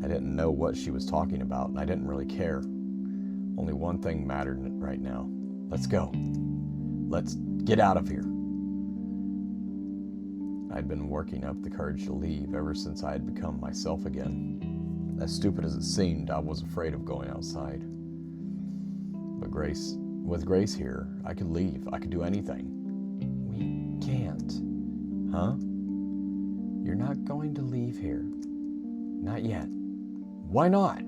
I didn't know what she was talking about, and I didn't really care. Only one thing mattered right now. Let's go. Let's get out of here. I'd been working up the courage to leave ever since I had become myself again. As stupid as it seemed, I was afraid of going outside. But with Grace here, I could leave. I could do anything. We can't. Huh? You're not going to leave here. Not yet. Why not?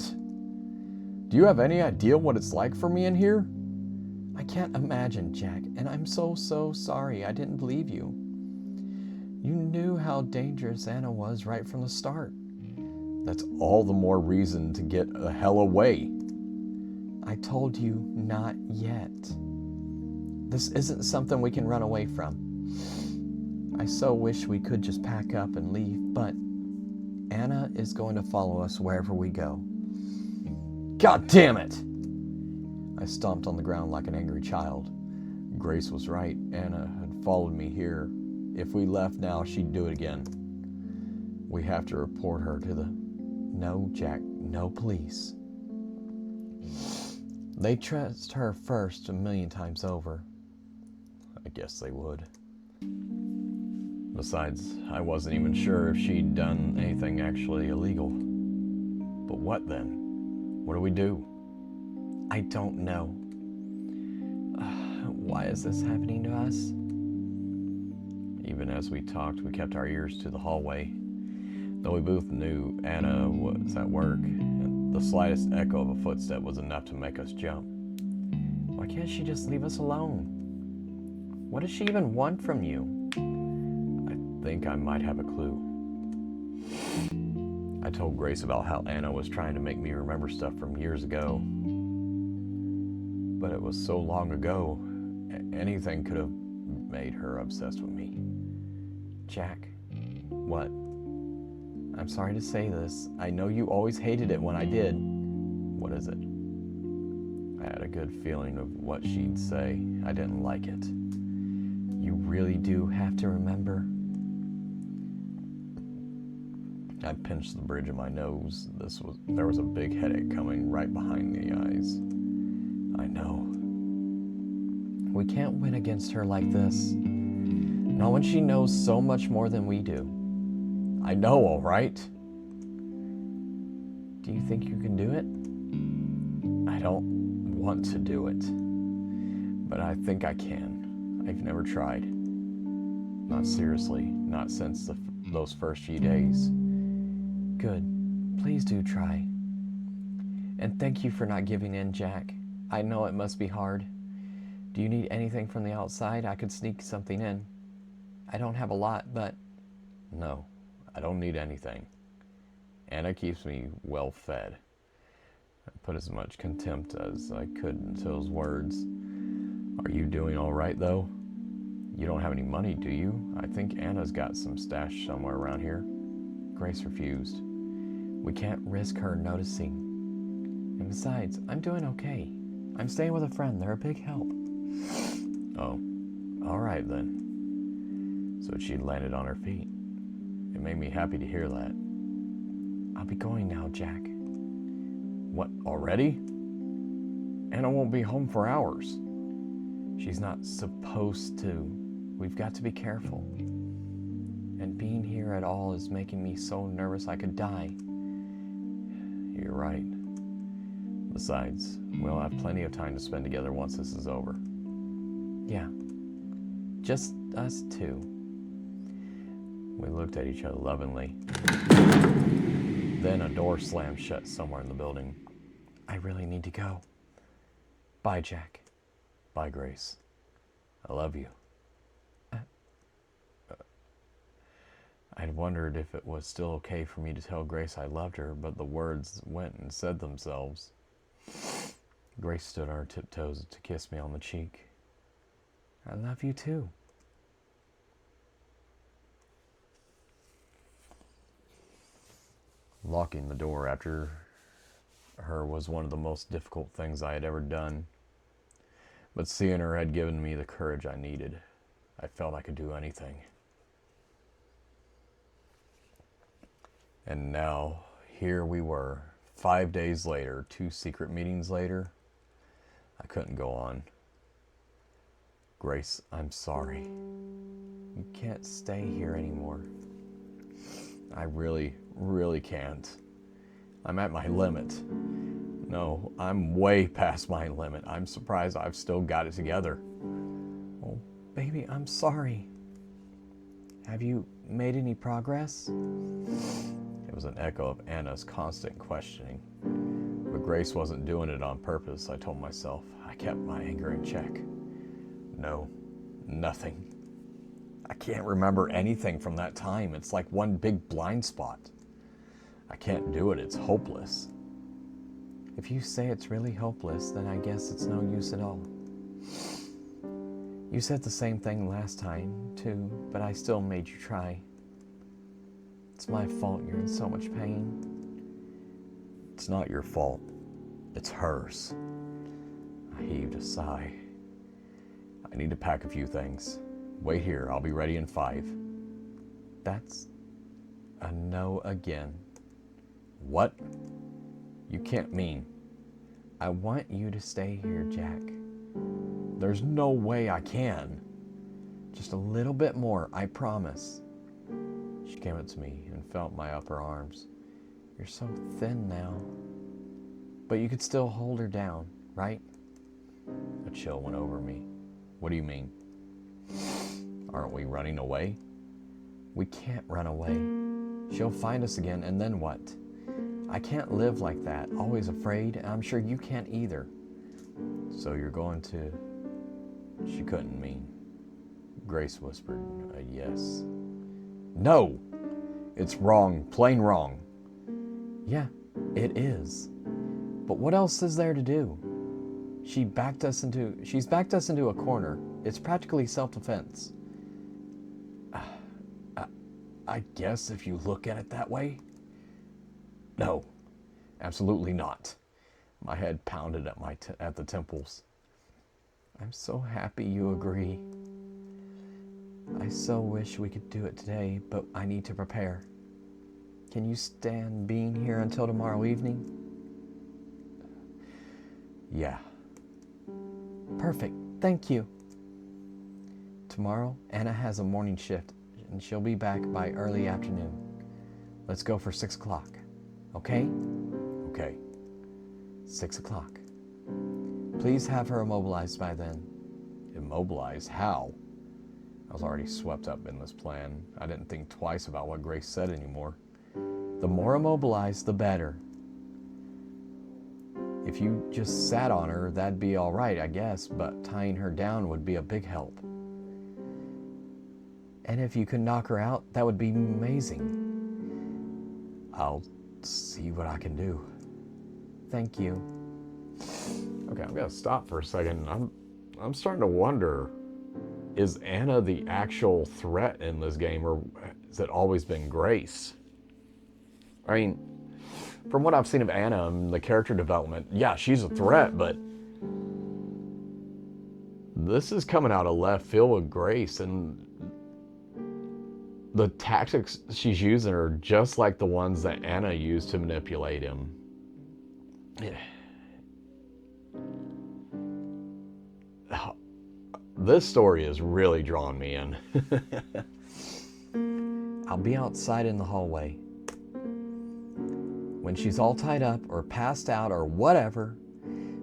Do you have any idea what it's like for me in here? I can't imagine, Jack, and I'm so sorry I didn't believe you. You knew how dangerous Anna was right from the start. That's all the more reason to get the hell away. I told you not yet. This isn't something we can run away from. I so wish we could just pack up and leave, but Anna is going to follow us wherever we go. God damn it! I stomped on the ground like an angry child. Grace was right. Anna had followed me here. If we left now, she'd do it again. We have to report her to the... No, Jack, no police. They trust her first 1,000,000 times over. I guess they would. Besides, I wasn't even sure if she'd done anything actually illegal. But what then? What do we do? I don't know. Why is this happening to us? Even as we talked, we kept our ears to the hallway. Though we both knew Anna was at work, and the slightest echo of a footstep was enough to make us jump. Why can't she just leave us alone? What does she even want from you? I think I might have a clue. I told Grace about how Anna was trying to make me remember stuff from years ago. But it was so long ago, anything could have made her obsessed with me. Jack, what? I'm sorry to say this. I know you always hated it when I did. What is it? I had a good feeling of what she'd say. I didn't like it. You really do have to remember. I pinched the bridge of my nose. There was a big headache coming right behind the eyes. I know. We can't win against her like this. Not when she knows so much more than we do. I know, all right. Do you think you can do it? I don't want to do it, but I think I can. I've never tried. Not seriously, not since those first few days. Good. Please do try. And thank you for not giving in, Jack. I know it must be hard. Do you need anything from the outside? I could sneak something in. I don't have a lot, but... No, I don't need anything. Anna keeps me well fed. I put as much contempt as I could into those words. Are you doing all right, though? You don't have any money, do you? I think Anna's got some stash somewhere around here. Grace refused. We can't risk her noticing. And besides, I'm doing okay. I'm staying with a friend. They're a big help. Oh, all right then. So she landed on her feet. It made me happy to hear that. I'll be going now, Jack. What, already? Anna won't be home for hours. She's not supposed to. We've got to be careful. And being here at all is making me so nervous I could die. You're right. Besides, we'll have plenty of time to spend together once this is over. Yeah. Just us two. We looked at each other lovingly. Then a door slammed shut somewhere in the building. I really need to go. Bye, Jack. Bye, Grace. I love you. I I'd wondered if it was still okay for me to tell Grace I loved her, but the words went and said themselves. Grace stood on her tiptoes to kiss me on the cheek. I love you too. Locking the door after her was one of the most difficult things I had ever done. But seeing her had given me the courage I needed. I felt I could do anything. And now, here we were, 5 days later, 2 secret meetings later. I couldn't go on. Grace, I'm sorry. You can't stay here anymore. I really, really can't. I'm at my limit. No, I'm way past my limit. I'm surprised I've still got it together. Oh, baby, I'm sorry. Have you made any progress? It was an echo of Anna's constant questioning. But Grace wasn't doing it on purpose, I told myself. I kept my anger in check. No, nothing. I can't remember anything from that time. It's like one big blind spot. I can't do it. It's hopeless. If you say it's really hopeless, then I guess it's no use at all. You said the same thing last time, too, but I still made you try. It's my fault you're in so much pain. It's not your fault. It's hers. I heaved a sigh. I need to pack a few things. Wait here. I'll be ready in 5. That's a no again. What? You can't mean. I want you to stay here, Jack. There's no way I can. Just a little bit more, I promise. She came up to me and felt my upper arms. You're so thin now. But you could still hold her down, right? A chill went over me. What do you mean? Aren't we running away? We can't run away. She'll find us again, and then what? I can't live like that, always afraid, and I'm sure you can't either. So you're going to... She couldn't mean. Grace whispered a yes. No! It's wrong, plain wrong. Yeah, it is. But what else is there to do? She's backed us into a corner. It's practically self-defense. I guess if you look at it that way. No, absolutely not. My head pounded at the temples. I'm so happy you agree. I so wish we could do it today, but I need to prepare. Can you stand being here until tomorrow evening? Yeah. Perfect. Thank you. Tomorrow, Anna has a morning shift, and she'll be back by early afternoon. Let's go for 6 o'clock. Okay? Okay. 6 o'clock. Please have her immobilized by then. Immobilized? How? I was already swept up in this plan. I didn't think twice about what Grace said anymore. The more immobilized, the better. If you just sat on her, that'd be all right, I guess, but tying her down would be a big help. And if you could knock her out, that would be amazing. I'll see what I can do. Thank you. Okay, I'm gonna stop for a second. I'm starting to wonder, is Anna the actual threat in this game, or has it always been Grace? I mean, from what I've seen of Anna and the character development, yeah, she's a threat, but this is coming out of left field with Grace, and the tactics she's using are just like the ones that Anna used to manipulate him. Yeah. This story is really drawing me in. I'll be outside in the hallway. When she's all tied up or passed out or whatever,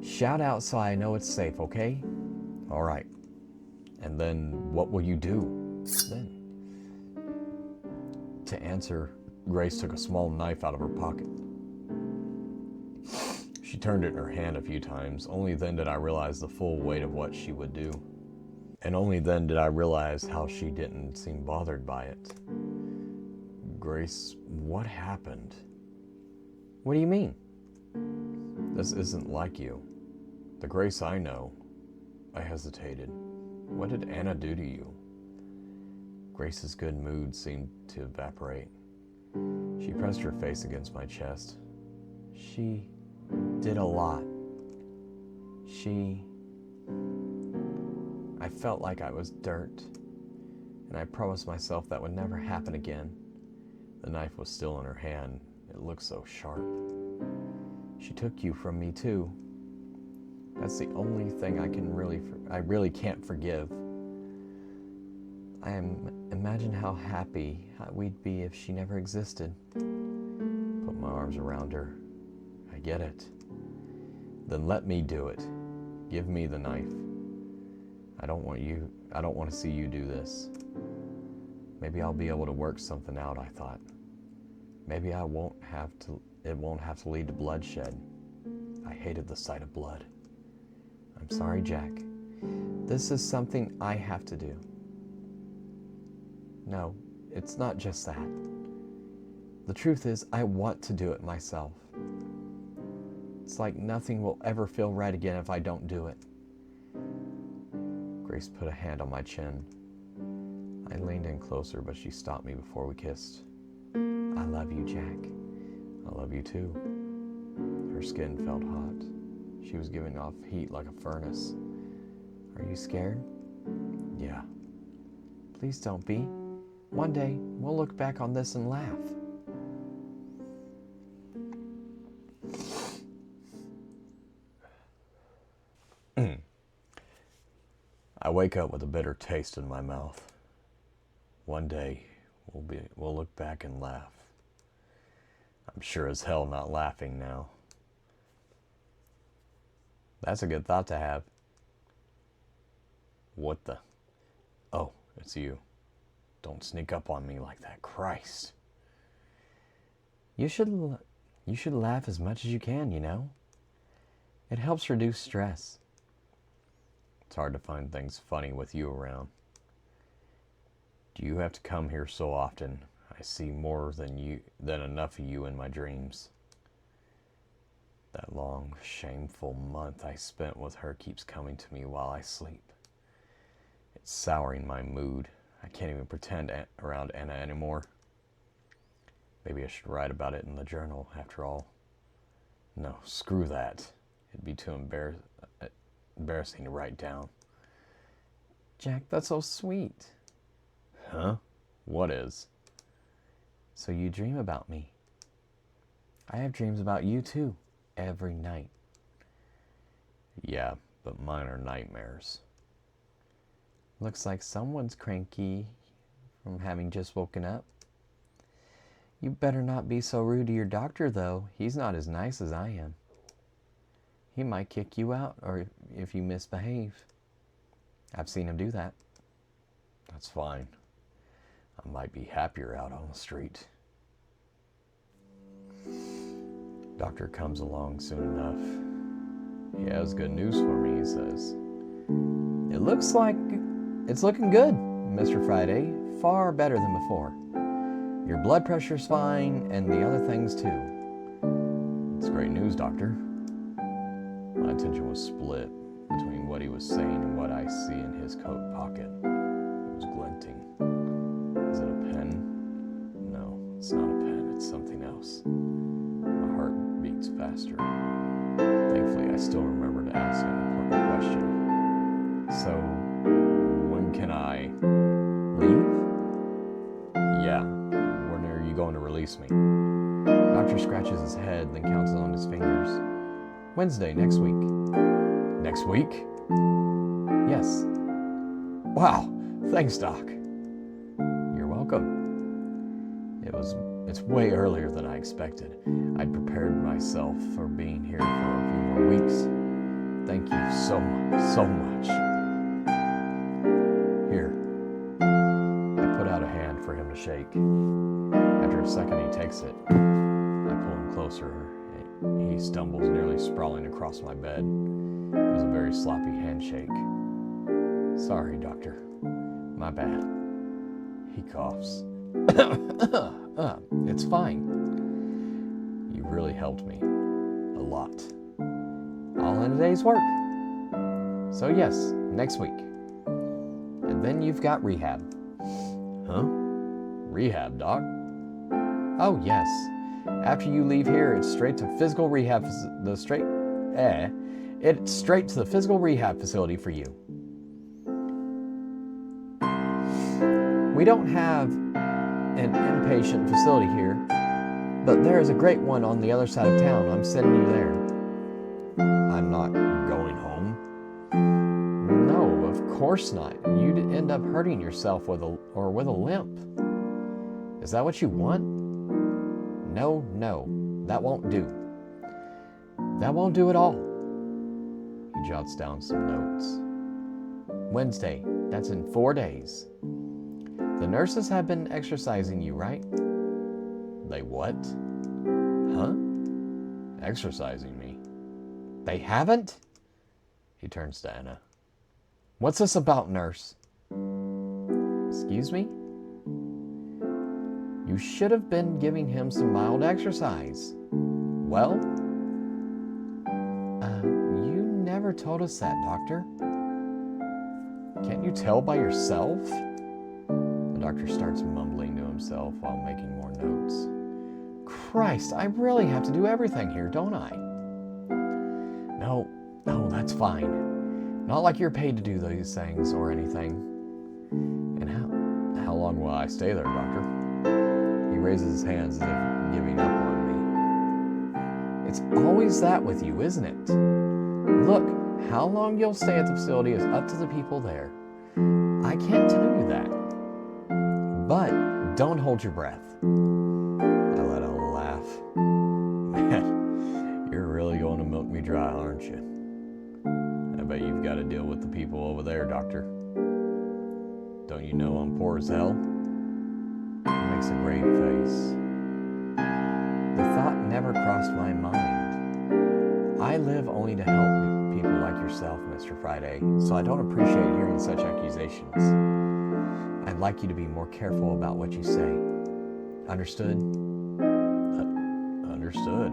shout out so I know it's safe, okay? All right. And then what will you do? Then, to answer, Grace took a small knife out of her pocket. She turned it in her hand a few times. Only then did I realize the full weight of what she would do. And only then did I realize how she didn't seem bothered by it. Grace, what happened? What do you mean? This isn't like you. The Grace I know. I hesitated. What did Anna do to you? Grace's good mood seemed to evaporate. She pressed her face against my chest. She did a lot. I felt like I was dirt, and I promised myself that would never happen again. The knife was still in her hand. It looked so sharp. She took you from me too. That's the only thing I really can't forgive. Imagine how happy we'd be if she never existed. Put my arms around her. I get it. Then let me do it. Give me the knife. I don't want to see you do this. Maybe I'll be able to work something out, I thought. Maybe it won't have to lead to bloodshed. I hated the sight of blood. I'm sorry, Jack. This is something I have to do. No, it's not just that. The truth is, I want to do it myself. It's like nothing will ever feel right again if I don't do it. Grace put a hand on my chin. I leaned in closer, but she stopped me before we kissed. I love you, Jack. I love you too. Her skin felt hot. She was giving off heat like a furnace. Are you scared? Yeah. Please don't be. One day, we'll look back on this and laugh. I wake up with a bitter taste in my mouth. One day, we'll look back and laugh. I'm sure as hell not laughing now. That's a good thought to have. What the? Oh, it's you. Don't sneak up on me like that. Christ. You should laugh as much as you can, you know? It helps reduce stress. It's hard to find things funny with you around. Do you have to come here so often? I see more than enough of you in my dreams. That long, shameful month I spent with her keeps coming to me while I sleep. It's souring my mood. I can't even pretend around Anna anymore. Maybe I should write about it in the journal, after all. No, screw that. It'd be too embarrassing to write down. Jack, that's so sweet. Huh? What is? So you dream about me. I have dreams about you too, every night. Yeah, but mine are nightmares. Looks like someone's cranky from having just woken up. You better not be so rude to your doctor, though. He's not as nice as I am. He might kick you out or if you misbehave. I've seen him do that. That's fine. I might be happier out on the street. Doctor comes along soon enough. He has good news for me, he says. It looks like it's looking good, Mr. Friday. Far better than before. Your blood pressure's fine, and the other things too. It's great news, Doctor. My attention was split between what he was saying and what I see in his coat pocket. It was glinting. Is it a pen? No, it's not a pen. It's something else. My heart beats faster. Thankfully, I still remember to ask an important question. So, when can I Leave? Yeah. When are you going to release me? Doctor scratches his head, then counts on his fingers. Wednesday, next week. Next week? Yes. Wow. Thanks, Doc. You're welcome. It's way earlier than I expected. I'd prepared myself for being here for a few more weeks. Thank you so much. Here. I put out a hand for him to shake. After a second, he takes it. I pull him closer. He stumbles, nearly sprawling across my bed. It was a very sloppy handshake. Sorry, Doctor. My bad. He coughs. It's fine. You really helped me. A lot. All in a day's work. So yes, next week. And then you've got rehab. Huh? Rehab, Doc? Oh yes. After you leave here, it's straight to physical rehab. It's straight to the physical rehab facility for you. We don't have an inpatient facility here, but there is a great one on the other side of town. I'm sending you there. I'm not going home. No, of course not. You'd end up hurting yourself with a limp. Is that what you want? No, that won't do. That won't do at all. He jots down some notes. Wednesday, that's in 4 days. The nurses have been exercising you, right? They what? Huh? Exercising me. They haven't? He turns to Anna. What's this about, nurse? Excuse me? You should have been giving him some mild exercise. Well, you never told us that, doctor. Can't you tell by yourself? The doctor starts mumbling to himself while making more notes. Christ, I really have to do everything here, don't I? No, that's fine. Not like you're paid to do these things or anything. And how long will I stay there, doctor? He raises his hands as if giving up on me. It's always that with you, isn't it? Look, how long you'll stay at the facility is up to the people there. I can't tell you that. But don't hold your breath. I let out a laugh. Man, you're really going to milk me dry, aren't you? I bet you've got to deal with the people over there, doctor. Don't you know I'm poor as hell? He makes a grave face. The thought never crossed my mind. I live only to help people like yourself, Mr. Friday, so I don't appreciate hearing such accusations. I'd like you to be more careful about what you say. Understood? Understood.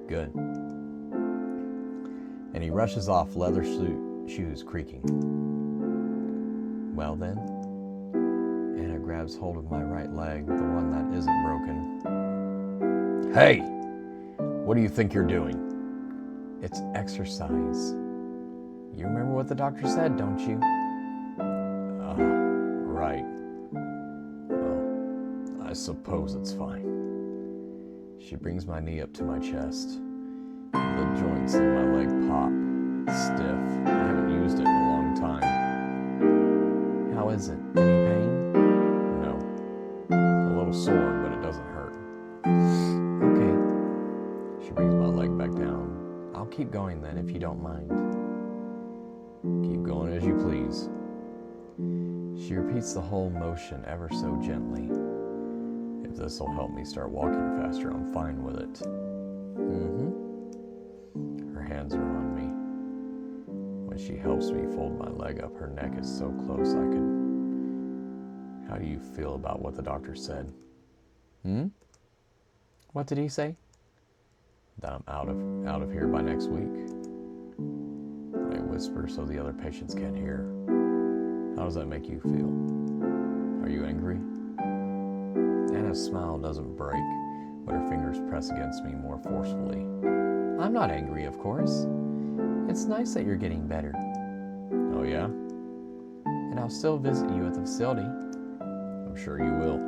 Good. And he rushes off, leather shoes creaking. Well then, Anna grabs hold of my right leg, the one that isn't broken. Hey! What do you think you're doing? It's exercise. You remember what the doctor said, don't you? Right. Well, I suppose it's fine. She brings my knee up to my chest. The joints in my leg pop. It's stiff. I haven't used it in a long time. How is it? Any pain? No. A little sore, but it doesn't hurt. Okay. She brings my leg back down. I'll keep going then, if you don't mind. Keep going as you please. She repeats the whole motion ever so gently. If this will help me start walking faster, I'm fine with it. Her hands are on me. When she helps me fold my leg up, her neck is so close I could... How do you feel about what the doctor said? What did he say? That I'm out of here by next week. I whisper so the other patients can't hear. How does that make you feel? Are you angry? Anna's smile doesn't break, but her fingers press against me more forcefully. I'm not angry, of course. It's nice that you're getting better. Oh, yeah? And I'll still visit you at the facility. I'm sure you will.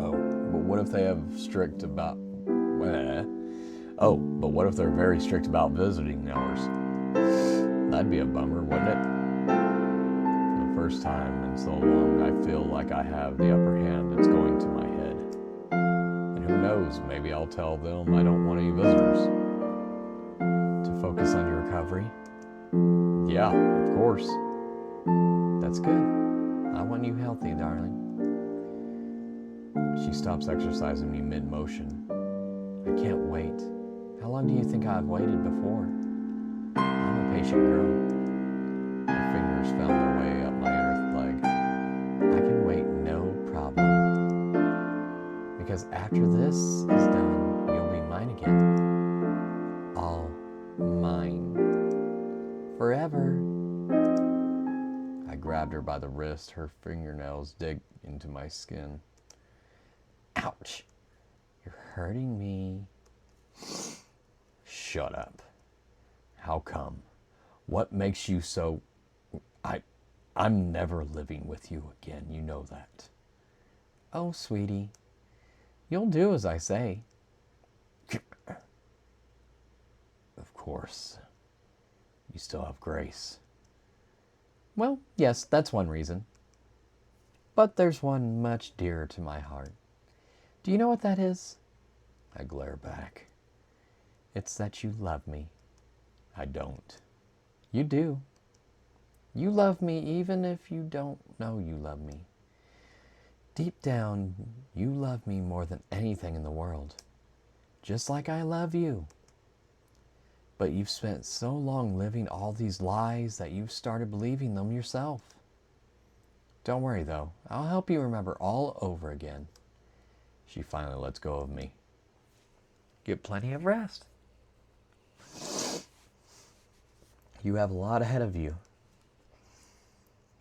Oh, but what if they have strict about... but what if they're very strict about visiting hours? That'd be a bummer, wouldn't it? For the first time in so long, I feel like I have the upper hand. It's going to my head. And who knows, maybe I'll tell them I don't want any visitors. To focus on your recovery? Yeah, of course. That's good. I want you healthy, darling. She stops exercising me mid-motion. I can't wait. How long do you think I've waited before? I'm a patient girl. Her fingers found their way up my inner leg. I can wait After this is done, you'll be mine again. All mine. Forever. I grabbed her by the wrist. Her fingernails dig into my skin. Ouch! You're hurting me. Shut up. How come? What makes you so... I'm never living with you again, you know that. Oh, sweetie. You'll do as I say. Of course. You still have Grace. Well, yes, that's one reason. But there's one much dearer to my heart. Do you know what that is? I glare back. It's that you love me. I don't. You do. You love me even if you don't know you love me. Deep down, you love me more than anything in the world. Just like I love you. But you've spent so long living all these lies that you've started believing them yourself. Don't worry though, I'll help you remember all over again. She finally lets go of me. Get plenty of rest. You have a lot ahead of you.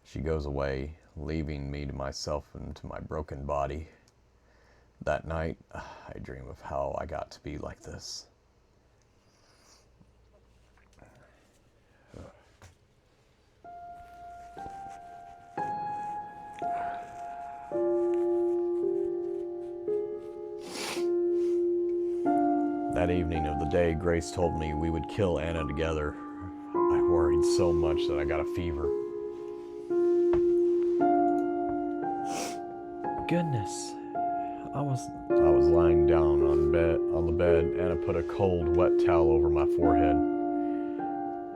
She goes away, leaving me to myself and to my broken body. That night, I dream of how I got to be like this. That evening of the day Grace told me we would kill Anna together, I worried so much that I got a fever. Goodness, I was lying down on the bed. Anna put a cold, wet towel over my forehead.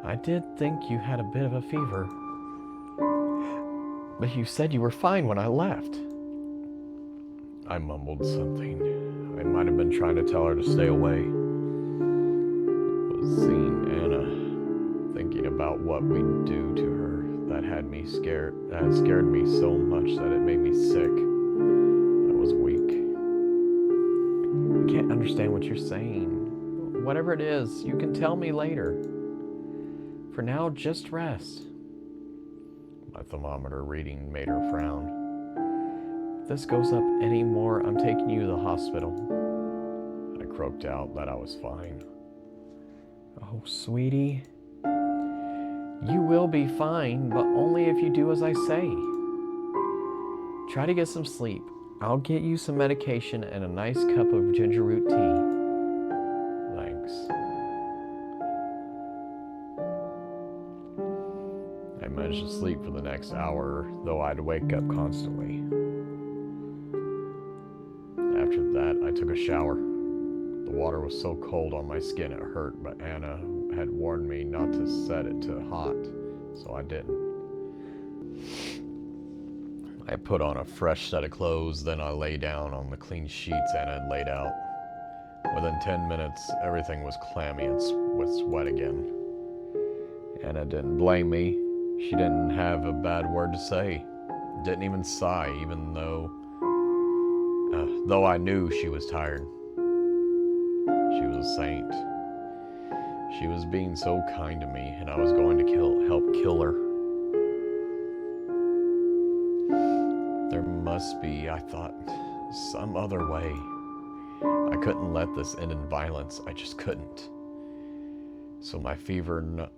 I did think you had a bit of a fever. But you said you were fine when I left. I mumbled something. I might have been trying to tell her to stay away. Was seeing Anna, thinking about what we'd do to her, that had scared me so much that it made me sick. I was weak. I can't understand what you're saying. Whatever it is, you can tell me later. For now, just rest. My thermometer reading made her frown. If this goes up any more, I'm taking you to the hospital. I croaked out that I was fine. Oh, sweetie. You will be fine, but only if you do as I say. Try to get some sleep. I'll get you some medication and a nice cup of ginger root tea. Thanks. I managed to sleep for the next hour, though I'd wake up constantly. After that, I took a shower. The water was so cold on my skin it hurt, but Anna had warned me not to set it to hot, so I didn't. I put on a fresh set of clothes, then I lay down on the clean sheets Anna had laid out. Within 10 minutes, everything was clammy and was wet again. Anna didn't blame me. She didn't have a bad word to say. Didn't even sigh, even though I knew she was tired. She was a saint. She was being so kind to me, and I was going to help kill her. There must be, I thought, some other way. I couldn't let this end in violence. I just couldn't. So my fevered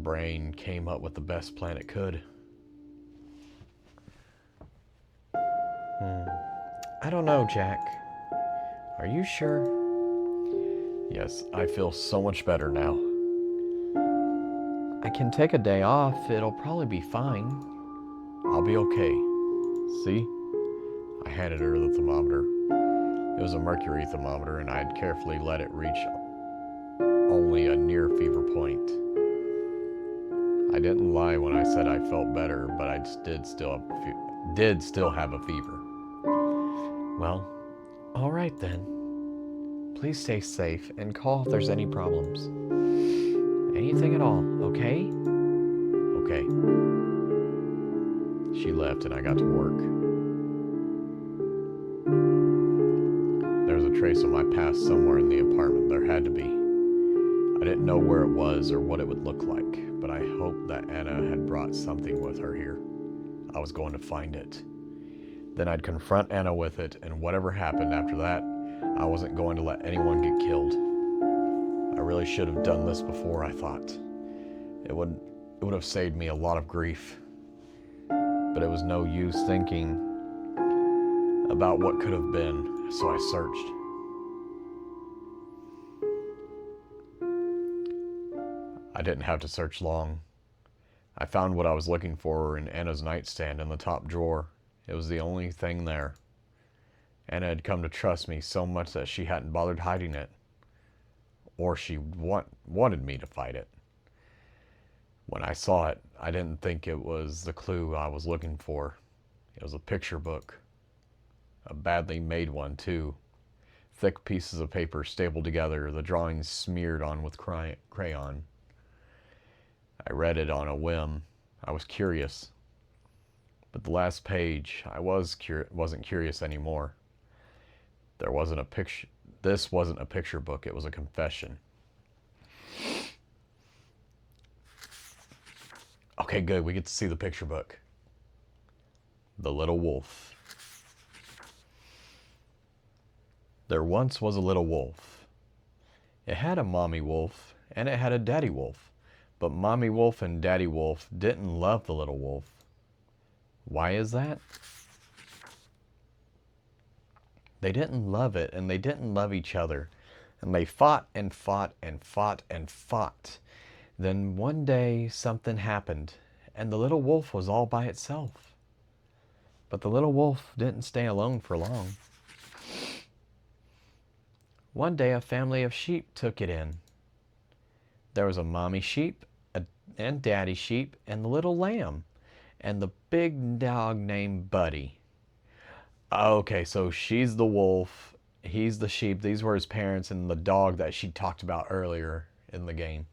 brain came up with the best plan it could. I don't know, Jack. Are you sure? Yes, I feel so much better now. I can take a day off. It'll probably be fine. I'll be okay. See? I handed her the thermometer. It was a mercury thermometer, and I had carefully let it reach only a near fever point. I didn't lie when I said I felt better, but I did still have a fever. Well, all right then. Please stay safe and call if there's any problems. Anything at all, okay? Okay. She left and I got to work. There was trace of my past somewhere in the apartment. There had to be. I didn't know where it was or what it would look like, but I hoped that Anna had brought something with her here. I was going to find it. Then I'd confront Anna with it, and whatever happened after that, I wasn't going to let anyone get killed. I really should have done this before, I thought. It would have saved me a lot of grief. But it was no use thinking about what could have been, so I searched. I didn't have to search long. I found what I was looking for in Anna's nightstand in the top drawer. It was the only thing there. Anna had come to trust me so much that she hadn't bothered hiding it. Or she wanted me to fight it. When I saw it, I didn't think it was the clue I was looking for. It was a picture book. A badly made one, too. Thick pieces of paper stapled together, the drawings smeared on with crayon. I read it on a whim. I was curious. But the last page, I wasn't curious anymore. There wasn't a picture. This wasn't a picture book. It was a confession. Okay, good. We get to see the picture book. The Little Wolf. There once was a little wolf. It had a mommy wolf and it had a daddy wolf. But mommy wolf and daddy wolf didn't love the little wolf. Why is that? They didn't love it, and they didn't love each other. And they fought and fought and fought and fought. Then one day something happened, and the little wolf was all by itself. But the little wolf didn't stay alone for long. One day a family of sheep took it in. There was a mommy sheep, and daddy sheep, and the little lamb, and the big dog named Buddy. Okay, so she's the wolf, he's the sheep, these were his parents, and the dog that she talked about earlier in the game.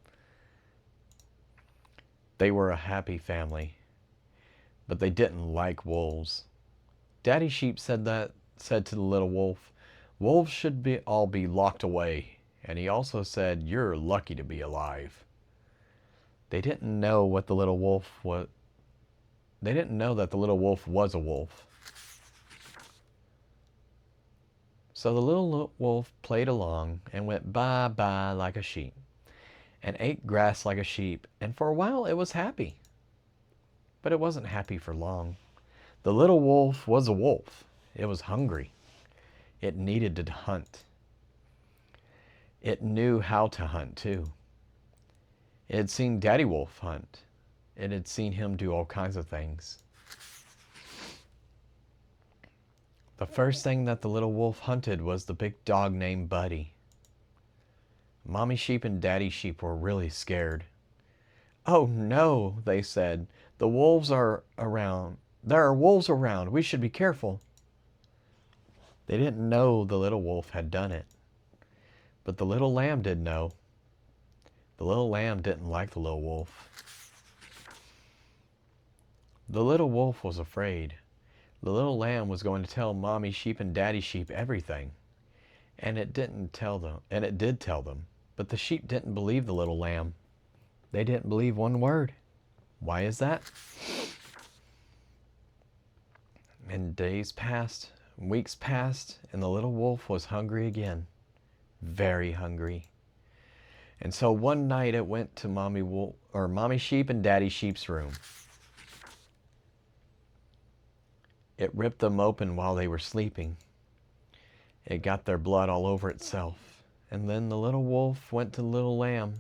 They were a happy family, but they didn't like wolves. Daddy sheep said to the little wolf, wolves should all be locked away, and he also said, you're lucky to be alive. They didn't know what the little wolf was. They didn't know that the little wolf was a wolf. So the little wolf played along and went bye-bye like a sheep and ate grass like a sheep, and for a while it was happy. But it wasn't happy for long. The little wolf was a wolf. It was hungry. It needed to hunt. It knew how to hunt too. It had seen Daddy Wolf hunt. It had seen him do all kinds of things. The first thing that the little wolf hunted was the big dog named Buddy. Mommy sheep and daddy sheep were really scared. Oh no, they said. The wolves are around. There are wolves around. We should be careful. They didn't know the little wolf had done it. But the little lamb did know. The little lamb didn't like the little wolf. The little wolf was afraid. The little lamb was going to tell mommy sheep and daddy sheep everything. And it did tell them. But the sheep didn't believe the little lamb. They didn't believe one word. Why is that? And days passed, weeks passed, and the little wolf was hungry again. Very hungry. And so one night it went to mommy sheep and daddy sheep's room. It ripped them open while they were sleeping. It got their blood all over itself. And then the little wolf went to the little lamb.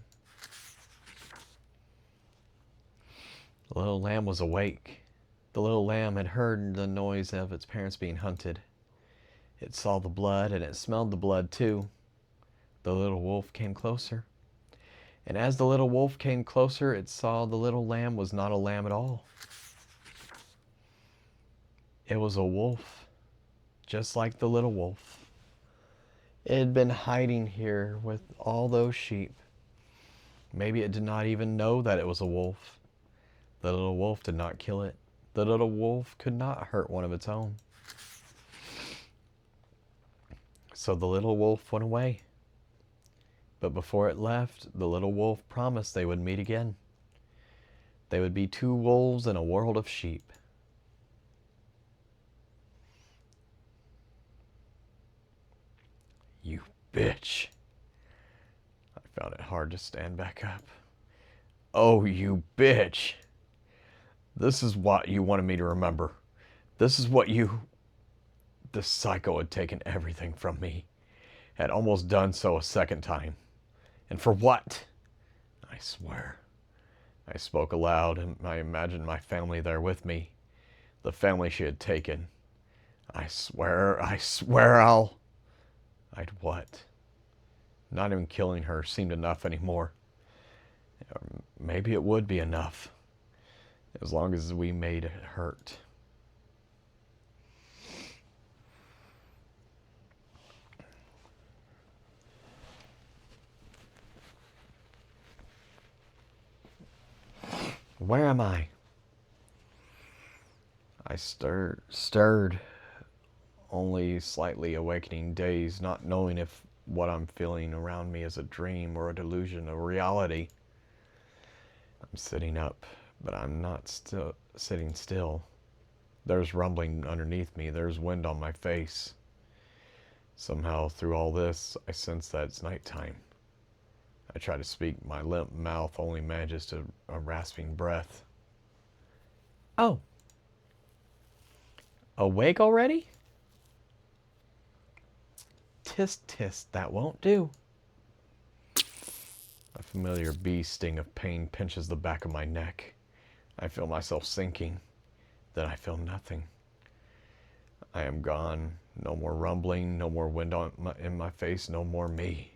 The little lamb was awake. The little lamb had heard the noise of its parents being hunted. It saw the blood and it smelled the blood too. The little wolf came closer. And as the little wolf came closer, it saw the little lamb was not a lamb at all. It was a wolf, just like the little wolf. It had been hiding here with all those sheep. Maybe it did not even know that it was a wolf. The little wolf did not kill it. The little wolf could not hurt one of its own. So the little wolf went away. But before it left, the little wolf promised they would meet again. They would be two wolves in a world of sheep. You bitch. I found it hard to stand back up. Oh, you bitch. This is what you wanted me to remember. This is what you... This psycho had taken everything from me. Had almost done so a second time. And for what? I swear. I spoke aloud, and I imagined my family there with me. The family she had taken. I swear I'd what? Not even killing her seemed enough anymore. Or maybe it would be enough. As long as we made it hurt. Where am I? I stirred, only slightly awakening, dazed, not knowing if what I'm feeling around me is a dream or a delusion, a reality. I'm sitting up, but I'm not sitting still. There's rumbling underneath me. There's wind on my face. Somehow, through all this, I sense that it's nighttime. I try to speak. My limp mouth only manages to a rasping breath. Oh. Awake already? Tisk, tisk, that won't do. A familiar bee sting of pain pinches the back of my neck. I feel myself sinking. Then I feel nothing. I am gone. No more rumbling, no more wind in my face, no more me.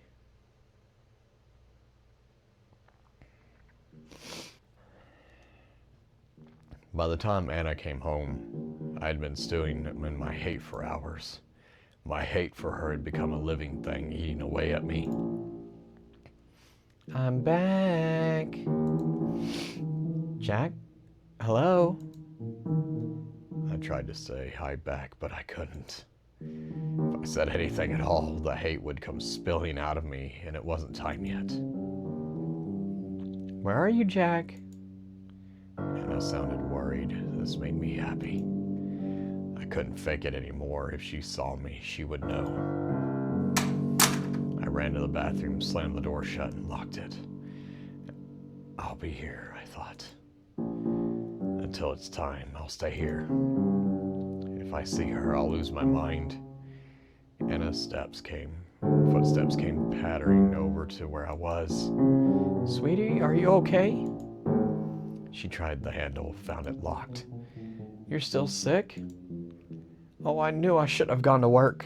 By the time Anna came home, I had been stewing in my hate for hours. My hate for her had become a living thing, eating away at me. I'm back. Jack? Hello? I tried to say hi back, but I couldn't. If I said anything at all, the hate would come spilling out of me, and it wasn't time yet. Where are you, Jack? Anna sounded worried. This made me happy. I couldn't fake it anymore. If she saw me, she would know. I ran to the bathroom, slammed the door shut, and locked it. I'll be here, I thought. Until it's time, I'll stay here. If I see her, I'll lose my mind. Anna's footsteps came pattering over to where I was. Sweetie, are you okay? She tried the handle, found it locked. You're still sick? Oh, I knew I shouldn't have gone to work.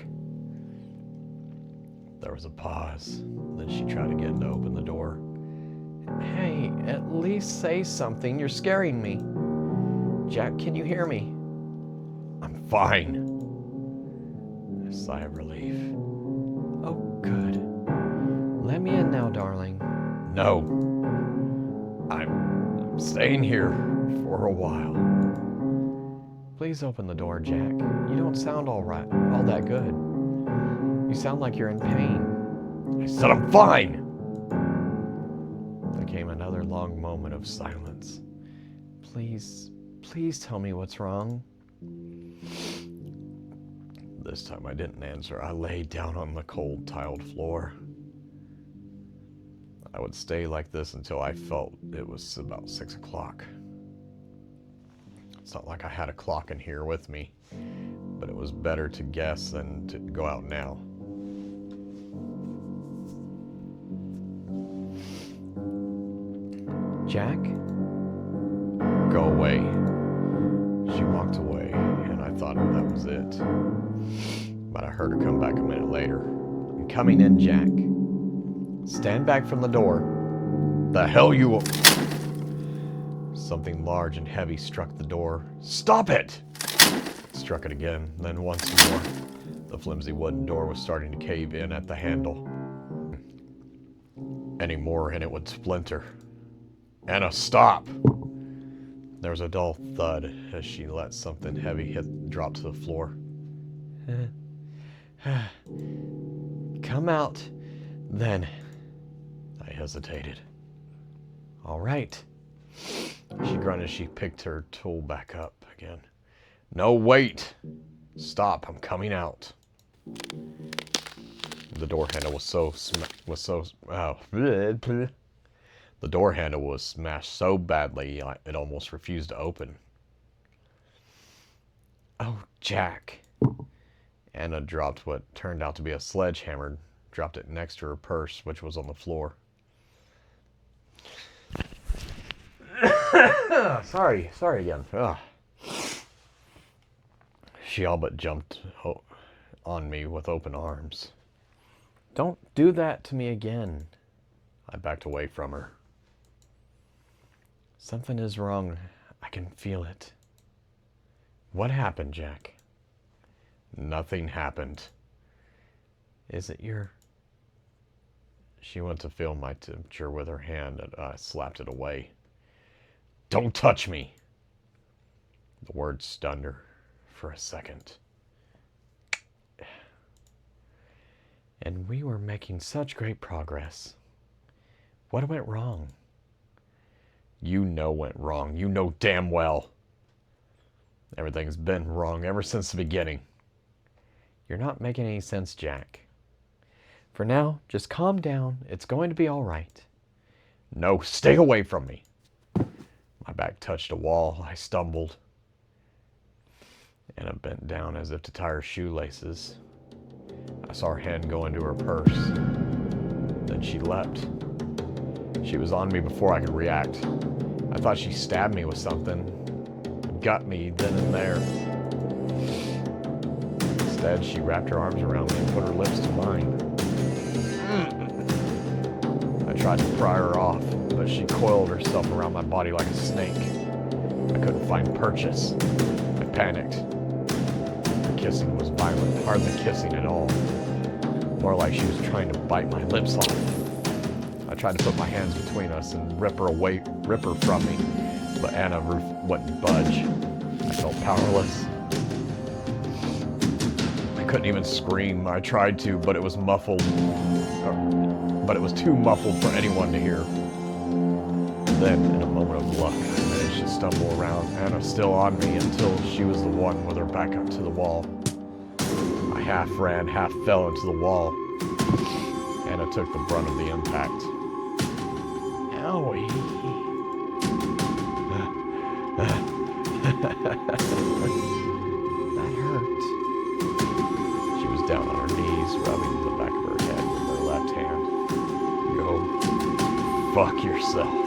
There was a pause. Then she tried again to open the door. Hey, at least say something. You're scaring me. Jack, can you hear me? I'm fine. A sigh of relief. Oh, good. Let me in now, darling. No. I'm staying here for a while. Please open the door, Jack. You don't sound all that good. You sound like you're in pain. I said I'm fine! There came another long moment of silence. Please tell me what's wrong. This time I didn't answer. I lay down on the cold tiled floor. I would stay like this until I felt it was about 6 o'clock. It's not like I had a clock in here with me, but it was better to guess than to go out now. Jack? Go away. She walked away, and I thought that was it. But I heard her come back a minute later. I'm coming in, Jack. Stand back from the door. The hell you will... Something large and heavy struck the door. Stop it! Struck it again, then once more. The flimsy wooden door was starting to cave in at the handle. Any more and it would splinter. Anna, stop! There was a dull thud as she let something heavy drop to the floor. Come out, then. I hesitated. All right. She grunted as she picked her tool back up again. No, wait. Stop, I'm coming out. The door handle the door handle was smashed so badly it almost refused to open. Oh, Jack. Anna dropped what turned out to be a sledgehammer, dropped it next to her purse, which was on the floor. Sorry again. Ugh. She all but jumped on me with open arms. Don't do that to me again. I backed away from her. Something is wrong. I can feel it. What happened, Jack? Nothing happened. Is it your... She went to feel my temperature with her hand and I slapped it away. Don't touch me! The words stunned her for a second. And we were making such great progress. What went wrong? You know went wrong. You know damn well. Everything's been wrong ever since the beginning. You're not making any sense, Jack. For now, just calm down. It's going to be all right. No, stay away from me. My back touched a wall. I stumbled. Anna bent down as if to tie her shoelaces. I saw her hand go into her purse. Then she leapt. She was on me before I could react. I thought she stabbed me with something. Got me then and there. Instead, she wrapped her arms around me and put her lips to mine. I tried to pry her off, but she coiled herself around my body like a snake. I couldn't find purchase. I panicked. The kissing was violent, hardly kissing at all. More like she was trying to bite my lips off. I tried to put my hands between us and rip her from me, but Anna wouldn't budge. I felt powerless. I couldn't even scream. I tried to, but it was muffled. But it was too muffled for anyone to hear. Then, in a moment of luck, I managed to stumble around, Anna still on me, until she was the one with her back up to the wall. I half ran, half fell into the wall. Anna took the brunt of the impact. Owie. That hurt. She was down on her knees, rubbing the back of her head with her left hand. Go fuck yourself.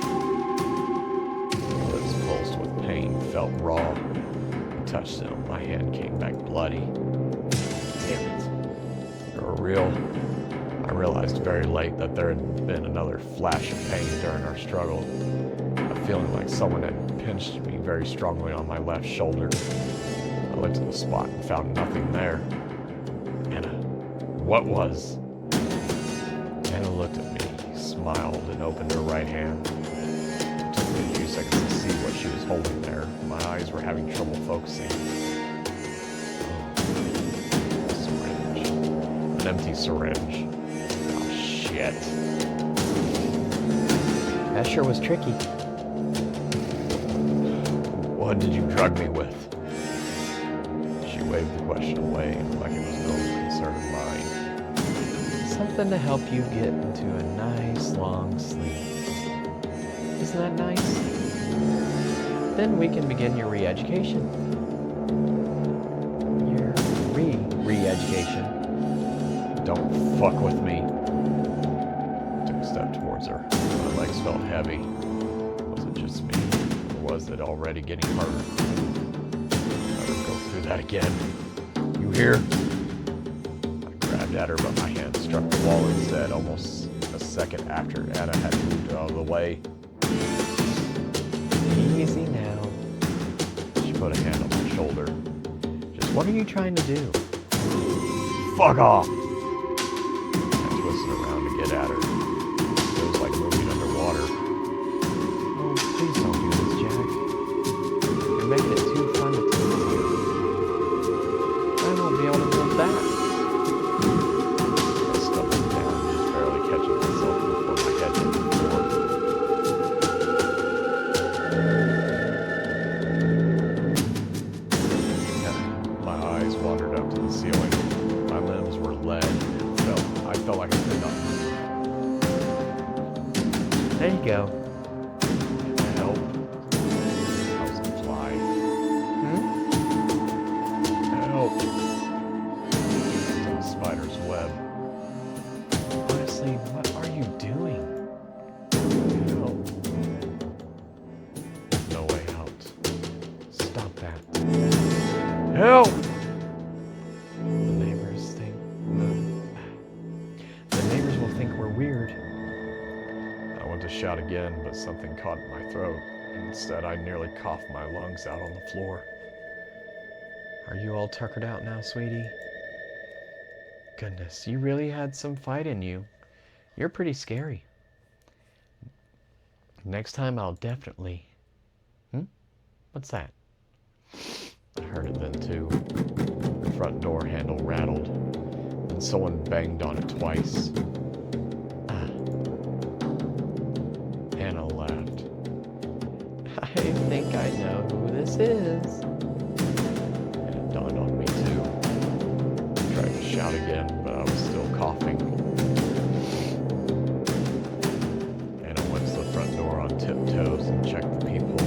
My lips pulsed with pain, felt raw. I touched them. My hand came back bloody. Damn it. They were real. I realized very late that there had been another flash of pain during our struggle. A feeling like someone had pinched me very strongly on my left shoulder. I looked at the spot and found nothing there. Anna, what was? Anna looked at me, smiled, and opened her right hand. It took me a few seconds to see what she was holding there. My eyes were having trouble focusing. Oh, a syringe. An empty syringe. Shit. That sure was tricky. What did you drug me with? She waved the question away like it was no concern of mine. Something to help you get into a nice long sleep. Isn't that nice? Then we can begin your re-education. Your re-education. Don't fuck with me. I took a step towards her. My legs felt heavy. Was it just me? Or was it already getting harder? Never go through that again. You hear? I grabbed at her, but my hand struck the wall instead, almost a second after Anna had moved out of the way. Easy now. She put a hand on my shoulder. Just What are you trying to do? fuck off! I twisted around to get at her. It was like moving underwater. Oh, please don't do this, Jack. You're making it too fun to tease you. I won't be able to hold back. I stumbled felt like I could not move. There you go. Help. I was a fly. Hmm? Help. It's in a spider's web. Honestly, what are you doing? Help. There's no way out. Stop that. Help! The neighbors think... The neighbors will think we're weird. I went to shout again, but something caught in my throat. Instead, I nearly coughed my lungs out on the floor. Are you all tuckered out now, sweetie? Goodness, you really had some fight in you. You're pretty scary. Next time I'll definitely... What's that? I heard it then, too. The front door handle rattled, and someone banged on it twice. Anna laughed. I think I know who this is. And it dawned on me, too. I tried to shout again, but I was still coughing. Anna went to the front door on tiptoes and checked the peephole.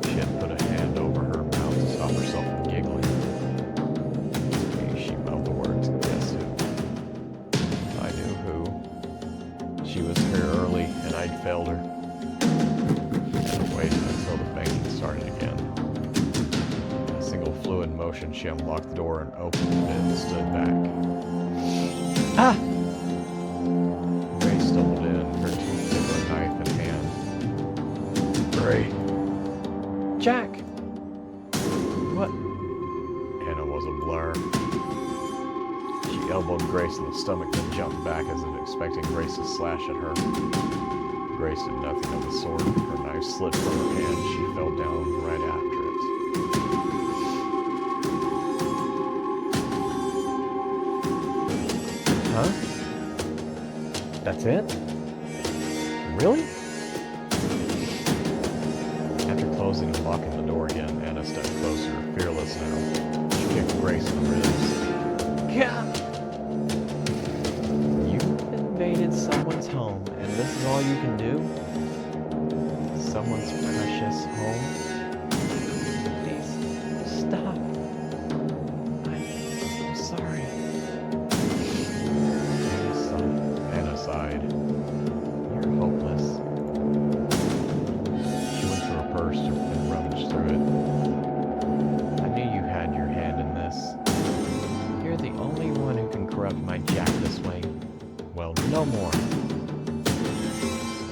She had put a hand over her mouth to stop herself from giggling. She mouthed the words, "Guess who?" I knew who. She was here early, and I'd failed her. And I waited until the banging started again. In a single fluid motion, she unlocked the door and opened it and stood back. Ah! Ray stumbled in, her toothpick and knife in hand. Ray. Jack! What? Anna was a blur. She elbowed Grace in the stomach, then jumped back as if expecting Grace to slash at her. Grace did nothing of the sort. Her knife slipped from her hand. She fell down right after it. Huh? That's it? Really? After closing and locking the door again, Anna stepped closer, fearless now. She kicked Grace in the ribs. Yeah. You invaded someone's home, and this is all you can do? Someone's precious home? Please, stop. I'm sorry. Anna sighed. You're hopeless. She went to her purse and rummaged through it. I knew you had your hand in this. You're the only one who can corrupt my Jack this way. Well, no more.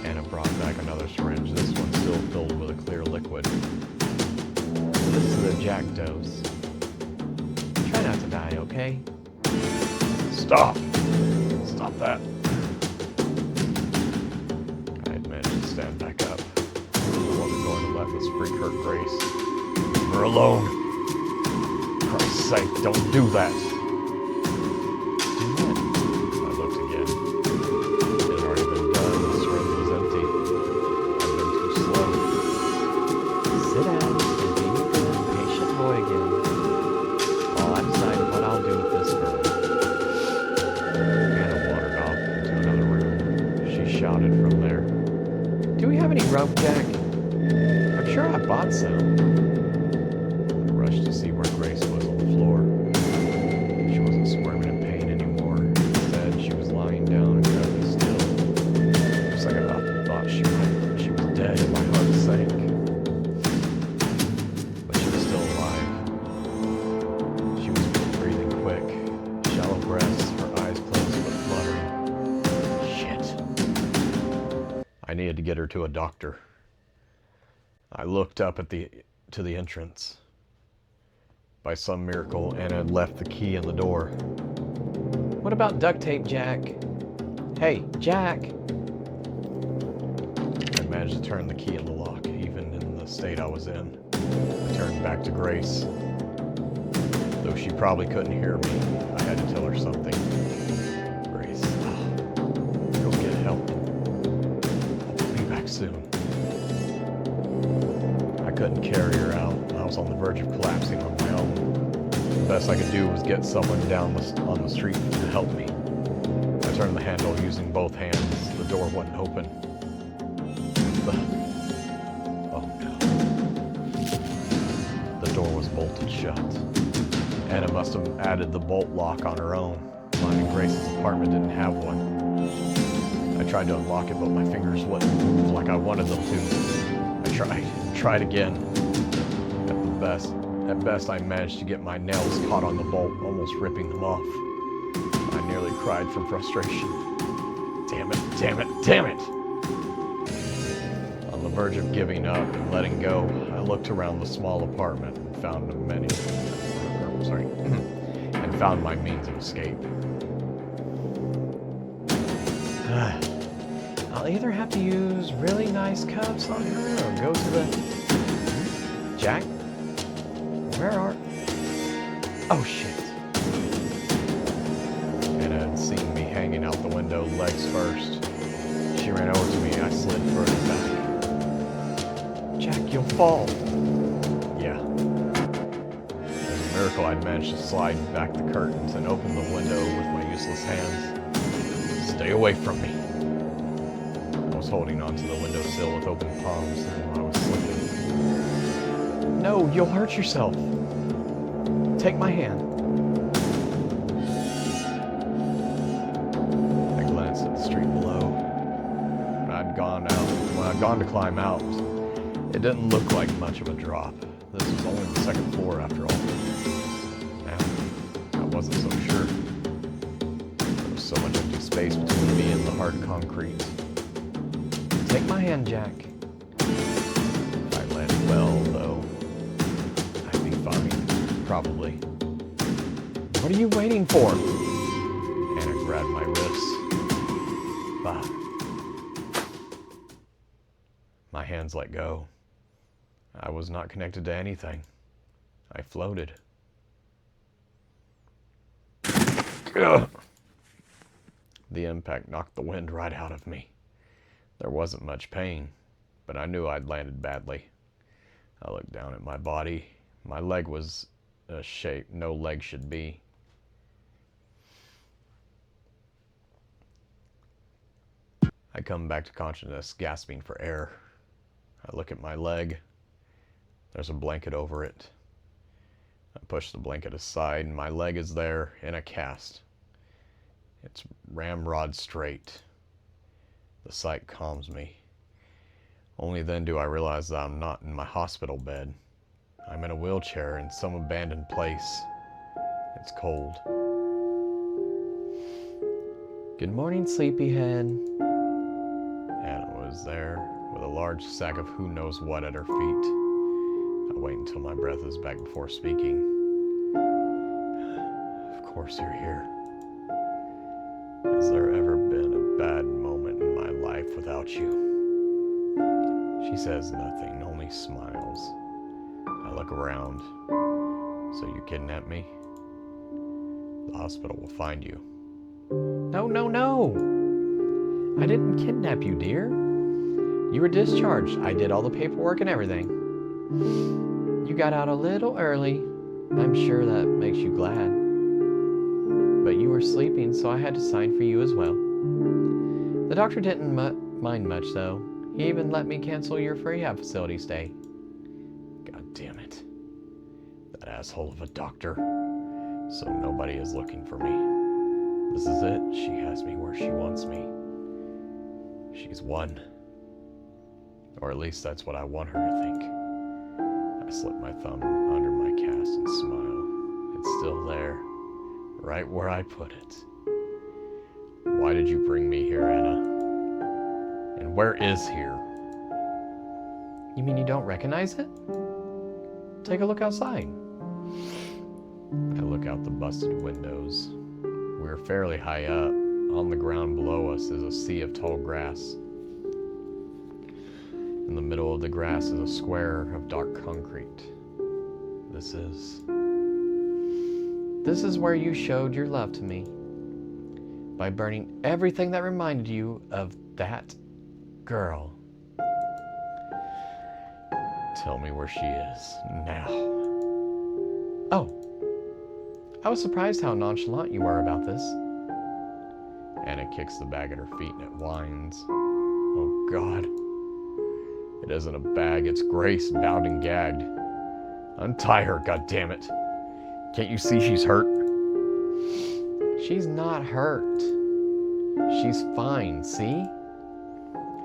Anna brought back another syringe, this one still filled with a clear liquid. This is a Jack dose. Try not to die, okay? Stop! Stop that! I had managed to stand back up. I wasn't going to let this freak hurt Grace. Leave her alone! For Christ's sake, don't do that! Do what? I looked again. It had already been done. The syringe was empty. I'd been too slow. Sit down and be a good, patient boy again. While I decide what I'll do with this girl. Anna wandered off into another room. She shouted from there. Do we have any rope, Jack? I'm sure I bought some. I rushed to see where Grace was on the floor. She wasn't squirming in pain anymore. Instead, she was lying down incredibly still. For a second, I thought she was dead and my heart sank. But she was still alive. She was breathing quick, shallow breaths, her eyes closed but fluttering. Shit. I needed to get her to a doctor. I looked up at to the entrance. By some miracle, Anna had left the key in the door. What about duct tape, Jack? Hey, Jack! I managed to turn the key in the lock, even in the state I was in. I turned back to Grace. Though she probably couldn't hear me, I had to tell her something. Grace, go get help. I'll be back soon. I couldn't carry her out. I was on the verge of collapsing on my own. The best I could do was get someone down on the street to help me. turned the handle using both hands. The door wasn't open. Oh no. The door was bolted shut. Anna must have added the bolt lock on her own. Finding Grace's apartment didn't have one. I tried to unlock it, but my fingers wouldn't move like I wanted them to. I tried again. At best, I managed to get my nails caught on the bolt, almost ripping them off. I nearly cried from frustration. Damn it, damn it, damn it! On the verge of giving up and letting go, I looked around the small apartment and found and found my means of escape. I'll either have to use really nice cuffs on her or go to the... Jack? Where are... Oh, shit. Anna had seen me hanging out the window, legs first. She ran over to me. I slid further back. Jack, you'll fall. Yeah. It was a miracle I'd managed to slide back the curtains and open the window with my useless hands. Stay away from me. I was holding onto the windowsill with open palms and I was slipping. No, you'll hurt yourself. Take my hand. I glanced at the street below. When I'd gone to climb out, it didn't look like much of a drop. This was only the second floor after all. Now, I wasn't so sure. There was so much empty space between me and the hard concrete. Take my hand, Jack. If I landed well, though, I'd be fine. Probably. What are you waiting for? Anna grabbed my wrists. Bah. My hands let go. I was not connected to anything. I floated. Ugh. The impact knocked the wind right out of me. There wasn't much pain, but I knew I'd landed badly. I looked down at my body. My leg was a shape no leg should be. I come back to consciousness, gasping for air. I look at my leg. There's a blanket over it. I push the blanket aside, and my leg is there in a cast. It's ramrod straight. The sight calms me. Only then do I realize that I'm not in my hospital bed. I'm in a wheelchair in some abandoned place. It's cold. Good morning, sleepyhead. Anna was there with a large sack of who knows what at her feet. I wait until my breath is back before speaking. Of course you're here. Has there ever been a bad moment in my life without you? She says nothing, only smiles. I look around. So you kidnapped me? The hospital will find you. No, no, no! I didn't kidnap you, dear. You were discharged. I did all the paperwork and everything. You got out a little early. I'm sure that makes you glad. But you were sleeping, so I had to sign for you as well. The doctor didn't mind much, though. He even let me cancel your rehab facility stay. God damn it. That asshole of a doctor. So nobody is looking for me. This is it. She has me where she wants me. She's won. Or at least that's what I want her to think. I slip my thumb under my cast and smile. It's still there. Right where I put it. Why did you bring me here, Anna? And where is here? You mean you don't recognize it? Take a look outside. I look out the busted windows. We're fairly high up. On the ground below us is a sea of tall grass. In the middle of the grass is a square of dark concrete. This is where you showed your love to me. By burning everything that reminded you of that girl. Tell me where she is, now. Oh. I was surprised how nonchalant you were about this. Anna kicks the bag at her feet and it whines. Oh God. It isn't a bag, it's Grace, bound and gagged. Untie her, goddammit. Can't you see she's hurt? She's not hurt. She's fine, see?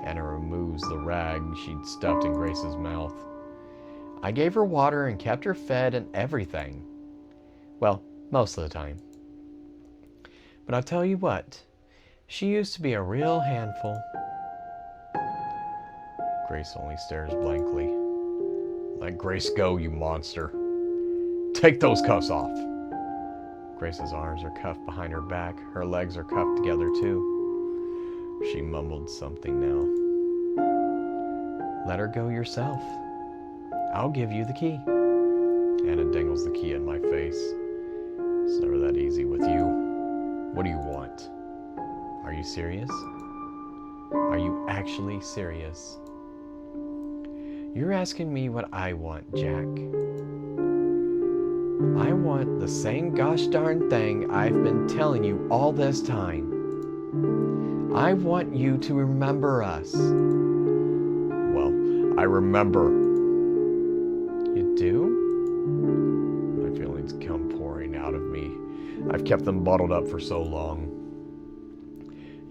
Anna removes the rag she'd stuffed in Grace's mouth. I gave her water and kept her fed and everything. Well, most of the time. But I'll tell you what, she used to be a real handful. Grace only stares blankly. Let Grace go, you monster. Take those cuffs off. Grace's arms are cuffed behind her back. Her legs are cuffed together too. She mumbled something now. Let her go yourself. I'll give you the key. Anna dangles the key in my face. It's never that easy with you. What do you want? Are you serious? Are you actually serious? You're asking me what I want, Jack. I want the same gosh darn thing I've been telling you all this time. I want you to remember us. Well, I remember. You do? My feelings come pouring out of me. I've kept them bottled up for so long.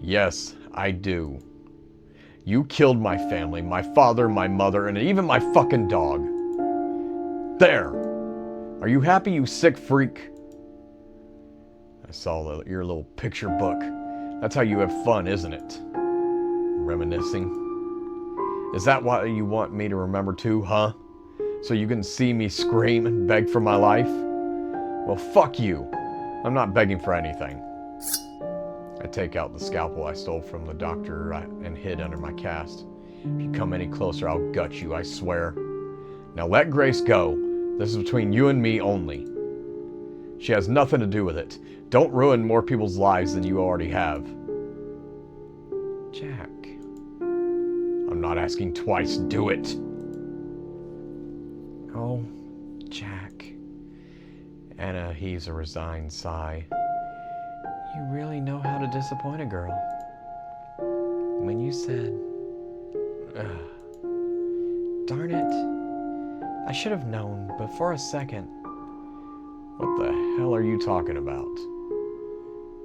Yes, I do. You killed my family, my father, my mother, and even my fucking dog. There! Are you happy, you sick freak? I saw your little picture book. That's how you have fun, isn't it? Reminiscing. Is that what you want me to remember too, huh? So you can see me scream and beg for my life? Well, fuck you. I'm not begging for anything. I take out the scalpel I stole from the doctor and hid under my cast. If you come any closer, I'll gut you, I swear. Now let Grace go. This is between you and me only. She has nothing to do with it. Don't ruin more people's lives than you already have. Jack. I'm not asking twice. Do it. Oh, Jack. Anna heaves a resigned sigh. You really know how to disappoint a girl. When you said, darn it, I should have known, but for a second. What the hell are you talking about?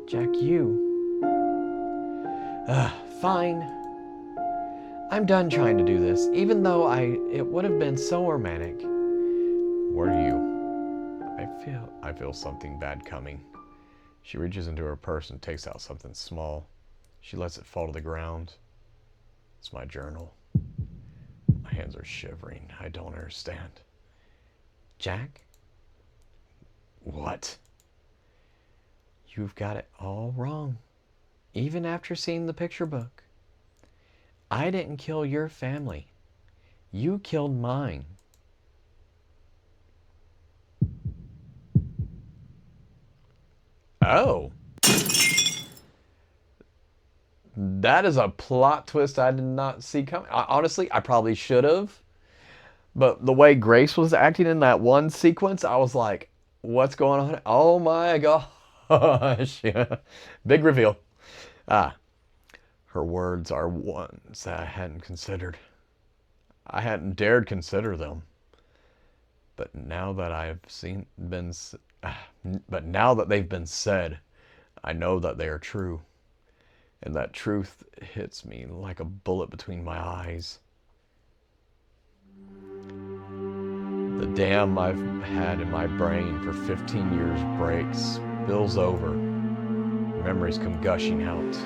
Jack, you. Fine. I'm done trying to do this, even though it would have been so romantic. What are you? I feel something bad coming. She reaches into her purse and takes out something small. She lets it fall to the ground. It's my journal. My hands are shivering. I don't understand. Jack? What? You've got it all wrong. Even after seeing the picture book. I didn't kill your family. You killed mine. Oh. That is a plot twist I did not see coming. Honestly, I probably should have. But the way Grace was acting in that one sequence, I was like, what's going on? Oh my gosh. Big reveal. Her words are ones that I hadn't considered. I hadn't dared consider them. But now that they've been said, I know that they are true. And that truth hits me like a bullet between my eyes. The dam I've had in my brain for 15 years breaks, spills over. Memories come gushing out.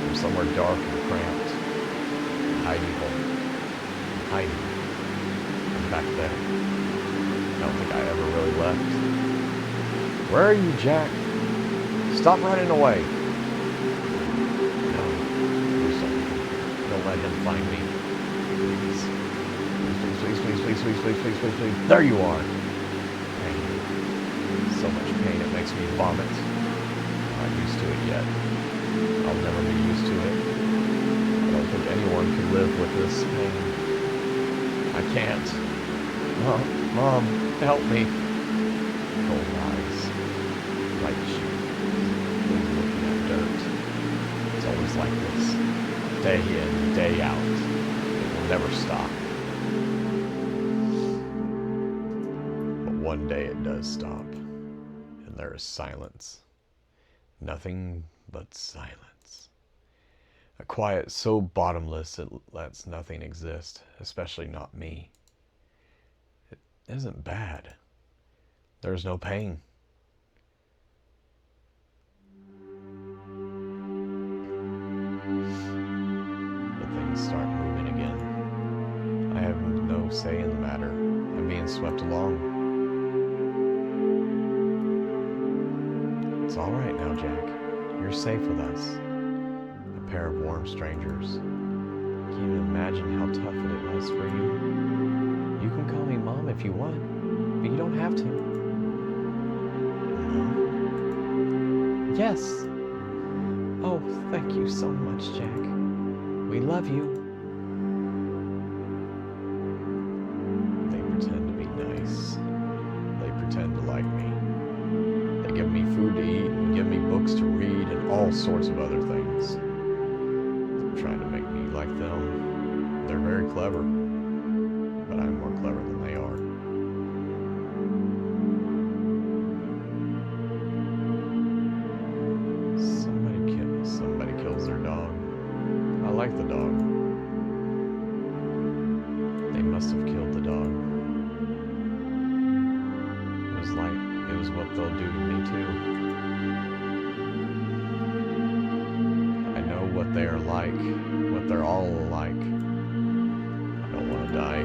I'm somewhere dark and cramped. Hiding home. Hiding. I'm back there. I don't think I ever really left. Where are you, Jack? Stop running away. No, do something. Don't let him find me. Please. Please. There you are. Pain. So much pain it makes me vomit. I'm not used to it yet. I'll never be used to it. I don't think anyone could live with this pain. I can't. Mom, help me. Cold eyes. like looking at dirt. It's always like this, day in, day out. It will never stop. But one day it does stop, and there is silence. Nothing but silence. A quiet so bottomless it lets nothing exist, especially not me. It isn't bad. There's no pain. But things start moving again. I have no say in the matter. I'm being swept along. It's all right now, Jack. You're safe with us. A pair of warm strangers. Can you imagine how tough it was for you? You can call me Mom if you want, but you don't have to. No? Yes. Oh, thank you so much, Jack. We love you. They pretend to be nice. They pretend to like me. They give me food to eat and give me books to read and all sorts of other things. They're trying to make me like them. They're very clever, but I'm more clever than they are. Somebody kills their dog. I like the dog. They must have killed the dog. It was what they'll do to me too. I know what they are like, what they're all like. I don't want to die.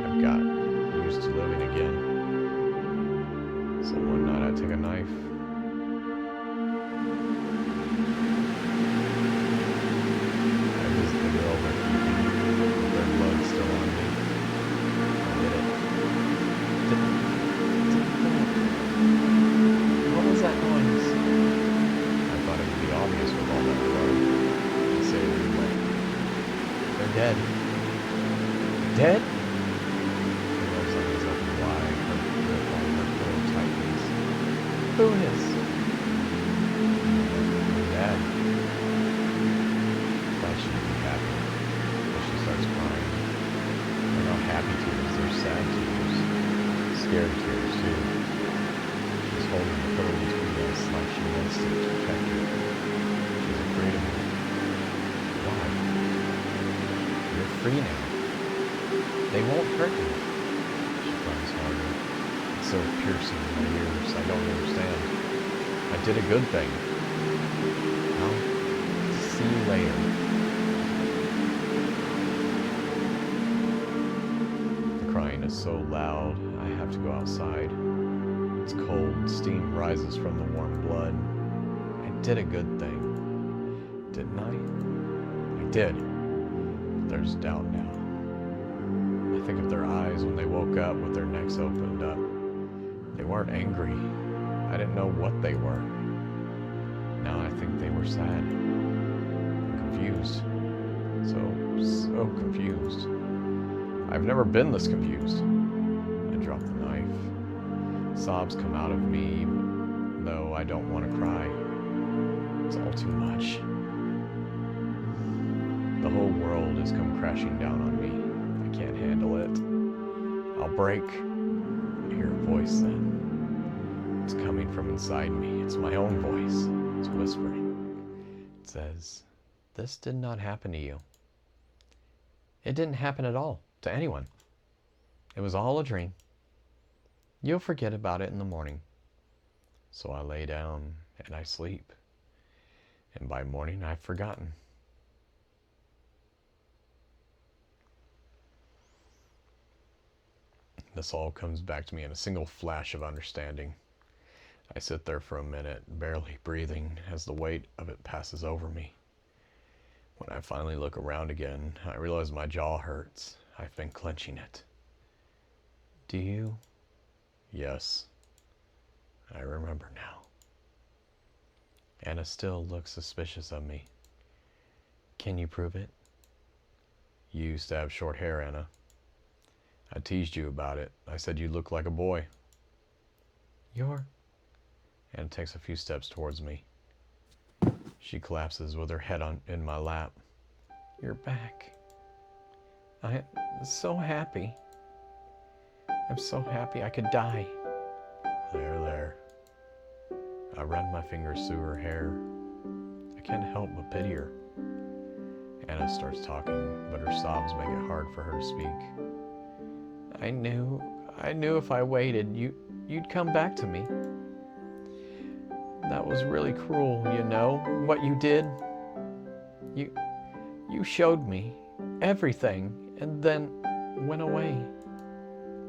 I've got used to living again. So one night I took a knife. I visited the girl they're keeping, with their blood still on me. I did it. What was that noise? I thought it would be obvious with all that blood. I'd say it anyway. They're dead. Dead? She rose on his open wide, her grip on her pillow tightens. Who is? Dad. Thought she'd be happy, but she starts crying. They're not happy tears, they're sad tears. Scared tears, too. She's holding the pillow between us like she wants to protect her. She's afraid of me. Why? You're free now. They won't hurt you. She cries harder. It's so piercing in my ears, I don't understand. I did a good thing. I'll see you later. The crying is so loud, I have to go outside. It's cold, steam rises from the warm blood. I did a good thing, didn't I? I did. But there's doubt now. I think of their eyes when they woke up with their necks opened up. They weren't angry. I didn't know what they were. Now I think they were sad. I'm confused. So confused. I've never been this confused. I drop the knife. Sobs come out of me, even though I don't want to cry. It's all too much. The whole world has come crashing down on me. I can't handle it. I'll break. I hear a voice then. It's coming from inside me. It's my own voice. It's whispering. It says, "This did not happen to you." It didn't happen at all to anyone. It was all a dream. You'll forget about it in the morning. So I lay down and I sleep. And by morning I've forgotten. This all comes back to me in a single flash of understanding. I sit there for a minute, barely breathing, as the weight of it passes over me. When I finally look around again, I realize my jaw hurts. I've been clenching it. Do you? Yes. I remember now. Anna still looks suspicious of me. Can you prove it? You used to have short hair, Anna. I teased you about it. I said you looked like a boy. and takes a few steps towards me. She collapses with her head in my lap. You're back. I'm so happy. I'm so happy I could die. There. I run my fingers through her hair. I can't help but pity her. Anna starts talking, but her sobs make it hard for her to speak. I knew if I waited, you'd come back to me. That was really cruel, you know, what you did. You showed me everything and then went away.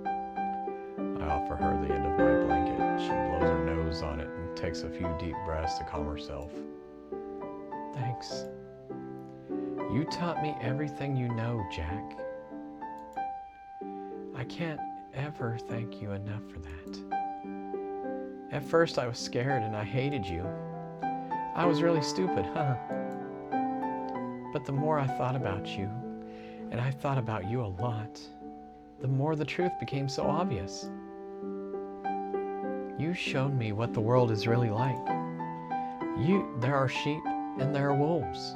I offer her the end of my blanket. She blows her nose on it and takes a few deep breaths to calm herself. Thanks. You taught me everything you know, Jack. I can't ever thank you enough for that. At first I was scared and I hated you. I was really stupid, huh? But the more I thought about you, and I thought about you a lot, the more the truth became so obvious. You showed me what the world is really like. There are sheep and there are wolves.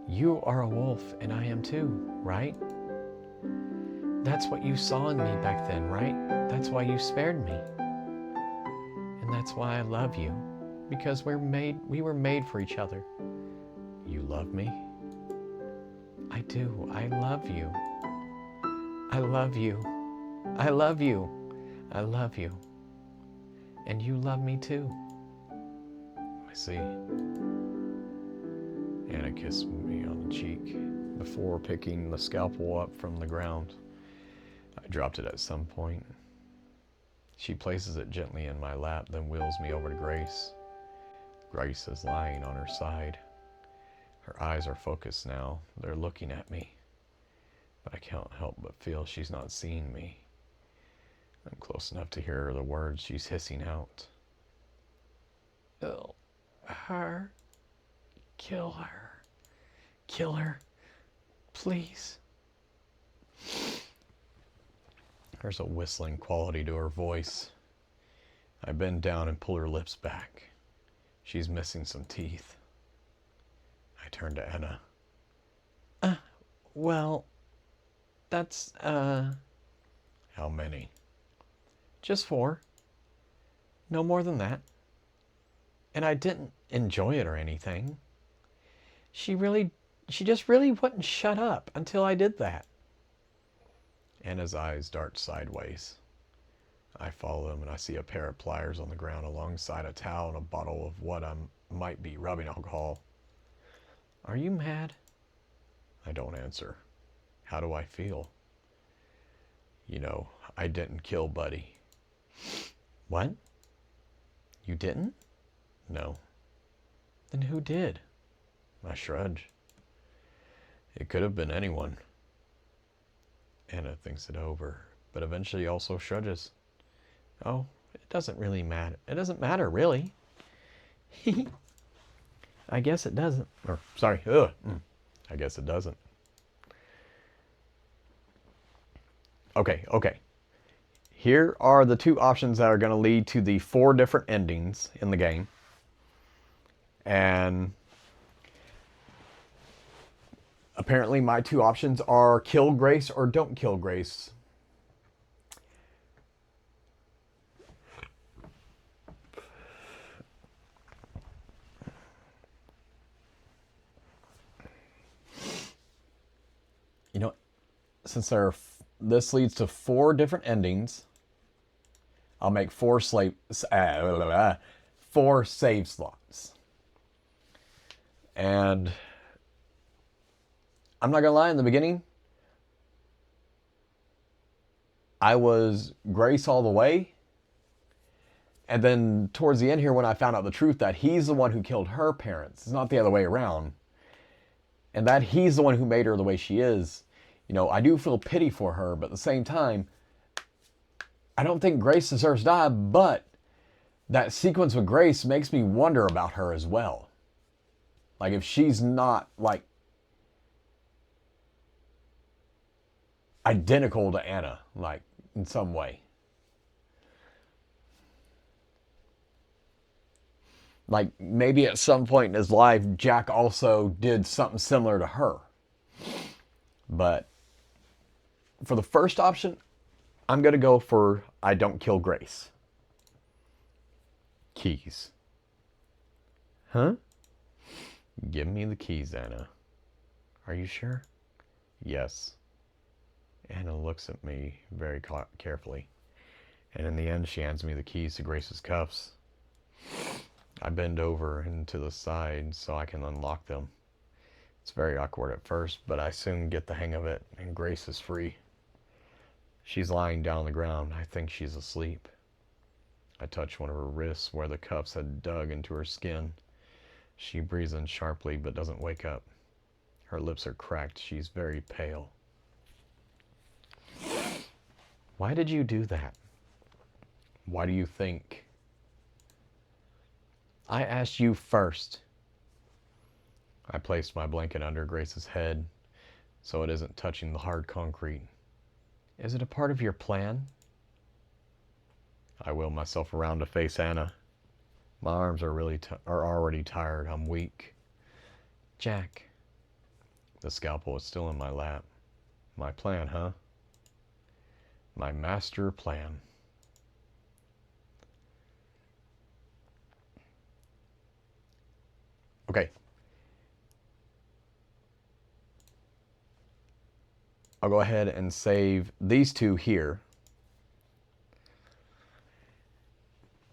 You are a wolf and I am too, right? That's what you saw in me back then, right? That's why you spared me. And that's why I love you, because we were made for each other. You love me? I do. I love you. I love you. I love you. I love you. And you love me too. I see. Anna kissed me on the cheek before picking the scalpel up from the ground. I dropped it at some point. She places it gently in my lap, then wheels me over to Grace. Grace is lying on her side. Her eyes are focused now. They're looking at me. But I can't help but feel she's not seeing me. I'm close enough to hear the words she's hissing out. Kill her. Kill her. Kill her. Please. There's a whistling quality to her voice. I bend down and pull her lips back. She's missing some teeth. I turn to Anna. Well, that's, How many? just 4. No more than that. And I didn't enjoy it or anything. She just really wouldn't shut up until I did that. Anna's eyes dart sideways. I follow them and I see a pair of pliers on the ground alongside a towel and a bottle of what might be rubbing alcohol. Are you mad? I don't answer. How do I feel? You know, I didn't kill Buddy. What? You didn't? No. Then who did? I shrug. It could have been anyone. Anna thinks it over, but eventually also shrugs. Oh, it doesn't really matter. It doesn't matter, really. I guess it doesn't. Or, sorry, I guess it doesn't. Okay. Here are the 2 options that are going to lead to the 4 different endings in the game. And apparently my 2 options are kill Grace or don't kill Grace. You know, since this leads to 4 different endings, I'll make 4 save slots. And I'm not gonna lie, in the beginning, I was Grace all the way. And then towards the end here, when I found out the truth that he's the one who killed her parents, it's not the other way around, and that he's the one who made her the way she is, you know, I do feel pity for her, but at the same time, I don't think Grace deserves to die, but that sequence with Grace makes me wonder about her as well. Like, if she's not, like, identical to Anna, like, in some way. Like, maybe at some point in his life, Jack also did something similar to her. But for the first option, I'm going to go for I don't kill Grace. Keys. Huh? Give me the keys, Anna. Are you sure? Yes. Anna looks at me very carefully. And in the end, she hands me the keys to Grace's cuffs. I bend over and to the side so I can unlock them. It's very awkward at first, but I soon get the hang of it, and Grace is free. She's lying down on the ground. I think she's asleep. I touch one of her wrists where the cuffs had dug into her skin. She breathes in sharply but doesn't wake up. Her lips are cracked. She's very pale. Why did you do that? Why do you think? I asked you first. I placed my blanket under Grace's head so it isn't touching the hard concrete. Is it a part of your plan? I wheel myself around to face Anna. My arms are already tired. I'm weak. Jack. The scalpel is still in my lap. My plan, huh? My master plan. Okay. I'll go ahead and save these two here.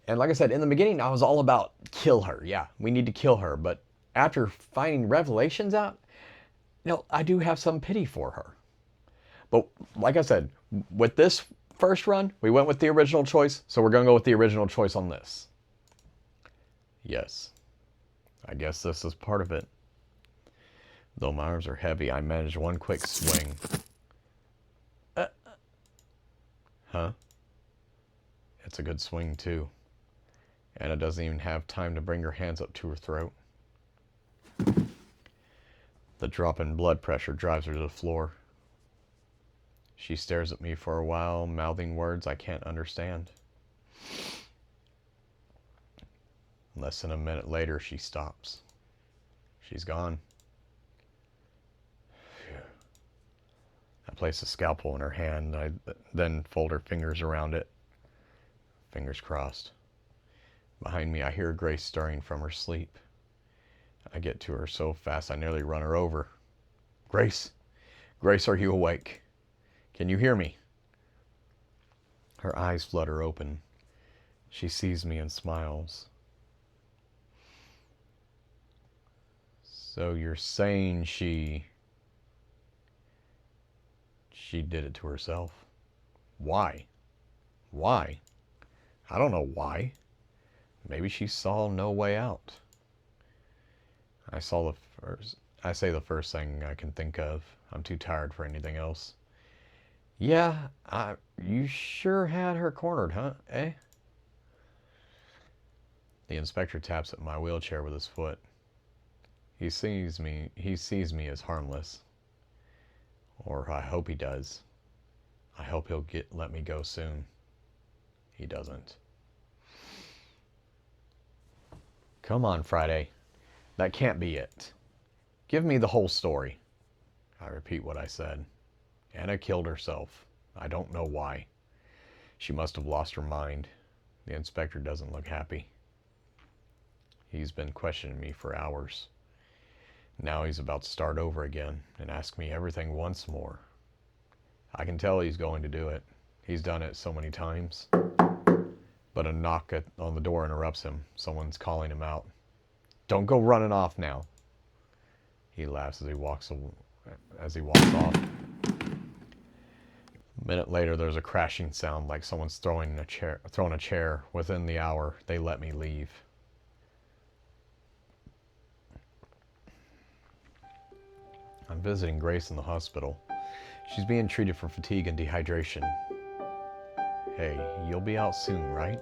And like I said, in the beginning, I was all about kill her. Yeah, we need to kill her. But after finding revelations out, I do have some pity for her. But like I said, with this first run, we went with the original choice. So we're going to go with the original choice on this. Yes. I guess this is part of it. Though my arms are heavy, I managed one quick swing. Huh? It's a good swing, too. Anna doesn't even have time to bring her hands up to her throat. The drop in blood pressure drives her to the floor. She stares at me for a while, mouthing words I can't understand. Less than a minute later, she stops. She's gone. I place a scalpel in her hand. I then fold her fingers around it. Fingers crossed. Behind me, I hear Grace stirring from her sleep. I get to her so fast I nearly run her over. Grace! Grace, are you awake? Can you hear me? Her eyes flutter open. She sees me and smiles. So you're saying she did it to herself? Why? Why? I don't know why. Maybe she saw no way out. I say the first thing I can think of. I'm too tired for anything else. Yeah, you sure had her cornered, huh? Eh? The inspector taps at my wheelchair with his foot. He sees me as harmless. Or I hope he does. I hope he'll let me go soon. He doesn't. Come on, Friday. That can't be it. Give me the whole story. I repeat what I said. Anna killed herself. I don't know why. She must have lost her mind. The inspector doesn't look happy. He's been questioning me for hours. Now he's about to start over again and ask me everything once more. I can tell he's going to do it. He's done it so many times. But a knock on the door interrupts him. Someone's calling him out. Don't go running off now. He laughs as he walks off. A minute later, there's a crashing sound like someone's throwing a chair. Within the hour, they let me leave. I'm visiting Grace in the hospital. She's being treated for fatigue and dehydration. Hey, you'll be out soon, right?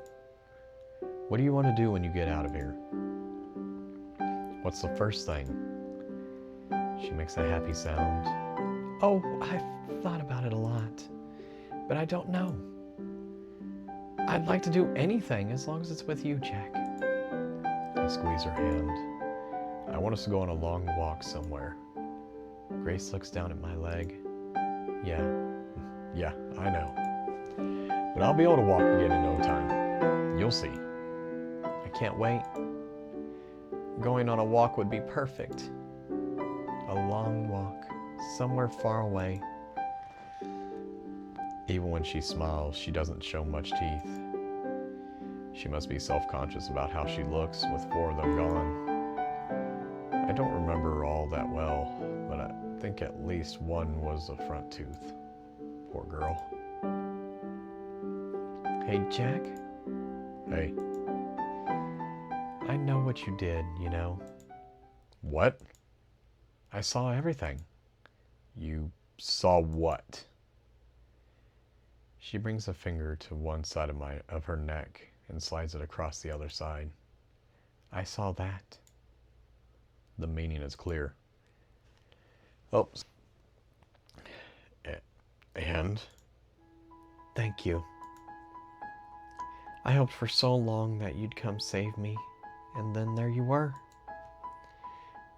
What do you want to do when you get out of here? What's the first thing? She makes a happy sound. Oh, I've thought about it a lot, but I don't know. I'd like to do anything as long as it's with you, Jack. I squeeze her hand. I want us to go on a long walk somewhere. Grace looks down at my leg. Yeah, I know. But I'll be able to walk again in no time. You'll see. I can't wait. Going on a walk would be perfect. A long walk, somewhere far away. Even when she smiles, she doesn't show much teeth. She must be self-conscious about how she looks with 4 of them gone. I don't remember her all that well, but I think at least one was a front tooth. Poor girl. Hey, Jack, Hey, I know what you did, you know. what? I saw everything. You saw what? She brings a finger to one side of her neck and slides it across the other side. I saw that. The meaning is clear. Oh, And? thank you. I hoped for so long that you'd come save me, and then there you were.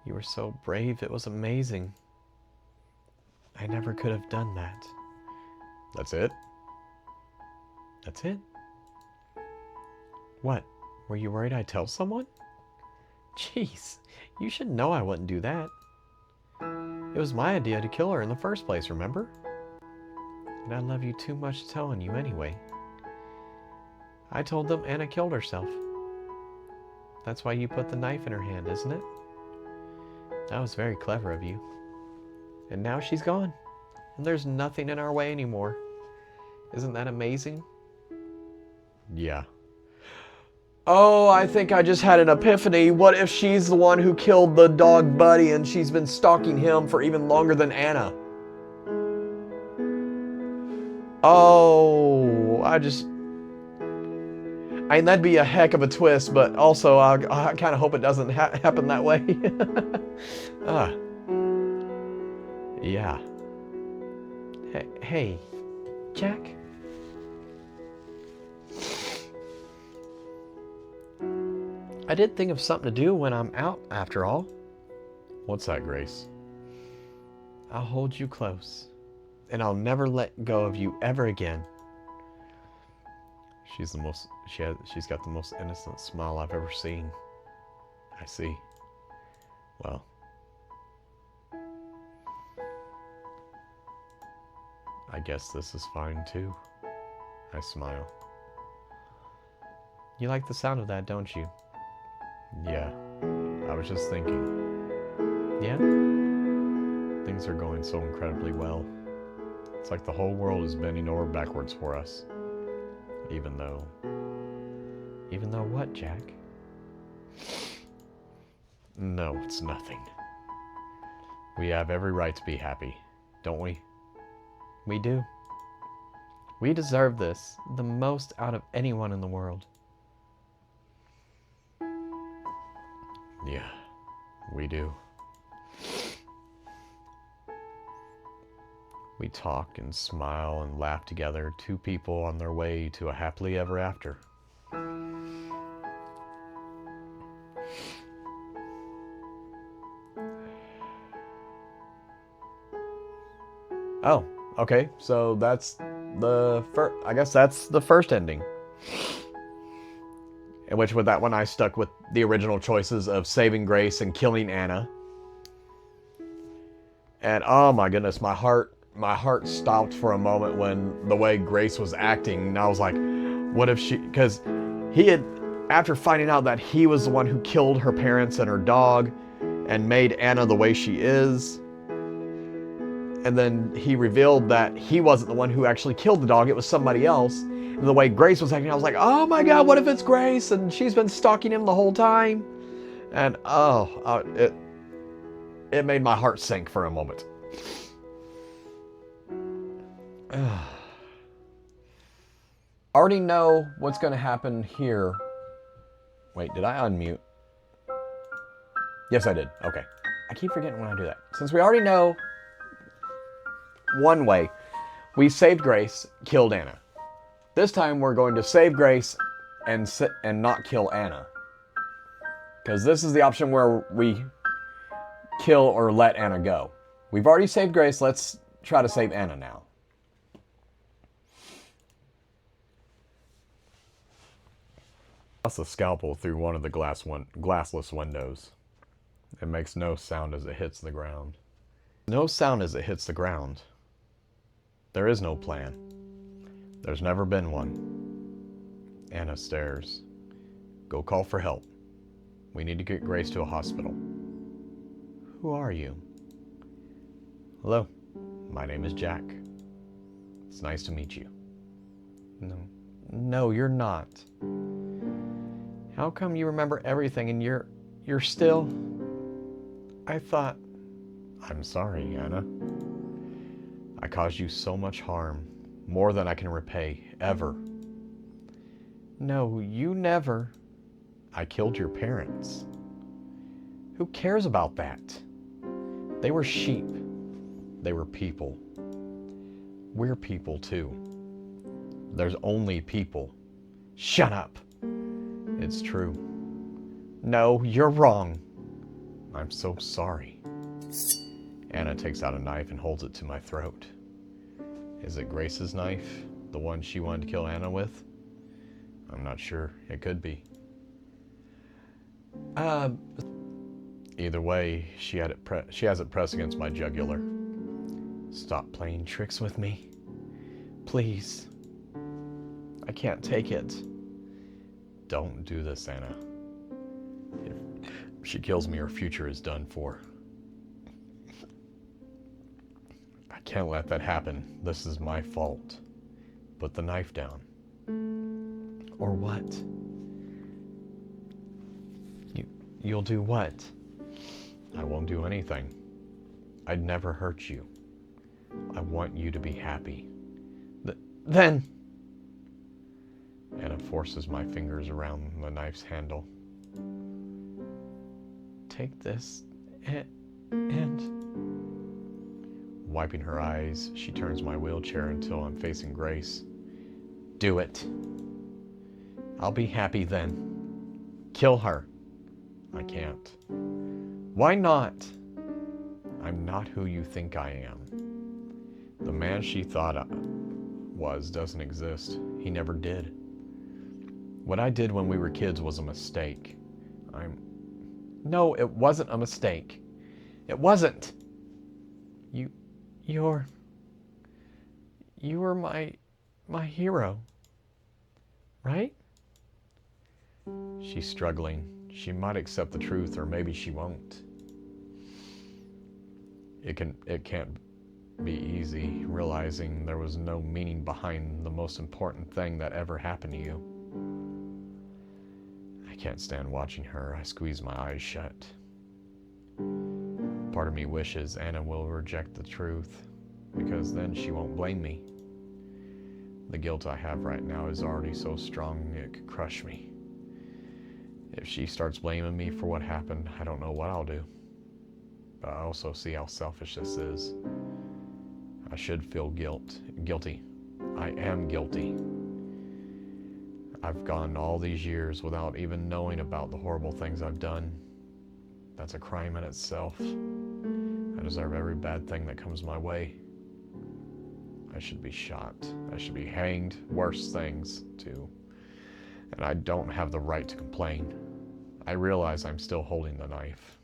You were so brave, it was amazing. I never could have done that. That's it? That's it? What? Were you worried I'd tell someone? Jeez, you should know I wouldn't do that. It was my idea to kill her in the first place, remember? And I love you too much to tell on you anyway. I told them Anna killed herself. That's why you put the knife in her hand, isn't it? That was very clever of you. And now she's gone. And there's nothing in our way anymore. Isn't that amazing? Yeah. Oh, I think I just had an epiphany. What if she's the one who killed the dog Buddy and she's been stalking him for even longer than Anna? Oh, I mean, that'd be a heck of a twist, but also I kind of hope it doesn't happen that way. Yeah. Hey, Jack? I did think of something to do when I'm out, after all. What's that, Grace? I'll hold you close, and I'll never let go of you ever again. She's got the most innocent smile I've ever seen. I see. Well, I guess this is fine too. I smile. You like the sound of that, don't you? Yeah, I was just thinking. Yeah? Things are going so incredibly well. It's like the whole world is bending over backwards for us. Even though what, Jack? No, it's nothing. We have every right to be happy, don't we? We do. We deserve this, the most out of anyone in the world. Yeah, we do. We talk and smile and laugh together, 2 people on their way to a happily ever after. Oh, okay. So that's I guess that's the first ending. In which with that one I stuck with the original choices of saving Grace and killing Anna. And oh my goodness, my heart stopped for a moment when the way Grace was acting. And I was like, what if because he had, after finding out that he was the one who killed her parents and her dog and made Anna the way she is, and then he revealed that he wasn't the one who actually killed the dog, it was somebody else. And the way Grace was acting, I was like, oh my God, what if it's Grace and she's been stalking him the whole time? And it made my heart sink for a moment. Already know what's going to happen here. Wait, did I unmute? Yes, I did. Okay. I keep forgetting when I do that. Since we already know one way, we saved Grace, killed Anna. This time we're going to save Grace and not kill Anna. Because this is the option where we kill or let Anna go. We've already saved Grace. Let's try to save Anna now. Toss the scalpel through one of the glassless windows. It makes no sound as it hits the ground. No sound as it hits the ground. There is no plan. There's never been one. Anna stares. Go call for help. We need to get Grace to a hospital. Who are you? Hello, my name is Jack. It's nice to meet you. No, you're not. How come you remember everything and you're still... I thought... I'm sorry, Anna. I caused you so much harm, more than I can repay, ever. No, you never. I killed your parents. Who cares about that? They were sheep. They were people. We're people too. There's only people. Shut up. It's true. No, you're wrong. I'm so sorry. Anna takes out a knife and holds it to my throat. Is it Grace's knife? The one she wanted to kill Anna with? I'm not sure. It could be. Either way, she has it pressed against my jugular. Stop playing tricks with me. Please. I can't take it. Don't do this, Anna. If she kills me, her future is done for. I can't let that happen. This is my fault. Put the knife down. Or what? You'll do what? I won't do anything. I'd never hurt you. I want you to be happy. Then... Anna forces my fingers around the knife's handle. Take this and... Wiping her eyes, she turns my wheelchair until I'm facing Grace. Do it. I'll be happy then. Kill her. I can't. Why not? I'm not who you think I am. The man she thought I was doesn't exist. He never did. What I did when we were kids was a mistake. No, it wasn't a mistake. It wasn't. You were my hero. Right? She's struggling. She might accept the truth, or maybe she won't. It can't be easy realizing there was no meaning behind the most important thing that ever happened to you. I can't stand watching her. I squeeze my eyes shut. Part of me wishes Anna will reject the truth, because then she won't blame me. The guilt I have right now is already so strong it could crush me. If she starts blaming me for what happened, I don't know what I'll do. But I also see how selfish this is. I should feel guilty. I am guilty. I've gone all these years without even knowing about the horrible things I've done. That's a crime in itself. I deserve every bad thing that comes my way. I should be shot. I should be hanged. Worse things, too. And I don't have the right to complain. I realize I'm still holding the knife.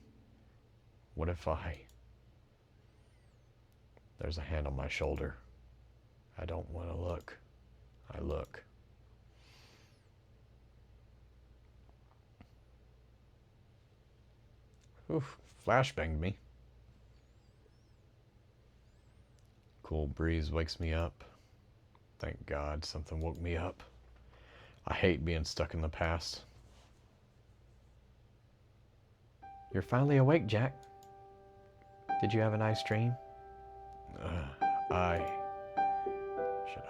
What if There's a hand on my shoulder. I don't want to look. I look. Oof, flashbanged me. Cool breeze wakes me up. Thank God something woke me up. I hate being stuck in the past. You're finally awake, Jack. Did you have a nice dream? Should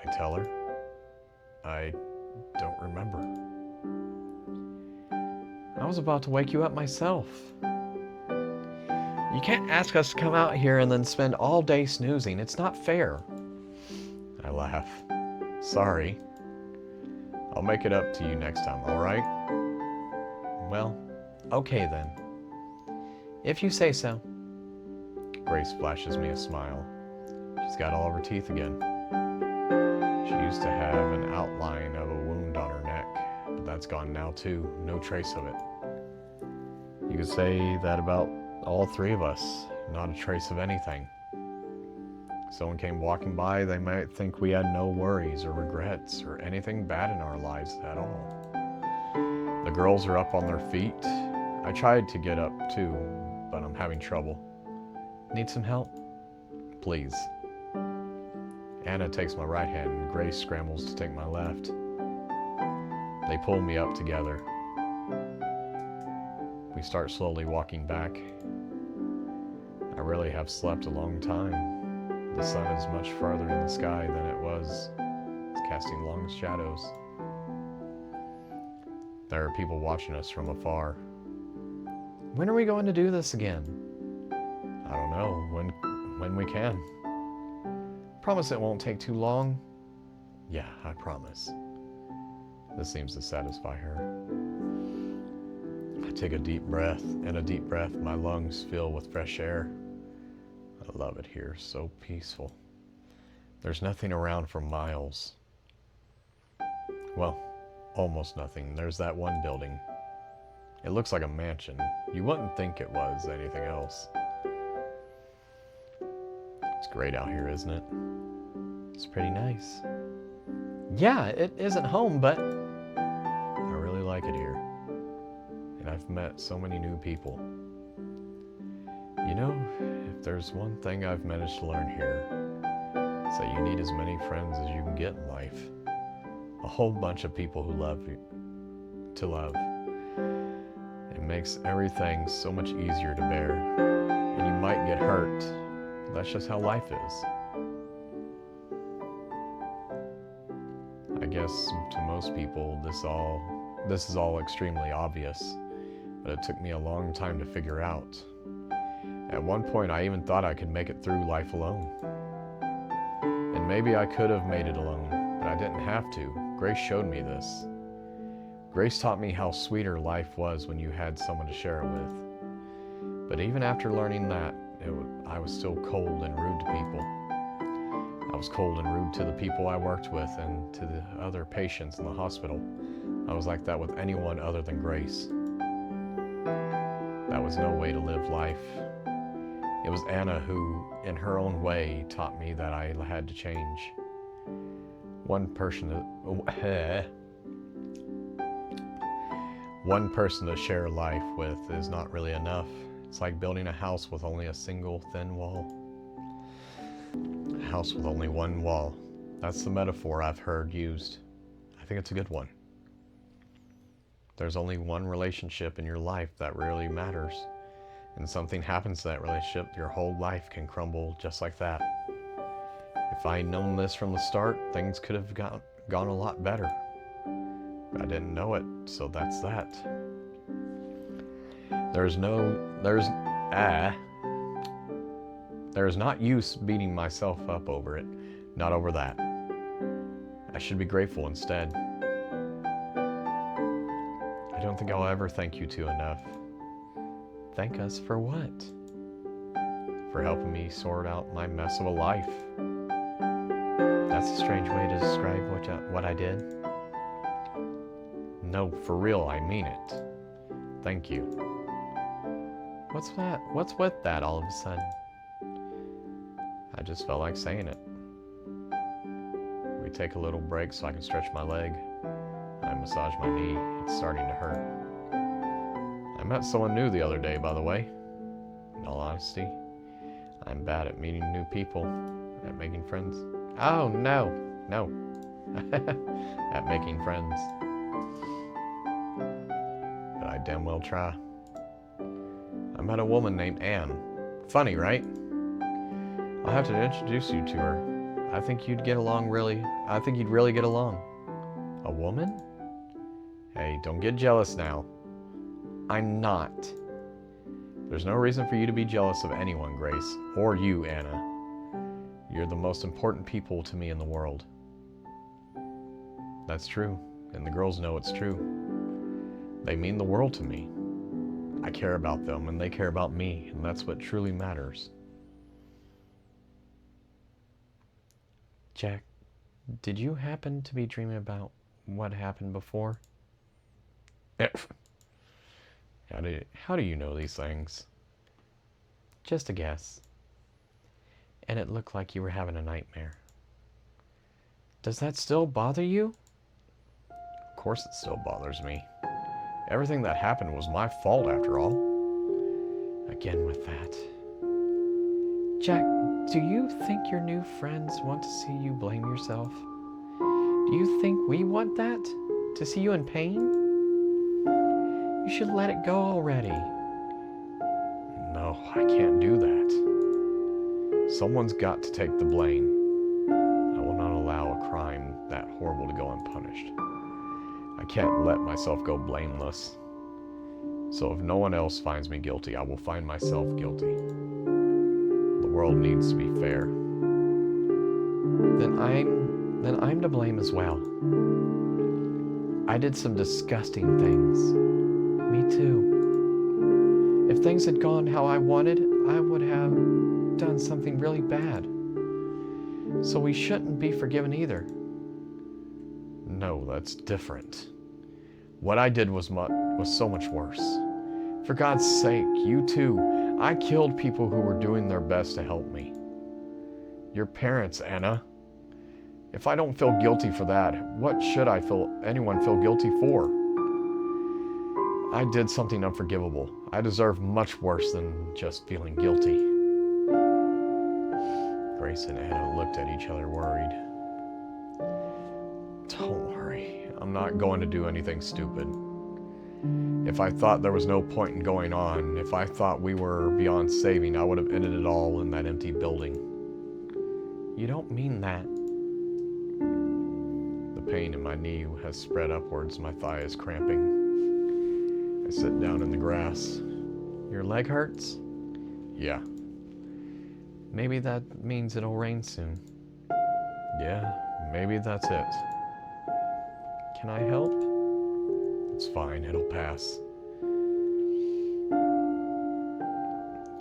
I tell her? I don't remember. I was about to wake you up myself. You can't ask us to come out here and then spend all day snoozing. It's not fair. I laugh. Sorry. I'll make it up to you next time, all right? Well, Okay then. If you say so. Grace flashes me a smile. She's got all of her teeth again. She used to have an outline of a wound on her neck, but that's gone now too. No trace of it. You could say that about all three of us. Not a trace of anything. If someone came walking by, they might think we had no worries or regrets or anything bad in our lives at all. The girls are up on their feet. I tried to get up too, but I'm having trouble. Need some help? Please. Anna takes my right hand and Grace scrambles to take my left. They pull me up together. We start slowly walking back. I really have slept a long time. The sun is much farther in the sky than it was. It's casting long shadows. There are people watching us from afar. When are we going to do this again? I don't know, when we can. Promise it won't take too long. Yeah, I promise. This seems to satisfy her. I take a deep breath, and a deep breath my lungs fill with fresh air. I love it here, so peaceful. There's nothing around for miles. Well, almost nothing. There's that one building. It looks like a mansion. You wouldn't think it was anything else. It's great out here, isn't it? It's pretty nice. Yeah, it isn't home, but I really like it here. And I've met so many new people. You know, if there's one thing I've managed to learn here, it's that you need as many friends as you can get in life. A whole bunch of people who love you, to love. It makes everything so much easier to bear. And you might get hurt. That's just how life is. I guess to most people this is all extremely obvious, but it took me a long time to figure out. At one point I even thought I could make it through life alone. And maybe I could have made it alone, but I didn't have to. Grace showed me this. Grace taught me how sweeter life was when you had someone to share it with. But even after learning that, I was still cold and rude to people. I was cold and rude to the people I worked with and to the other patients in the hospital. I was like that with anyone other than Grace. That was no way to live life. It was Anna who, in her own way, taught me that I had to change. One person to share life with is not really enough. It's like building a house with only a single thin wall. A house with only one wall. That's the metaphor I've heard used. I think it's a good one. There's only one relationship in your life that really matters. And something happens to that relationship, your whole life can crumble just like that. If I had known this from the start, things could have gone a lot better. But I didn't know it, so that's that. There's not use beating myself up over it. Not over that. I should be grateful instead. I don't think I'll ever thank you two enough. Thank us for what? For helping me sort out my mess of a life. That's a strange way to describe what I did. No, for real, I mean it. Thank you. What's that? What's with that all of a sudden? I just felt like saying it. We take a little break so I can stretch my leg. I massage my knee. It's starting to hurt. I met someone new the other day, by the way. In all honesty, I'm bad at meeting new people, at making friends. Oh, no. At making friends. But I damn well try. I met a woman named Anne. Funny, right? I'll have to introduce you to her. I think you'd really get along. A woman? Hey, don't get jealous now. I'm not. There's no reason for you to be jealous of anyone, Grace, or you, Anna. You're the most important people to me in the world. That's true, and the girls know it's true. They mean the world to me. I care about them and they care about me, and that's what truly matters. Jack, did you happen to be dreaming about what happened before? How do you know these things? Just a guess. And it looked like you were having a nightmare. Does that still bother you? Of course it still bothers me. Everything that happened was my fault after all. Again with that. Jack, do you think your new friends want to see you blame yourself? Do you think we want that? To see you in pain? You should let it go already. No, I can't do that. Someone's got to take the blame. I will not allow a crime that horrible to go unpunished. I can't let myself go blameless. So if no one else finds me guilty, I will find myself guilty. The world needs to be fair. Then I'm to blame as well. I did some disgusting things. Me too. If things had gone how I wanted, I would have done something really bad. So we shouldn't be forgiven either. No, that's different. What I did was so much worse. For God's sake, you too. I killed people who were doing their best to help me. Your parents, Anna. If I don't feel guilty for that, what should anyone feel guilty for? I did something unforgivable. I deserve much worse than just feeling guilty. Grace and Anna looked at each other worried. Don't worry, I'm not going to do anything stupid. If I thought there was no point in going on, if I thought we were beyond saving, I would have ended it all in that empty building. You don't mean that. The pain in my knee has spread upwards, my thigh is cramping. I sit down in the grass. Your leg hurts? Yeah. Maybe that means it'll rain soon. Yeah, maybe that's it. Can I help? It's fine, it'll pass.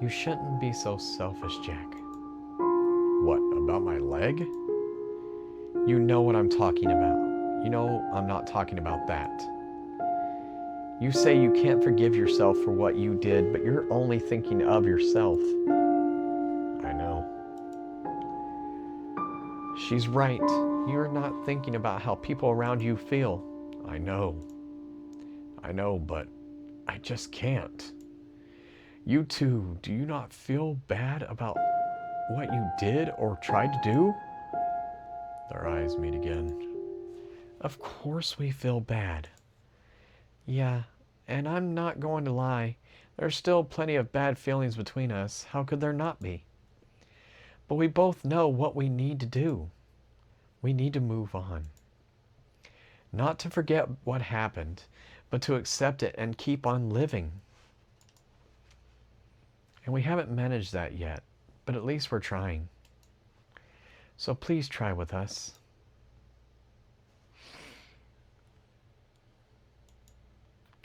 You shouldn't be so selfish, Jack. What, about my leg? You know what I'm talking about. You know I'm not talking about that. You say you can't forgive yourself for what you did, but you're only thinking of yourself. I know. She's right. You're not thinking about how people around you feel. I know, but I just can't. You too, do you not feel bad about what you did or tried to do? Their eyes meet again. Of course we feel bad. Yeah, and I'm not going to lie. There's still plenty of bad feelings between us. How could there not be? But we both know what we need to do. We need to move on. Not to forget what happened, but to accept it and keep on living. And we haven't managed that yet, but at least we're trying. So please try with us.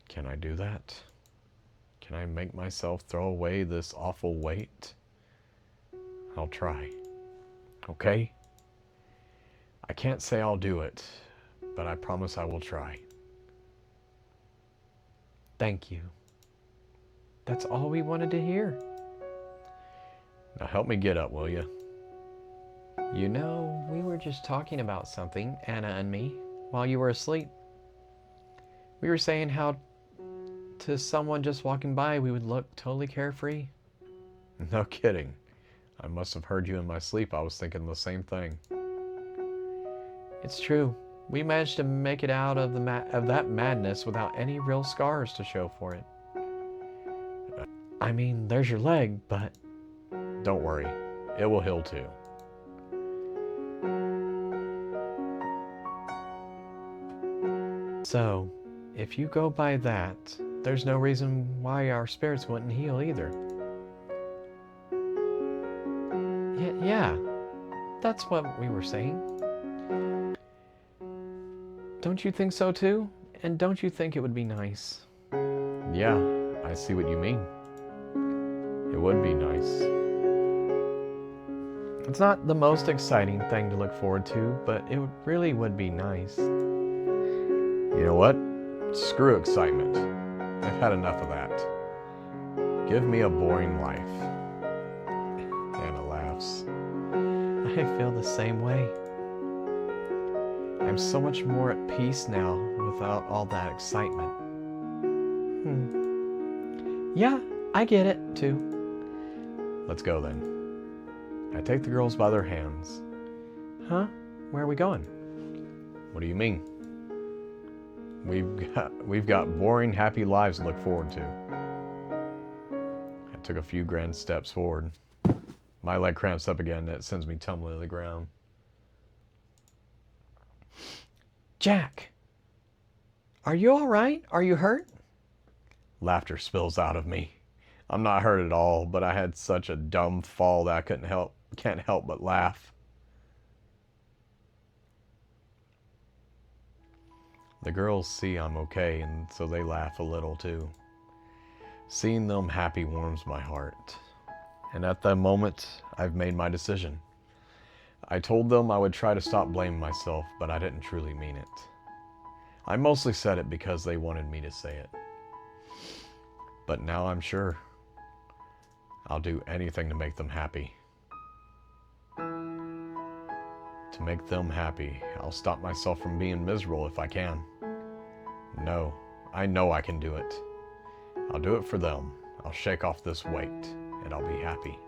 Can I do that? Can I make myself throw away this awful weight? I'll try. Okay? I can't say I'll do it, but I promise I will try. Thank you. That's all we wanted to hear. Now help me get up, will you? You know, we were just talking about something, Anna and me, while you were asleep. We were saying how to someone just walking by we would look totally carefree. No kidding. I must have heard you in my sleep. I was thinking the same thing. It's true. We managed to make it out of that madness without any real scars to show for it. I mean, there's your leg, but... Don't worry. It will heal too. So, if you go by that, there's no reason why our spirits wouldn't heal either. Yeah, that's what we were saying. Don't you think so too? And don't you think it would be nice? Yeah, I see what you mean. It would be nice. It's not the most exciting thing to look forward to, but it really would be nice. You know what? Screw excitement. I've had enough of that. Give me a boring life. Anna laughs. I feel the same way. I'm so much more at peace now without all that excitement. Yeah, I get it too. Let's go then. I take the girls by their hands. Huh? Where are we going? What do you mean? We've got boring, happy lives to look forward to. I took a few grand steps forward. My leg cramps up again and it sends me tumbling to the ground. Jack! Are you all right? Are you hurt? Laughter spills out of me. I'm not hurt at all, but I had such a dumb fall that I can't help but laugh. The girls see I'm okay, and so they laugh a little too. Seeing them happy warms my heart. And at that moment, I've made my decision. I told them I would try to stop blaming myself, but I didn't truly mean it. I mostly said it because they wanted me to say it. But now I'm sure I'll do anything to make them happy. To make them happy, I'll stop myself from being miserable if I can. No, I know I can do it. I'll do it for them. I'll shake off this weight, and I'll be happy.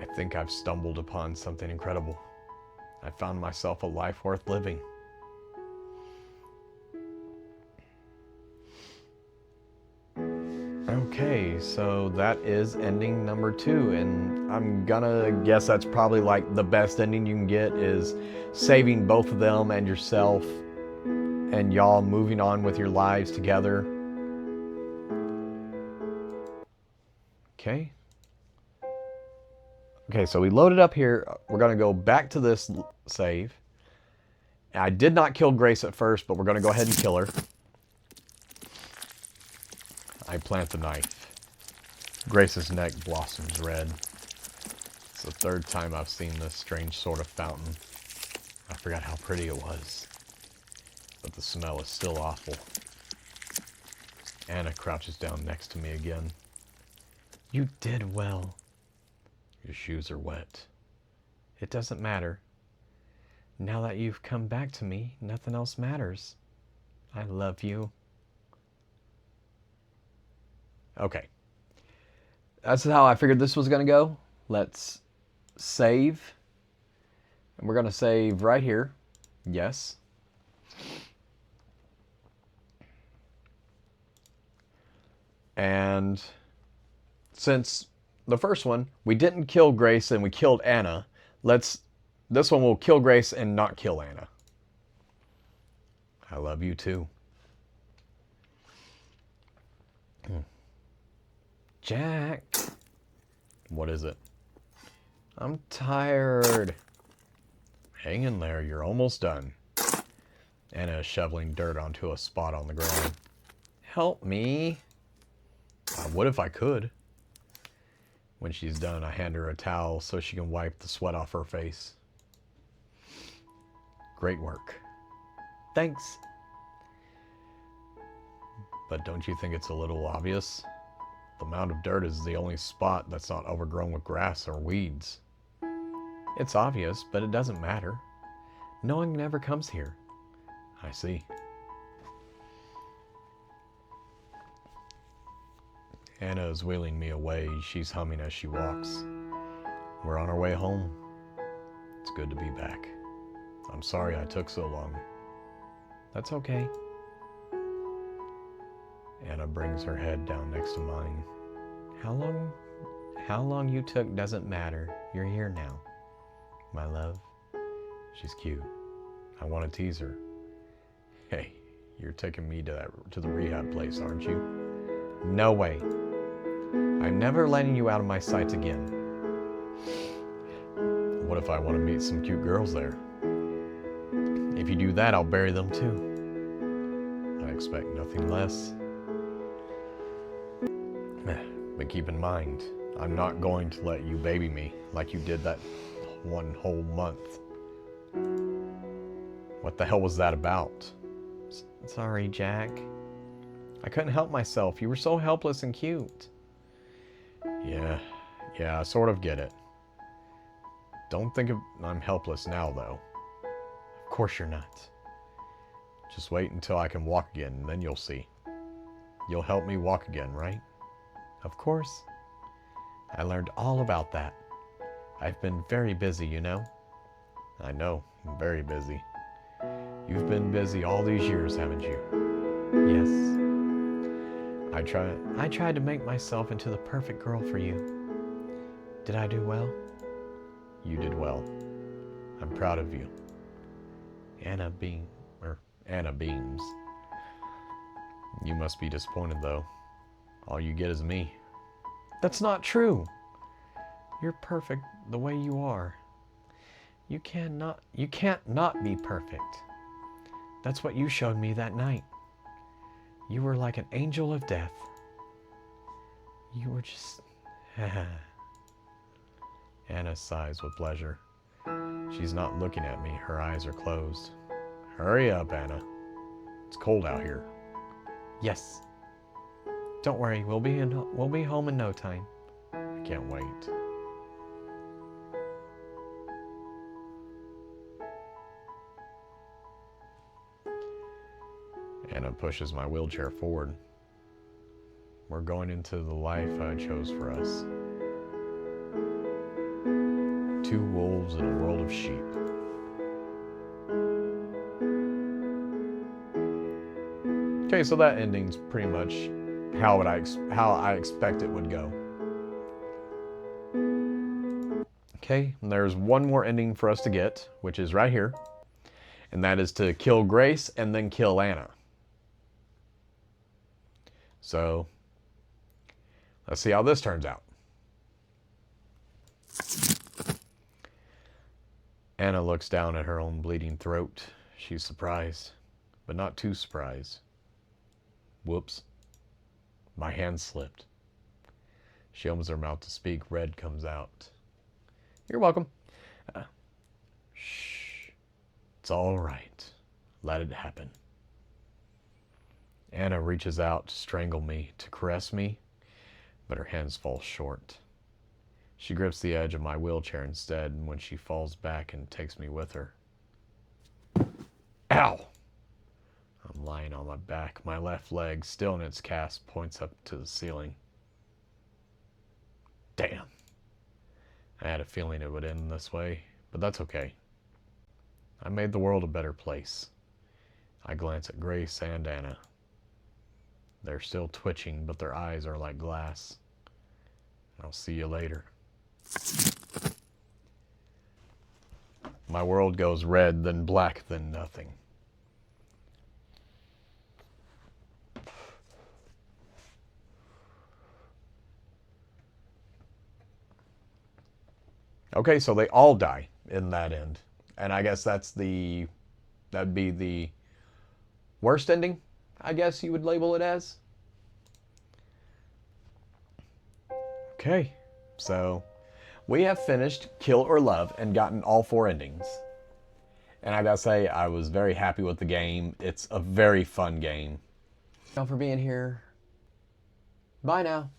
I think I've stumbled upon something incredible. I found myself a life worth living. Okay, so that is ending number 2, and I'm gonna guess that's probably like the best ending you can get is saving both of them and yourself and y'all moving on with your lives together. Okay. Okay, so we loaded up here. We're gonna go back to this save. I did not kill Grace at first, but we're gonna go ahead and kill her. I plant the knife. Grace's neck blossoms red. It's the 3rd time I've seen this strange sort of fountain. I forgot how pretty it was, but the smell is still awful. Anna crouches down next to me again. You did well. Your shoes are wet. It doesn't matter. Now that you've come back to me, nothing else matters. I love you. Okay. That's how I figured this was going to go. Let's save. And we're going to save right here. Yes. And since the first one, we didn't kill Grace and we killed Anna, this one will kill Grace and not kill Anna. I love you too. Jack. What is it? I'm tired. Hang in there, you're almost done. Anna is shoveling dirt onto a spot on the ground. Help me. I would if I could. When she's done, I hand her a towel so she can wipe the sweat off her face. Great work. Thanks. But don't you think it's a little obvious? The mound of dirt is the only spot that's not overgrown with grass or weeds. It's obvious, but it doesn't matter. No one ever comes here. I see. Anna is wheeling me away. She's humming as she walks. We're on our way home. It's good to be back. I'm sorry I took so long. That's okay. Anna brings her head down next to mine. How long you took doesn't matter. You're here now, my love. She's cute. I want to tease her. Hey, you're taking me to the rehab place, aren't you? No way. I'm never letting you out of my sights again. What if I want to meet some cute girls there? If you do that, I'll bury them too. I expect nothing less. But keep in mind, I'm not going to let you baby me like you did that one whole month. What the hell was that about? Sorry, Jack. I couldn't help myself. You were so helpless and cute. Yeah, I sort of get it. Don't think I'm helpless now, though. Of course you're not. Just wait until I can walk again, and then you'll see. You'll help me walk again, right? Of course. I learned all about that. I've been very busy, you know. I know, I'm very busy. You've been busy all these years, haven't you? Yes. I tried to make myself into the perfect girl for you. Did I do well? You did well. I'm proud of you. Anna Beams. You must be disappointed, though. All you get is me. That's not true. You're perfect the way you are. You can't not be perfect. That's what you showed me that night. You were like an angel of death. You were just... Anna sighs with pleasure. She's not looking at me. Her eyes are closed. Hurry up, Anna. It's cold out here. Yes. Don't worry, we'll be home in no time. I can't wait. Anna pushes my wheelchair forward. We're going into the life I chose for us. 2 wolves in a world of sheep. Okay, so that ending's pretty much how I expect it would go. Okay, and there's one more ending for us to get, which is right here. And that is to kill Grace and then kill Anna. So, let's see how this turns out. Anna looks down at her own bleeding throat. She's surprised, but not too surprised. Whoops. My hand slipped. She opens her mouth to speak. Red comes out. You're welcome. Shh. It's all right. Let it happen. Anna reaches out to strangle me, to caress me, but her hands fall short. She grips the edge of my wheelchair instead, and when she falls back and takes me with her. Ow! I'm lying on my back. My left leg, still in its cast, points up to the ceiling. Damn. I had a feeling it would end this way, but that's okay. I made the world a better place. I glance at Grace and Anna. They're still twitching, but their eyes are like glass. I'll see you later. My world goes red, then black, then nothing. Okay, so they all die in that end. And I guess that'd be the worst ending, I guess you would label it as. Okay, so we have finished Kill or Love and gotten all 4 endings. And I gotta say, I was very happy with the game. It's a very fun game. Thank you for being here. Bye now.